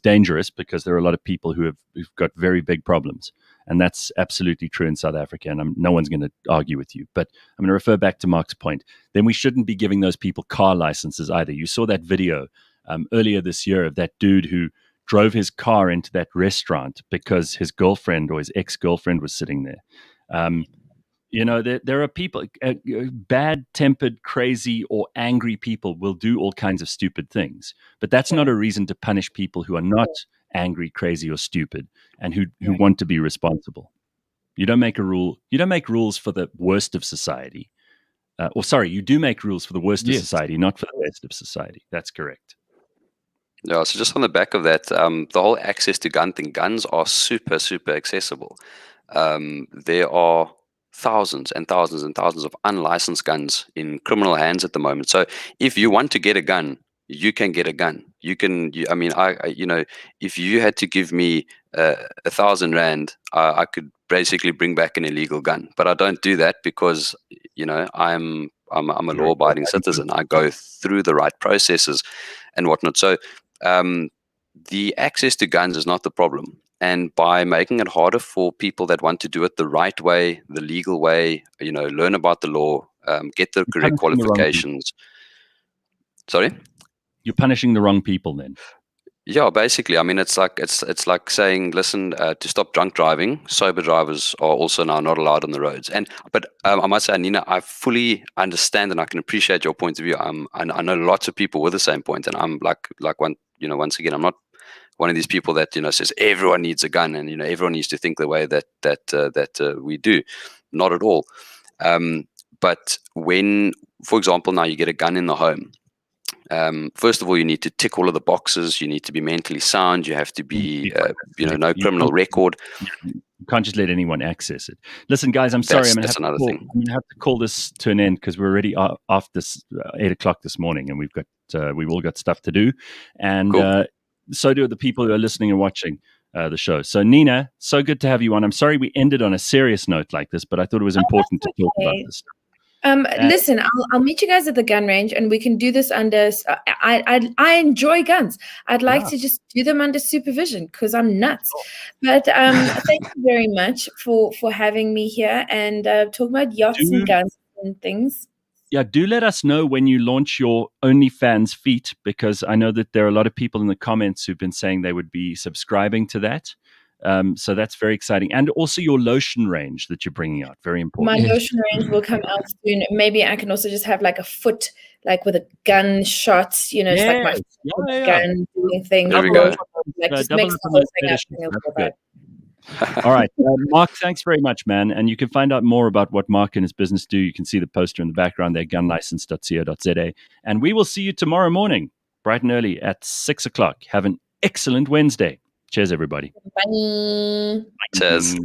S1: dangerous because there are a lot of people who've got very big problems, and that's absolutely true in South Africa, and no one's going to argue with you. But I'm going to refer back to Mark's point. Then we shouldn't be giving those people car licenses either. You saw that video earlier this year of that dude who drove his car into that restaurant because his girlfriend or his ex-girlfriend was sitting there. There are people, bad-tempered, crazy, or angry people will do all kinds of stupid things. But that's not a reason to punish people who are not angry, crazy, or stupid, and who want to be responsible. You don't make a rule. You don't make rules for the worst of society. You do make rules for the worst of society, not for the best of society. That's correct.
S9: Yeah, so just on the back of that, the whole access to gun thing, guns are super, super accessible. There are thousands and thousands and thousands of unlicensed guns in criminal hands at the moment. So if you want to get a gun, you can get a gun. If you had to give me 1,000 rand, I could basically bring back an illegal gun. But I don't do that because, I'm a law-abiding citizen. I go through the right processes and whatnot. So the access to guns is not the problem. And by making it harder for people that want to do it the right way, the legal way, learn about the law, get the correct qualifications. Sorry?
S1: You're punishing the wrong people then.
S9: Yeah, basically. I mean, it's like saying, listen, to stop drunk driving, sober drivers are also now not allowed on the roads. But I must say, Nina, I fully understand and I can appreciate your point of view. I know lots of people with the same point, and I'm once again, I'm not one of these people that says everyone needs a gun and everyone needs to think the way that we do. Not at all. But when, for example, now you get a gun in the home, first of all, you need to tick all of the boxes. You need to be mentally sound. You have to be, no criminal record.
S1: You can't just let anyone access it. Listen, guys, I'm sorry. I'm going to have to call this to an end because we're already after this 8 o'clock this morning, and we've all got stuff to do, and cool. So do the people who are listening and watching the show. So, Nina, so good to have you on. I'm sorry we ended on a serious note like this, but I thought it was important to talk about this stuff.
S2: Listen, I'll meet you guys at the gun range, and we can do this under. I enjoy guns. I'd like to just do them under supervision because I'm nuts. But thank you very much for having me here and talking about yachts and guns and things.
S1: Yeah, do let us know when you launch your OnlyFans feat, because I know that there are a lot of people in the comments who've been saying they would be subscribing to that. So that's very exciting. And also your lotion range that you're bringing out. Very important.
S2: My lotion range will come out soon. Maybe I can also just have like a foot, like with a gun shot, just like my gun doing thing.
S9: There we go.
S2: Like just mix the whole thing up.
S1: All right. Mark, thanks very much, man. And you can find out more about what Mark and his business do. You can see the poster in the background there, gunlicense.co.za. And we will see you tomorrow morning, bright and early at 6 o'clock. Have an excellent Wednesday. Cheers, everybody.
S2: Bye.
S9: Cheers.